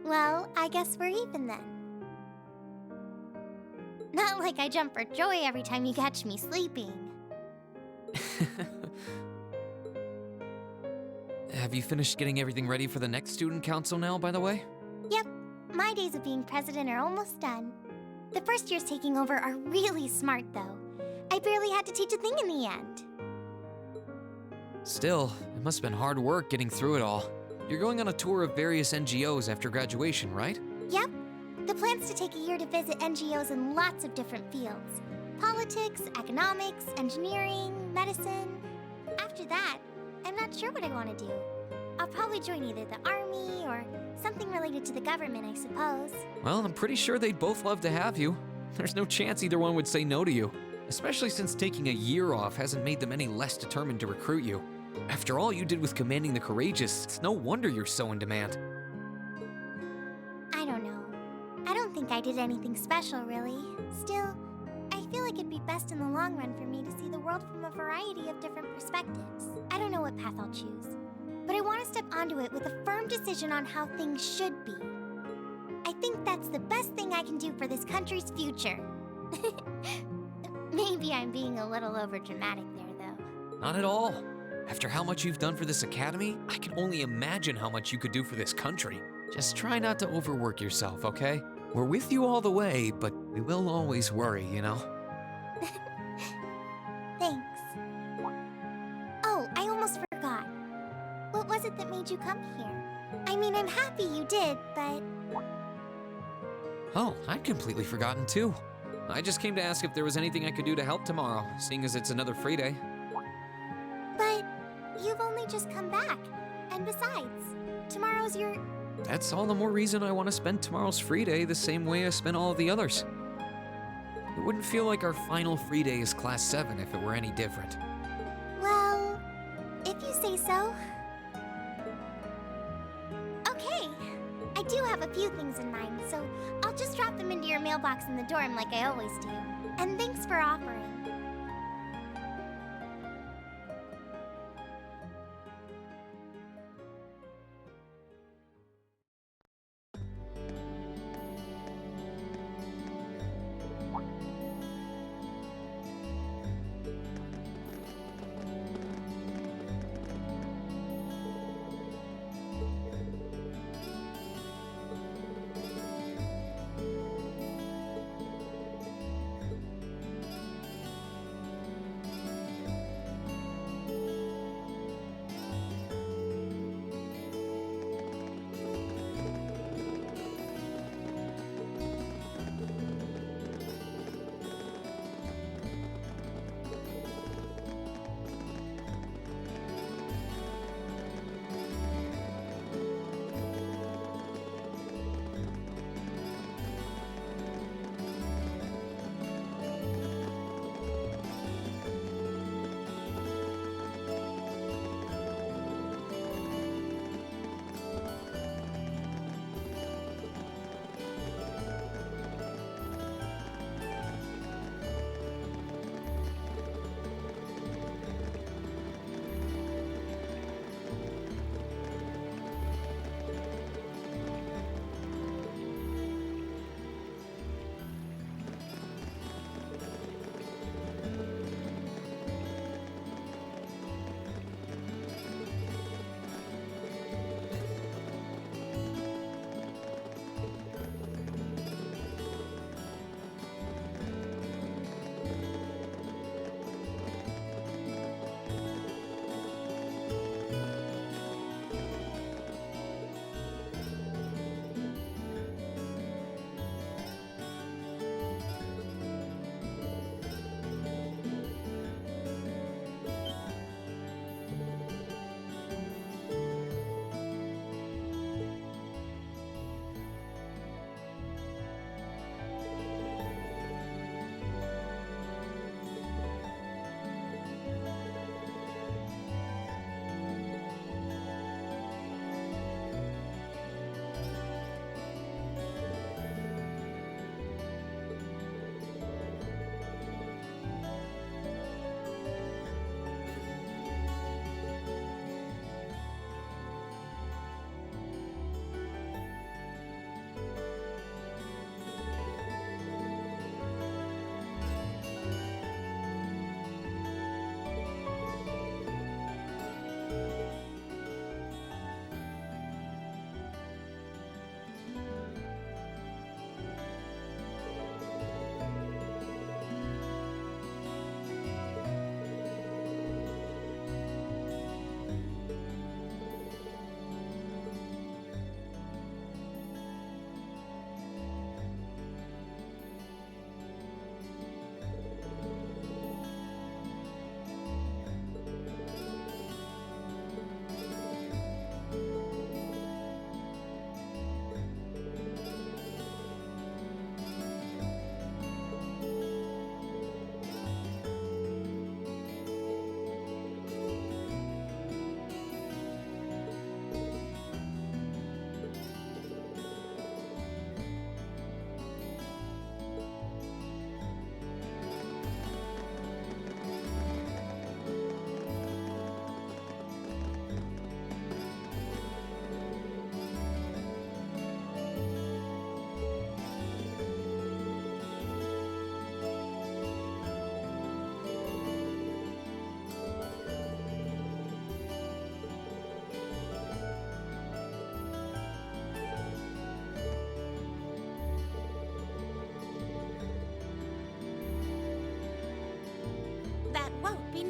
Well, I guess we're even then. Not like I jump for joy every time you catch me sleeping. Have you finished getting everything ready for the next student council now, by the way? Yep, my days of being president are almost done. The first years taking over are really smart, though. I barely had to teach a thing in the end. Still, it must have been hard work getting through it all. You're going on a tour of various NGOs after graduation, right? Yep. The plan's to take a year to visit NGOs in lots of different fields. Politics, economics, engineering, medicine. After that, I'm not sure what I want to do. I'll probably join either the army or something related to the government, I suppose. Well, I'm pretty sure they'd both love to have you. There's no chance either one would say no to you. Especially since taking a year off hasn't made them any less determined to recruit you. After all you did with commanding the courageous, it's no wonder you're so in demand. I don't know. I don't think I did anything special, really. Still, I feel like it'd be best in the long run for me to see the world from a variety of different perspectives. I don't know what path I'll choose, but I want to step onto it with a firm decision on how things should be. I think that's the best thing I can do for this country's future. Maybe I'm being a little overdramatic there, though. Not at all. After how much you've done for this academy, I can only imagine how much you could do for this country. Just try not to overwork yourself, okay? We're with you all the way, but we will always worry, you know? Thanks. Oh, I almost forgot. What was it that made you come here? I mean, I'm happy you did, but... Oh, I'd completely forgotten too. I just came to ask if there was anything I could do to help tomorrow, seeing as it's another free day. But you've only just come back. And besides, tomorrow's your... That's all the more reason I want to spend tomorrow's free day the same way I spent all of the others. It wouldn't feel like our final free day is Class 7 if it were any different. Well, if you say so. Okay, I do have a few things in mind, so I'll just drop them into your mailbox in the dorm like I always do. And thanks for offering.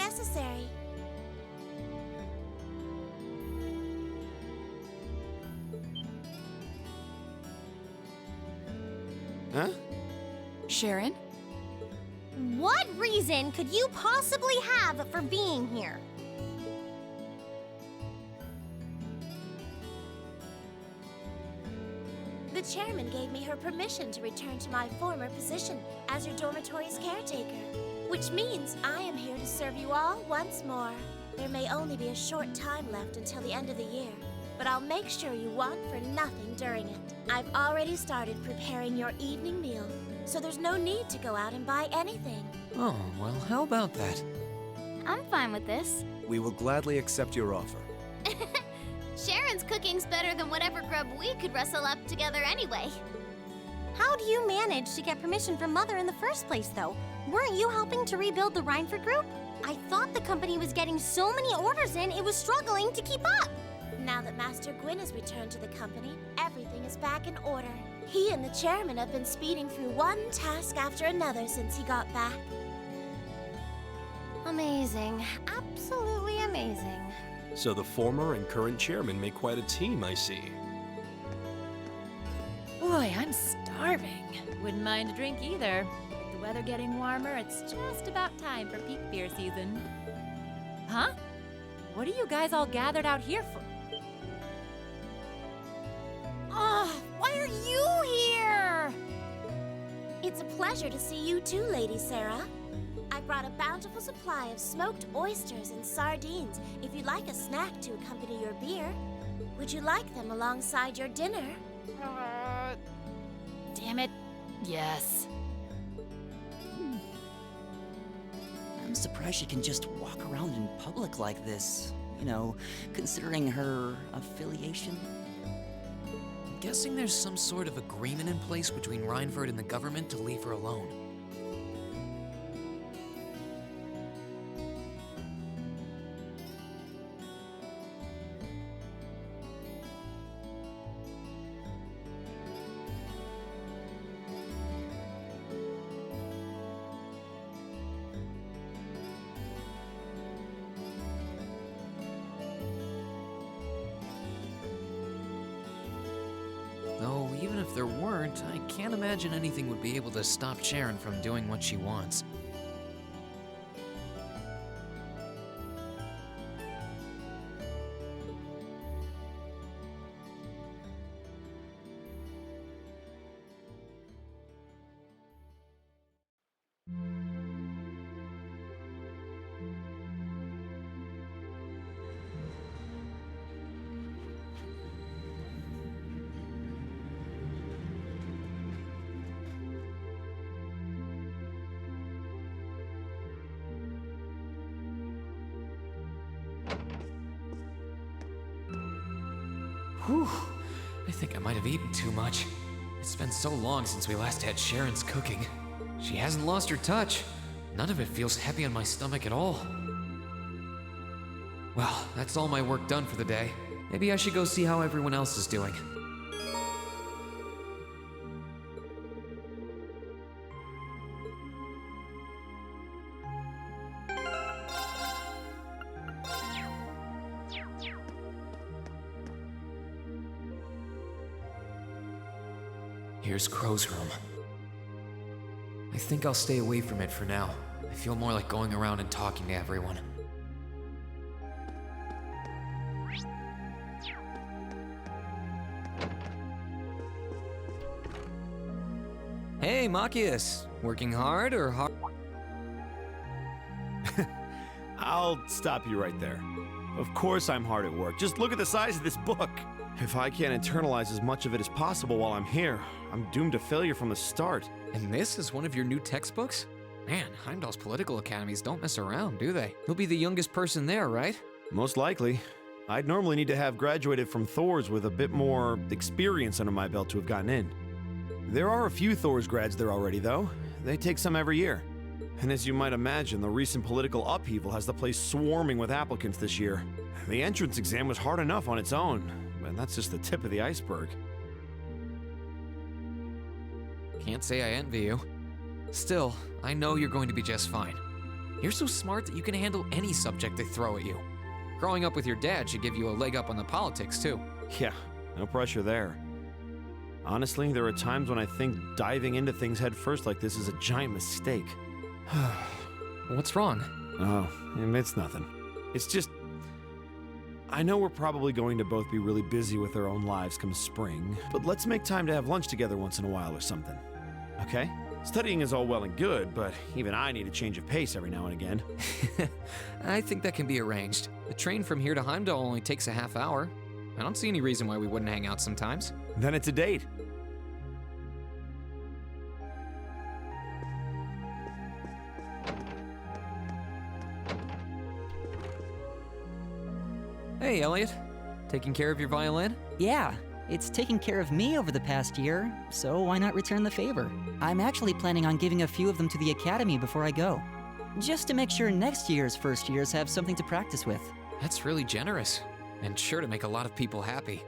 necessary. Huh? Sharon? What reason could you possibly have for being here? The chairman gave me her permission to return to my former position as your dormitory's caretaker, which means I am here to serve you all once more. There may only be a short time left until the end of the year, but I'll make sure you want for nothing during it. I've already started preparing your evening meal, so there's no need to go out and buy anything. Oh, well, how about that? I'm fine with this. We will gladly accept your offer. Sharon's cooking's better than whatever grub we could rustle up together anyway. How do you manage to get permission from Mother in the first place, though? Weren't you helping to rebuild the Rhineford group? I thought the company was getting so many orders in, it was struggling to keep up. Now that Master Gwyn has returned to the company, everything is back in order. He and the chairman have been speeding through one task after another since he got back. Amazing. Absolutely amazing. So the former and current chairman make quite a team, I see. Boy, I'm starving. Wouldn't mind a drink either. With the weather getting warmer, it's just about time for peak beer season. Huh? What are you guys all gathered out here for? Oh, why are you here? It's a pleasure to see you too, Lady Sarah. I brought a bountiful supply of smoked oysters and sardines if you'd like a snack to accompany your beer. Would you like them alongside your dinner? Damn it. Yes. I'm surprised she can just walk around in public like this. You know, considering her affiliation. I'm guessing there's some sort of agreement in place between Rhineford and the government to leave her alone. Though, even if there weren't, I can't imagine anything would be able to stop Sharon from doing what she wants. Whew, I think I might have eaten too much. It's been so long since we last had Sharon's cooking. She hasn't lost her touch. None of it feels heavy on my stomach at all. Well, that's all my work done for the day. Maybe I should go see how everyone else is doing. Here's Crow's room. I think I'll stay away from it for now. I feel more like going around and talking to everyone. Hey, Machias! Working hard or hard? I'll stop you right there. Of course I'm hard at work. Just look at the size of this book. If I can't internalize as much of it as possible while I'm here, I'm doomed to failure from the start. And this is one of your new textbooks? Man, Heimdall's political academies don't mess around, do they? You'll be the youngest person there, right? Most likely. I'd normally need to have graduated from Thor's with a bit more experience under my belt to have gotten in. There are a few Thor's grads there already, though. They take some every year. And as you might imagine, the recent political upheaval has the place swarming with applicants this year. The entrance exam was hard enough on its own, but that's just the tip of the iceberg. Can't say I envy you. Still, I know you're going to be just fine. You're so smart that you can handle any subject they throw at you. Growing up with your dad should give you a leg up on the politics, too. Yeah, no pressure there. Honestly, there are times when I think diving into things head first like this is a giant mistake. What's wrong? Oh, it's nothing. It's just... I know we're probably going to both be really busy with our own lives come spring, but let's make time to have lunch together once in a while or something. Okay? Studying is all well and good, but even I need a change of pace every now and again. I think that can be arranged. The train from here to Heimdall only takes a half hour. I don't see any reason why we wouldn't hang out sometimes. Then it's a date. Hey, Elliot. Taking care of your violin? Yeah, it's taken care of me over the past year, so why not return the favor? I'm actually planning on giving a few of them to the Academy before I go. Just to make sure next year's first years have something to practice with. That's really generous, and sure to make a lot of people happy.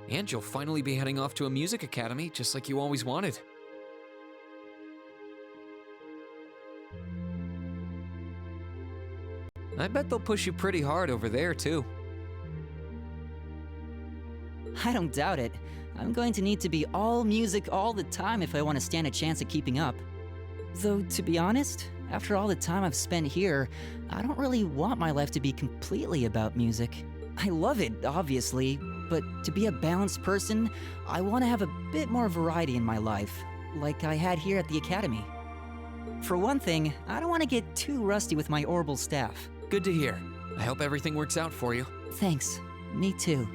And you'll finally be heading off to a music academy, just like you always wanted. I bet they'll push you pretty hard over there, too. I don't doubt it. I'm going to need to be all music all the time if I want to stand a chance at keeping up. Though, to be honest, after all the time I've spent here, I don't really want my life to be completely about music. I love it, obviously, but to be a balanced person, I want to have a bit more variety in my life, like I had here at the Academy. For one thing, I don't want to get too rusty with my orbital staff. Good to hear. I hope everything works out for you. Thanks. Me too.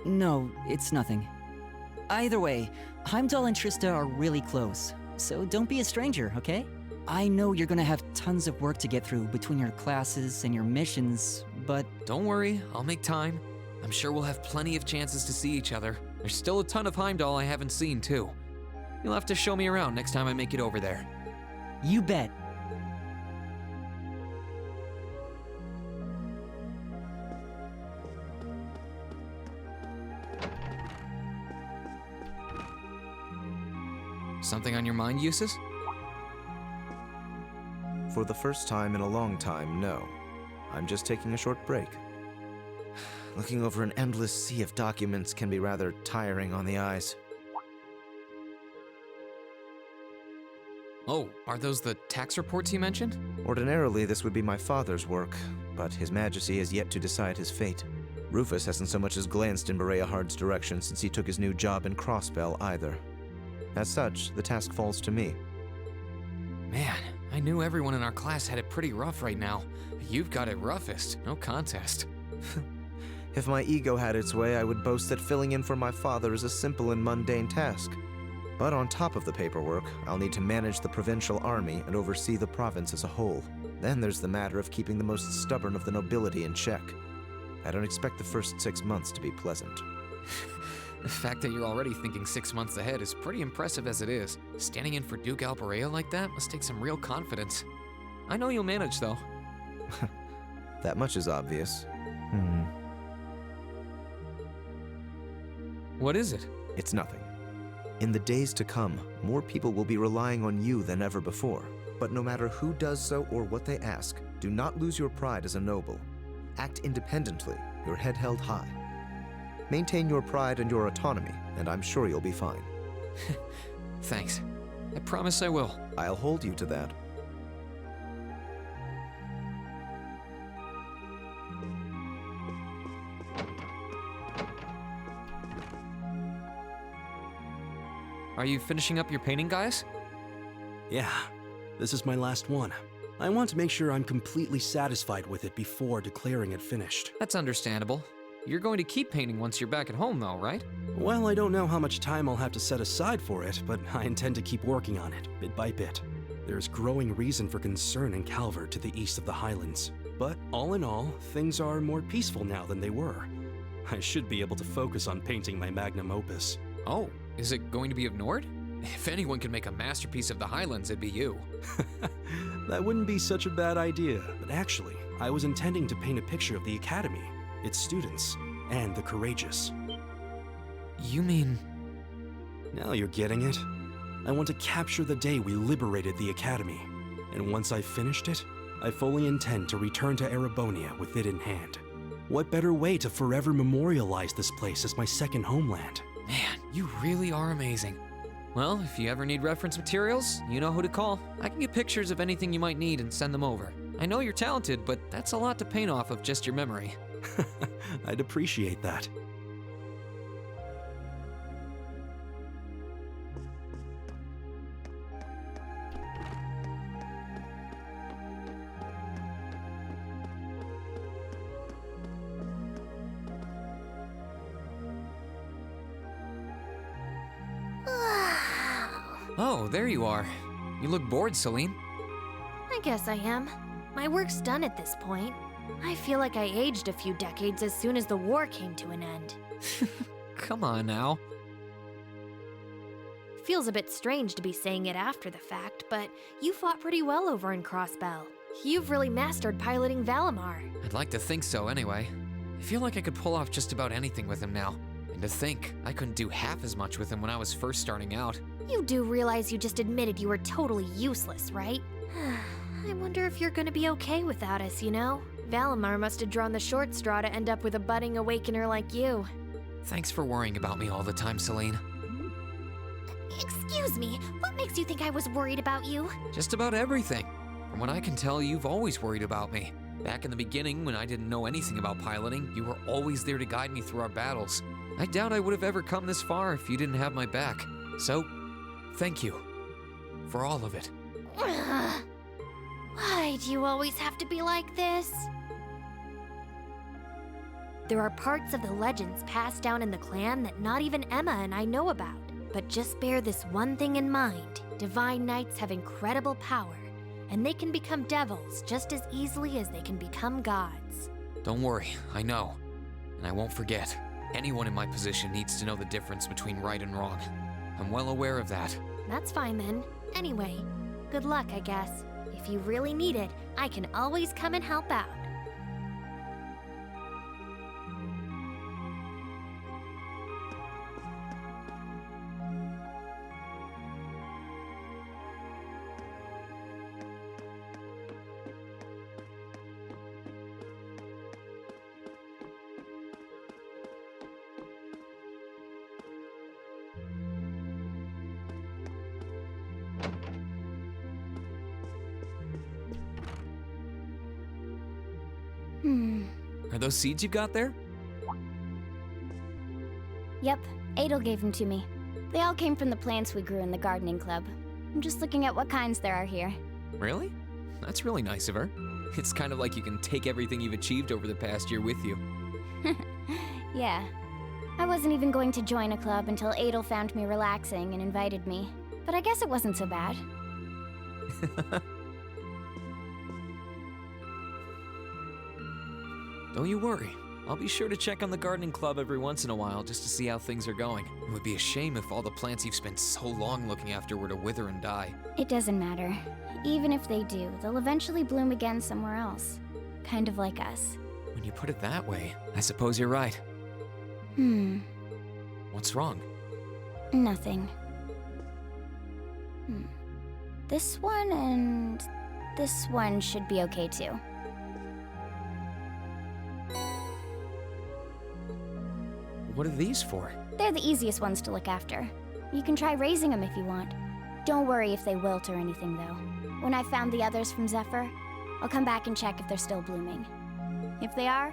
No, it's nothing. Either way, Heimdall and Trista are really close, so don't be a stranger, okay? I know you're gonna have tons of work to get through between your classes and your missions, but... Don't worry, I'll make time. I'm sure we'll have plenty of chances to see each other. There's still a ton of Heimdall I haven't seen, too. You'll have to show me around next time I make it over there. You bet. Something on your mind, Eustace? For the first time in a long time, no. I'm just taking a short break. Looking over an endless sea of documents can be rather tiring on the eyes. Oh, are those the tax reports you mentioned? Ordinarily, this would be my father's work, but His Majesty has yet to decide his fate. Rufus hasn't so much as glanced in Berea Hard's direction since he took his new job in Crossbell either. As such, the task falls to me. Man, I knew everyone in our class had it pretty rough right now. You've got it roughest, no contest. If my ego had its way, I would boast that filling in for my father is a simple and mundane task. But on top of the paperwork, I'll need to manage the provincial army and oversee the province as a whole. Then there's the matter of keeping the most stubborn of the nobility in check. I don't expect the first 6 months to be pleasant. The fact that you're already thinking 6 months ahead is pretty impressive as it is. Standing in for Duke Alberea like that must take some real confidence. I know you'll manage, though. That much is obvious. What is it? It's nothing. In the days to come, more people will be relying on you than ever before. But no matter who does so or what they ask, do not lose your pride as a noble. Act independently, your head held high. Maintain your pride and your autonomy, and I'm sure you'll be fine. Thanks. I promise I will. I'll hold you to that. Are you finishing up your painting, guys? Yeah, this is my last one. I want to make sure I'm completely satisfied with it before declaring it finished. That's understandable. You're going to keep painting once you're back at home, though, right? Well, I don't know how much time I'll have to set aside for it, but I intend to keep working on it, bit by bit. There's growing reason for concern in Calvert to the east of the Highlands. But all in all, things are more peaceful now than they were. I should be able to focus on painting my magnum opus. Oh, is it going to be of Nord? If anyone can make a masterpiece of the Highlands, it'd be you. That wouldn't be such a bad idea, but actually, I was intending to paint a picture of the Academy, its students, and the courageous. You mean... Now you're getting it. I want to capture the day we liberated the Academy. And once I've finished it, I fully intend to return to Erebonia with it in hand. What better way to forever memorialize this place as my second homeland? Man, you really are amazing. Well, if you ever need reference materials, you know who to call. I can get pictures of anything you might need and send them over. I know you're talented, but that's a lot to paint off of just your memory. I'd appreciate that. Oh, there you are. You look bored, Celine. I guess I am. My work's done at this point. I feel like I aged a few decades as soon as the war came to an end. Come on now. Feels a bit strange to be saying it after the fact, but you fought pretty well over in Crossbell. You've really mastered piloting Valimar. I'd like to think so anyway. I feel like I could pull off just about anything with him now. And to think, I couldn't do half as much with him when I was first starting out. You do realize you just admitted you were totally useless, right? I wonder if you're gonna be okay without us, you know? Valimar must have drawn the short straw to end up with a budding awakener like you. Thanks for worrying about me all the time, Celine. Excuse me, what makes you think I was worried about you? Just about everything. From what I can tell, you've always worried about me. Back in the beginning, when I didn't know anything about piloting, you were always there to guide me through our battles. I doubt I would have ever come this far if you didn't have my back. So, thank you. For all of it. Why do you always have to be like this? There are parts of the legends passed down in the clan that not even Emma and I know about. But just bear this one thing in mind. Divine Knights have incredible power, and they can become devils just as easily as they can become gods. Don't worry, I know. And I won't forget. Anyone in my position needs to know the difference between right and wrong. I'm well aware of that. That's fine then. Anyway, good luck, I guess. If you really need it, I can always come and help out. Are those seeds you got there? Yep, Adel gave them to me. They all came from the plants we grew in the gardening club. I'm just looking at what kinds there are here. Really? That's really nice of her. It's kind of like you can take everything you've achieved over the past year with you. Yeah. I wasn't even going to join a club until Adel found me relaxing and invited me. But I guess it wasn't so bad. Don't you worry. I'll be sure to check on the gardening club every once in a while just to see how things are going. It would be a shame if all the plants you've spent so long looking after were to wither and die. It doesn't matter. Even if they do, they'll eventually bloom again somewhere else. Kind of like us. When you put it that way, I suppose you're right. What's wrong? Nothing. This one and this one should be okay too. What are these for? They're the easiest ones to look after. You can try raising them if you want. Don't worry if they wilt or anything, though. When I've found the others from Zephyr, I'll come back and check if they're still blooming. If they are,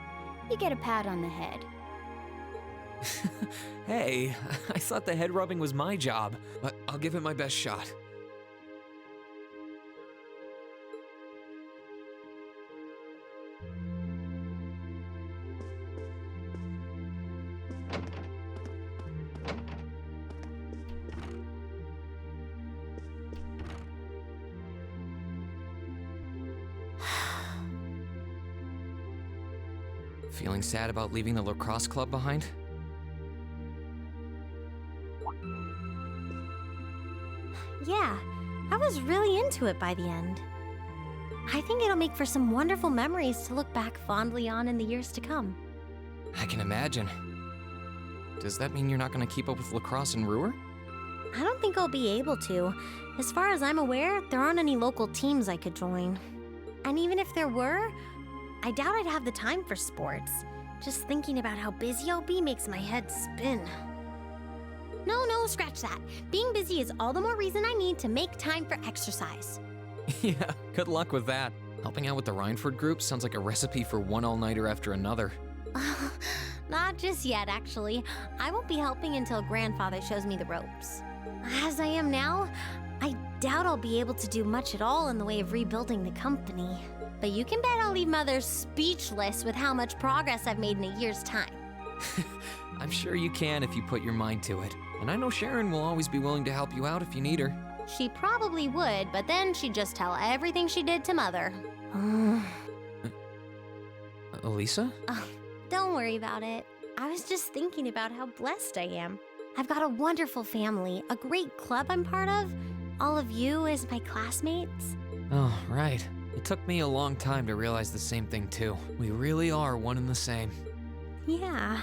you get a pat on the head. Hey, I thought the head rubbing was my job, but I'll give it my best shot. Feeling sad about leaving the lacrosse club behind? Yeah, I was really into it by the end. I think it'll make for some wonderful memories to look back fondly on in the years to come. I can imagine. Does that mean you're not gonna keep up with lacrosse and Ruhr? I don't think I'll be able to. As far as I'm aware, there aren't any local teams I could join. And even if there were, I doubt I'd have the time for sports. Just thinking about how busy I'll be makes my head spin. No, scratch that. Being busy is all the more reason I need to make time for exercise. Yeah, good luck with that. Helping out with the Rhineford group sounds like a recipe for one all-nighter after another. Not just yet, actually. I won't be helping until Grandfather shows me the ropes. As I am now, I doubt I'll be able to do much at all in the way of rebuilding the company. But you can bet I'll leave Mother speechless with how much progress I've made in a year's time. I'm sure you can if you put your mind to it. And I know Sharon will always be willing to help you out if you need her. She probably would, but then she'd just tell everything she did to Mother. Elisa? Don't worry about it. I was just thinking about how blessed I am. I've got a wonderful family, a great club I'm part of, all of you as my classmates. Oh, right. It took me a long time to realize the same thing too. We really are one and the same. Yeah.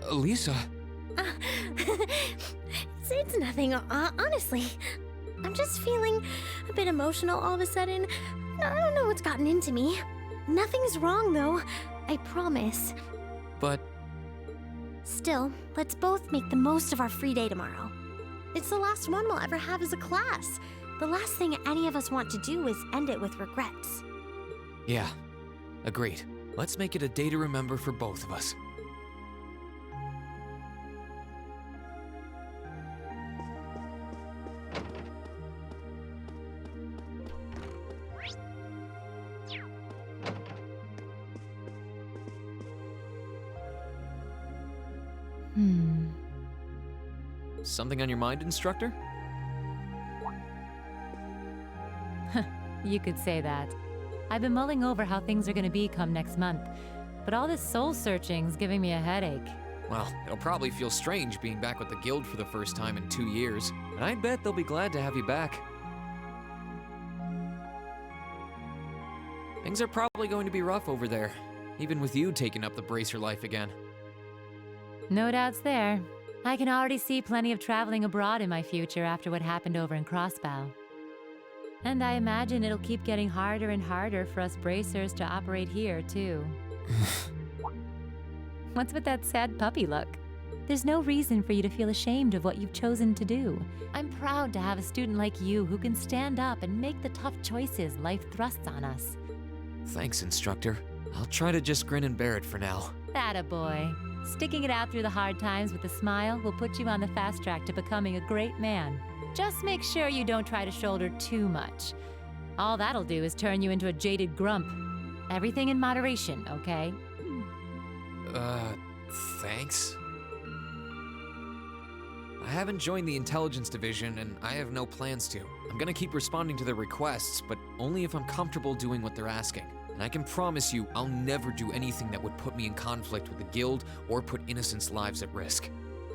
Elisa? It's nothing, honestly. I'm just feeling a bit emotional all of a sudden. I don't know what's gotten into me. Nothing's wrong, though. I promise. But... Still, let's both make the most of our free day tomorrow. It's the last one we'll ever have as a class. The last thing any of us want to do is end it with regrets. Yeah, agreed. Let's make it a day to remember for both of us. Something on your mind, instructor? You could say that. I've been mulling over how things are gonna be come next month, but all this soul-searching's giving me a headache. Well, it'll probably feel strange being back with the guild for the first time in 2 years, and I bet they'll be glad to have you back. Things are probably going to be rough over there, even with you taking up the bracer life again. No doubts there. I can already see plenty of traveling abroad in my future after what happened over in Crossbell. And I imagine it'll keep getting harder and harder for us bracers to operate here, too. What's with that sad puppy look? There's no reason for you to feel ashamed of what you've chosen to do. I'm proud to have a student like you who can stand up and make the tough choices life thrusts on us. Thanks, instructor. I'll try to just grin and bear it for now. Attaboy. Sticking it out through the hard times with a smile will put you on the fast track to becoming a great man. Just make sure you don't try to shoulder too much. All that'll do is turn you into a jaded grump. Everything in moderation, okay? Thanks. I haven't joined the intelligence division, and I have no plans to. I'm gonna keep responding to their requests, but only if I'm comfortable doing what they're asking. And I can promise you, I'll never do anything that would put me in conflict with the guild or put innocents' lives at risk.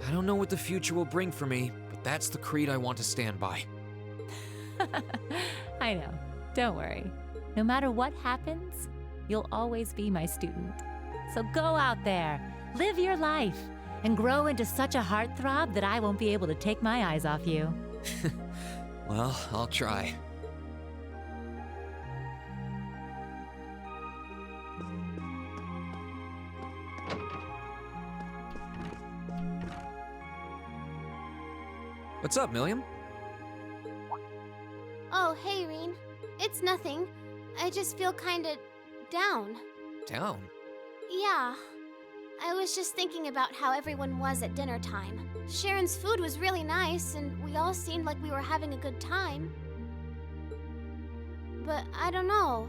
I don't know what the future will bring for me, but that's the creed I want to stand by. I know. Don't worry. No matter what happens, you'll always be my student. So go out there, live your life, and grow into such a heartthrob that I won't be able to take my eyes off you. Well, I'll try. What's up, Milliam? Oh, hey, Reen. It's nothing. I just feel kinda down. Down? Yeah. I was just thinking about how everyone was at dinner time. Sharon's food was really nice, and we all seemed like we were having a good time. But I don't know.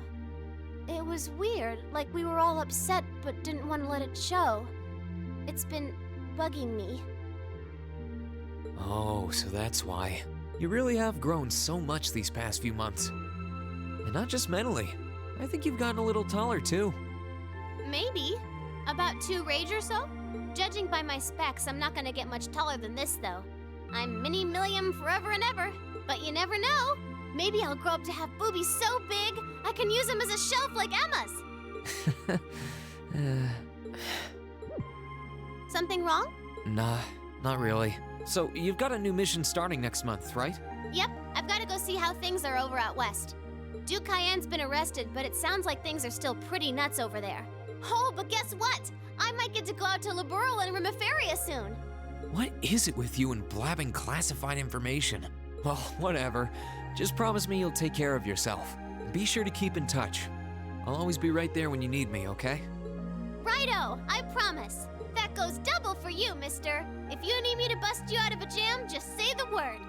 It was weird, like we were all upset but didn't want to let it show. It's been bugging me. Oh, so that's why. You really have grown so much these past few months. And not just mentally. I think you've gotten a little taller, too. Maybe. About 2 rage or so? Judging by my specs, I'm not gonna get much taller than this, though. I'm Mini Milliam forever and ever, but you never know. Maybe I'll grow up to have boobies so big, I can use them as a shelf like Emma's. Something wrong? Nah, not really. So, you've got a new mission starting next month, right? Yep, I've got to go see how things are over out west. Duke Cayenne's been arrested, but it sounds like things are still pretty nuts over there. Oh, but guess what? I might get to go out to Liberl and Rimiferia soon. What is it with you and blabbing classified information? Well, whatever. Just promise me you'll take care of yourself. Be sure to keep in touch. I'll always be right there when you need me, okay? Righto, I promise. That goes double for you, mister. If you need me to bust you out of a jam, just say the word.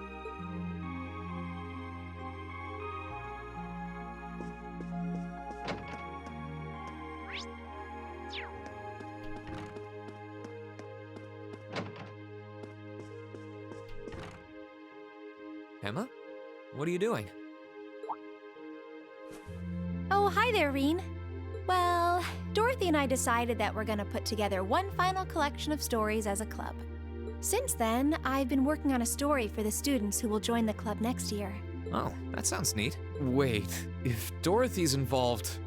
Emma? What are you doing? Oh, hi there, Reen. Well, Dorothy and I decided that we're gonna put together one final collection of stories as a club. Since then, I've been working on a story for the students who will join the club next year. Oh, that sounds neat. Wait, if Dorothy's involved...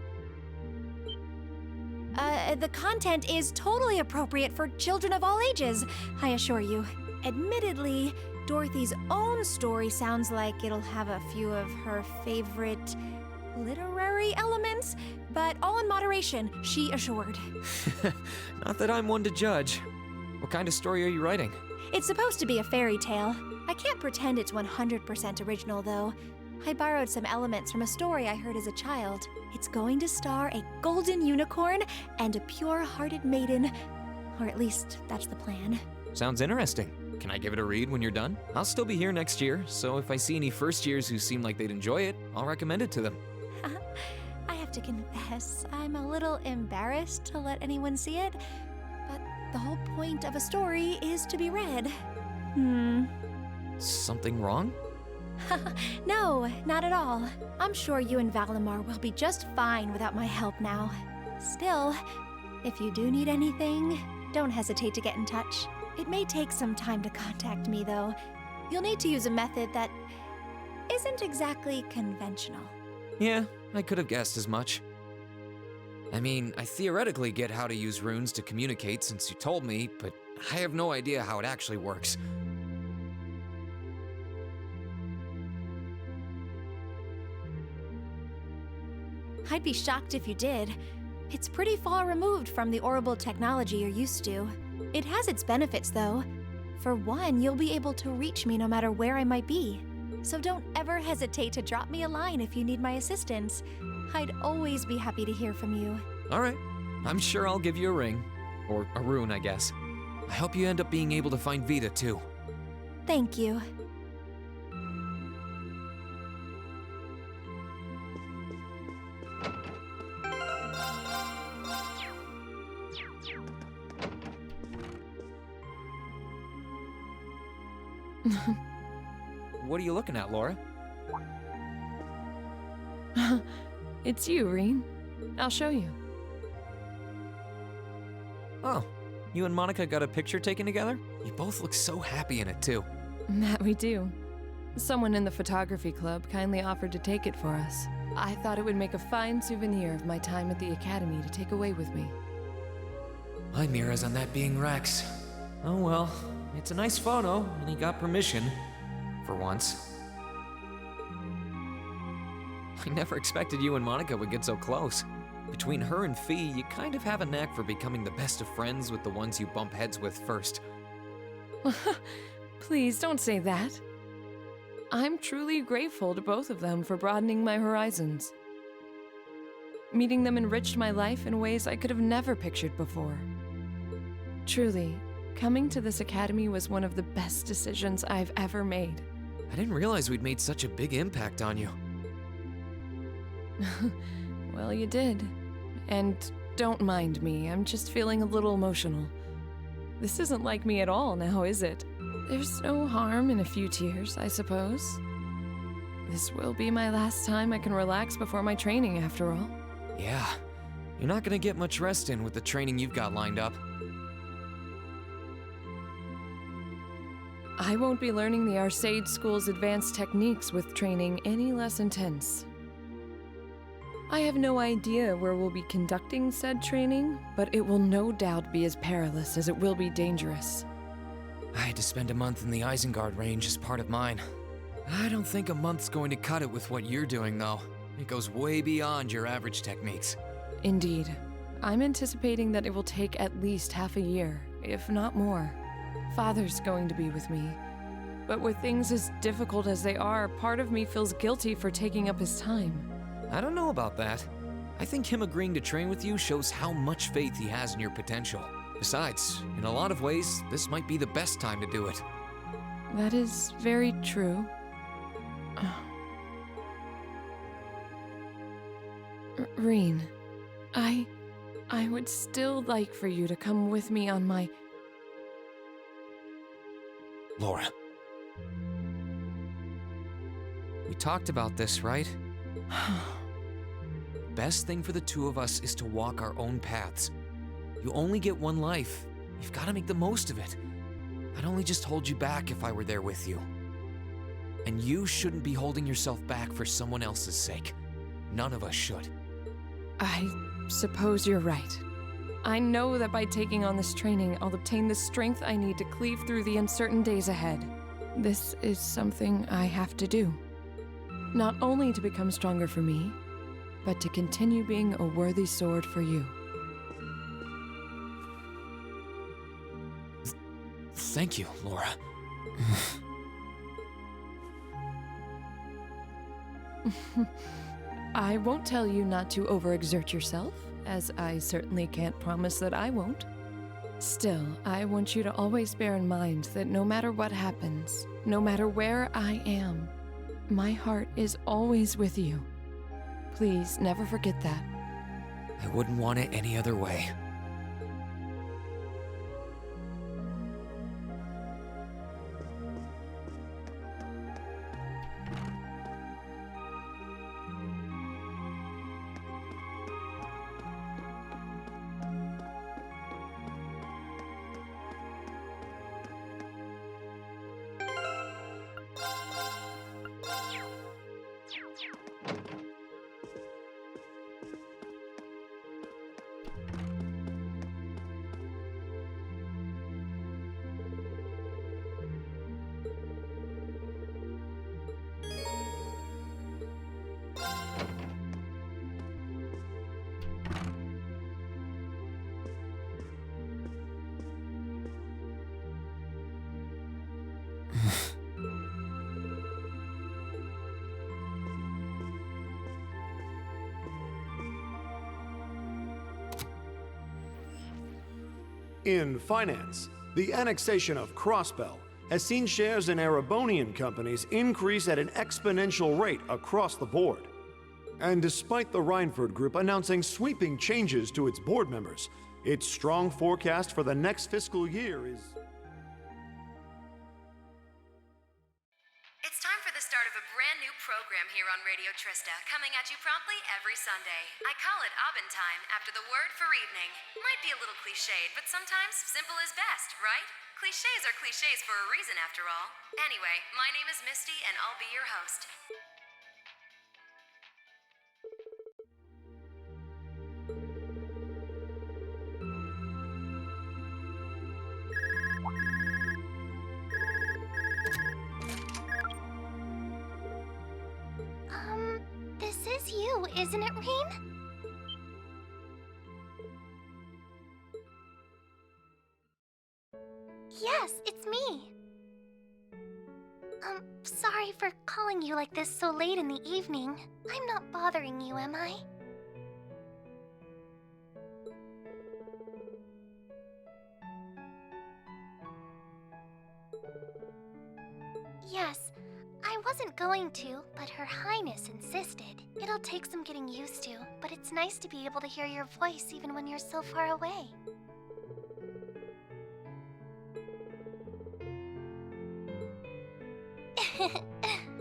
The content is totally appropriate for children of all ages, I assure you. Admittedly, Dorothy's own story sounds like it'll have a few of her favorite literary elements, but all in moderation, she assured. Not that I'm one to judge. What kind of story are you writing? It's supposed to be a fairy tale. I can't pretend it's 100% original, though. I borrowed some elements from a story I heard as a child. It's going to star a golden unicorn and a pure-hearted maiden. Or at least, that's the plan. Sounds interesting. Can I give it a read when you're done? I'll still be here next year, so if I see any first years who seem like they'd enjoy it, I'll recommend it to them. I have to confess, I'm a little embarrassed to let anyone see it, but the whole point of a story is to be read. Something wrong? No, not at all. I'm sure you and Valimar will be just fine without my help now. Still, if you do need anything, don't hesitate to get in touch. It may take some time to contact me, though. You'll need to use a method that isn't exactly conventional. Yeah, I could have guessed as much. I mean, I theoretically get how to use runes to communicate since you told me, but I have no idea how it actually works. I'd be shocked if you did. It's pretty far removed from the orbital technology you're used to. It has its benefits, though. For one, you'll be able to reach me no matter where I might be. So don't ever hesitate to drop me a line if you need my assistance. I'd always be happy to hear from you. All right. I'm sure I'll give you a ring. Or a rune, I guess. I hope you end up being able to find Vita, too. Thank you. What are you looking at, Laura? It's you, Reen. I'll show you. Oh, you and Monica got a picture taken together? You both look so happy in it, too. That we do. Someone in the photography club kindly offered to take it for us. I thought it would make a fine souvenir of my time at the academy to take away with me. My mirror's on that being Rex. Oh well, it's a nice photo, and he got permission. For once. I never expected you and Monica would get so close. Between her and Fee, you kind of have a knack for becoming the best of friends with the ones you bump heads with first. Please don't say that. I'm truly grateful to both of them for broadening my horizons. Meeting them enriched my life in ways I could have never pictured before. Truly, coming to this academy was one of the best decisions I've ever made. I didn't realize we'd made such a big impact on you. Well, you did. And don't mind me, I'm just feeling a little emotional. This isn't like me at all now, is it? There's no harm in a few tears, I suppose. This will be my last time I can relax before my training, after all. Yeah, you're not gonna get much rest in with the training you've got lined up. I won't be learning the Arcade School's advanced techniques with training any less intense. I have no idea where we'll be conducting said training, but it will no doubt be as perilous as it will be dangerous. I had to spend a month in the Isengard range as part of mine. I don't think a month's going to cut it with what you're doing, though. It goes way beyond your average techniques. Indeed. I'm anticipating that it will take at least half a year, if not more. Father's going to be with me. But with things as difficult as they are, part of me feels guilty for taking up his time. I don't know about that. I think him agreeing to train with you shows how much faith he has in your potential. Besides, in a lot of ways, this might be the best time to do it. That is very true. Reen, I would still like for you to come with me on my... Laura. We talked about this, right? Best thing for the two of us is to walk our own paths. You only get one life. You've got to make the most of it. I'd only just hold you back if I were there with you. And you shouldn't be holding yourself back for someone else's sake. None of us should. I suppose you're right. I know that by taking on this training, I'll obtain the strength I need to cleave through the uncertain days ahead. This is something I have to do. Not only to become stronger for me, but to continue being a worthy sword for you. Thank you, Laura. I won't tell you not to overexert yourself, as I certainly can't promise that I won't. Still, I want you to always bear in mind that no matter what happens, no matter where I am, my heart is always with you. Please never forget that. I wouldn't want it any other way. In finance, the annexation of Crossbell has seen shares in Erebonian companies increase at an exponential rate across the board. And despite the Reinford Group announcing sweeping changes to its board members, its strong forecast for the next fiscal year is... It's time for the start of a brand new program here on Radio Trista, coming at you promptly every Sunday. I call it Abend Time, after the word for evening. Might be a little cliched, but sometimes simple is best, right? Clichés are clichés for a reason, after all. Anyway, my name is Misty, and I'll be your host. This is you, isn't it, Reen? Yes, it's me. Sorry for calling you like this so late in the evening. I'm not bothering you, am I? Yes, I wasn't going to, but Her Highness insisted. It'll take some getting used to, but it's nice to be able to hear your voice even when you're so far away.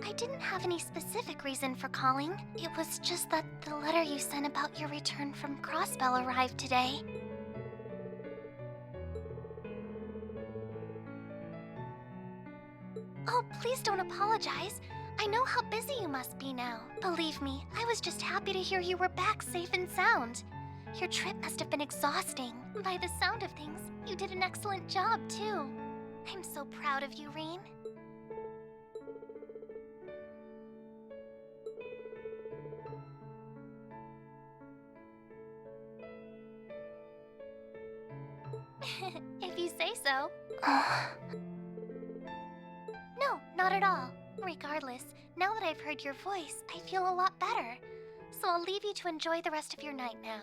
I didn't have any specific reason for calling. It was just that the letter you sent about your return from Crossbell arrived today. Oh, please don't apologize. I know how busy you must be now. Believe me, I was just happy to hear you were back safe and sound. Your trip must have been exhausting. By the sound of things, you did an excellent job, too. I'm so proud of you, Reen. If you say so. No, not at all. Regardless, now that I've heard your voice, I feel a lot better. So I'll leave you to enjoy the rest of your night now.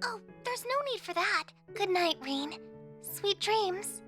Oh, there's no need for that. Good night, Reen. Sweet dreams.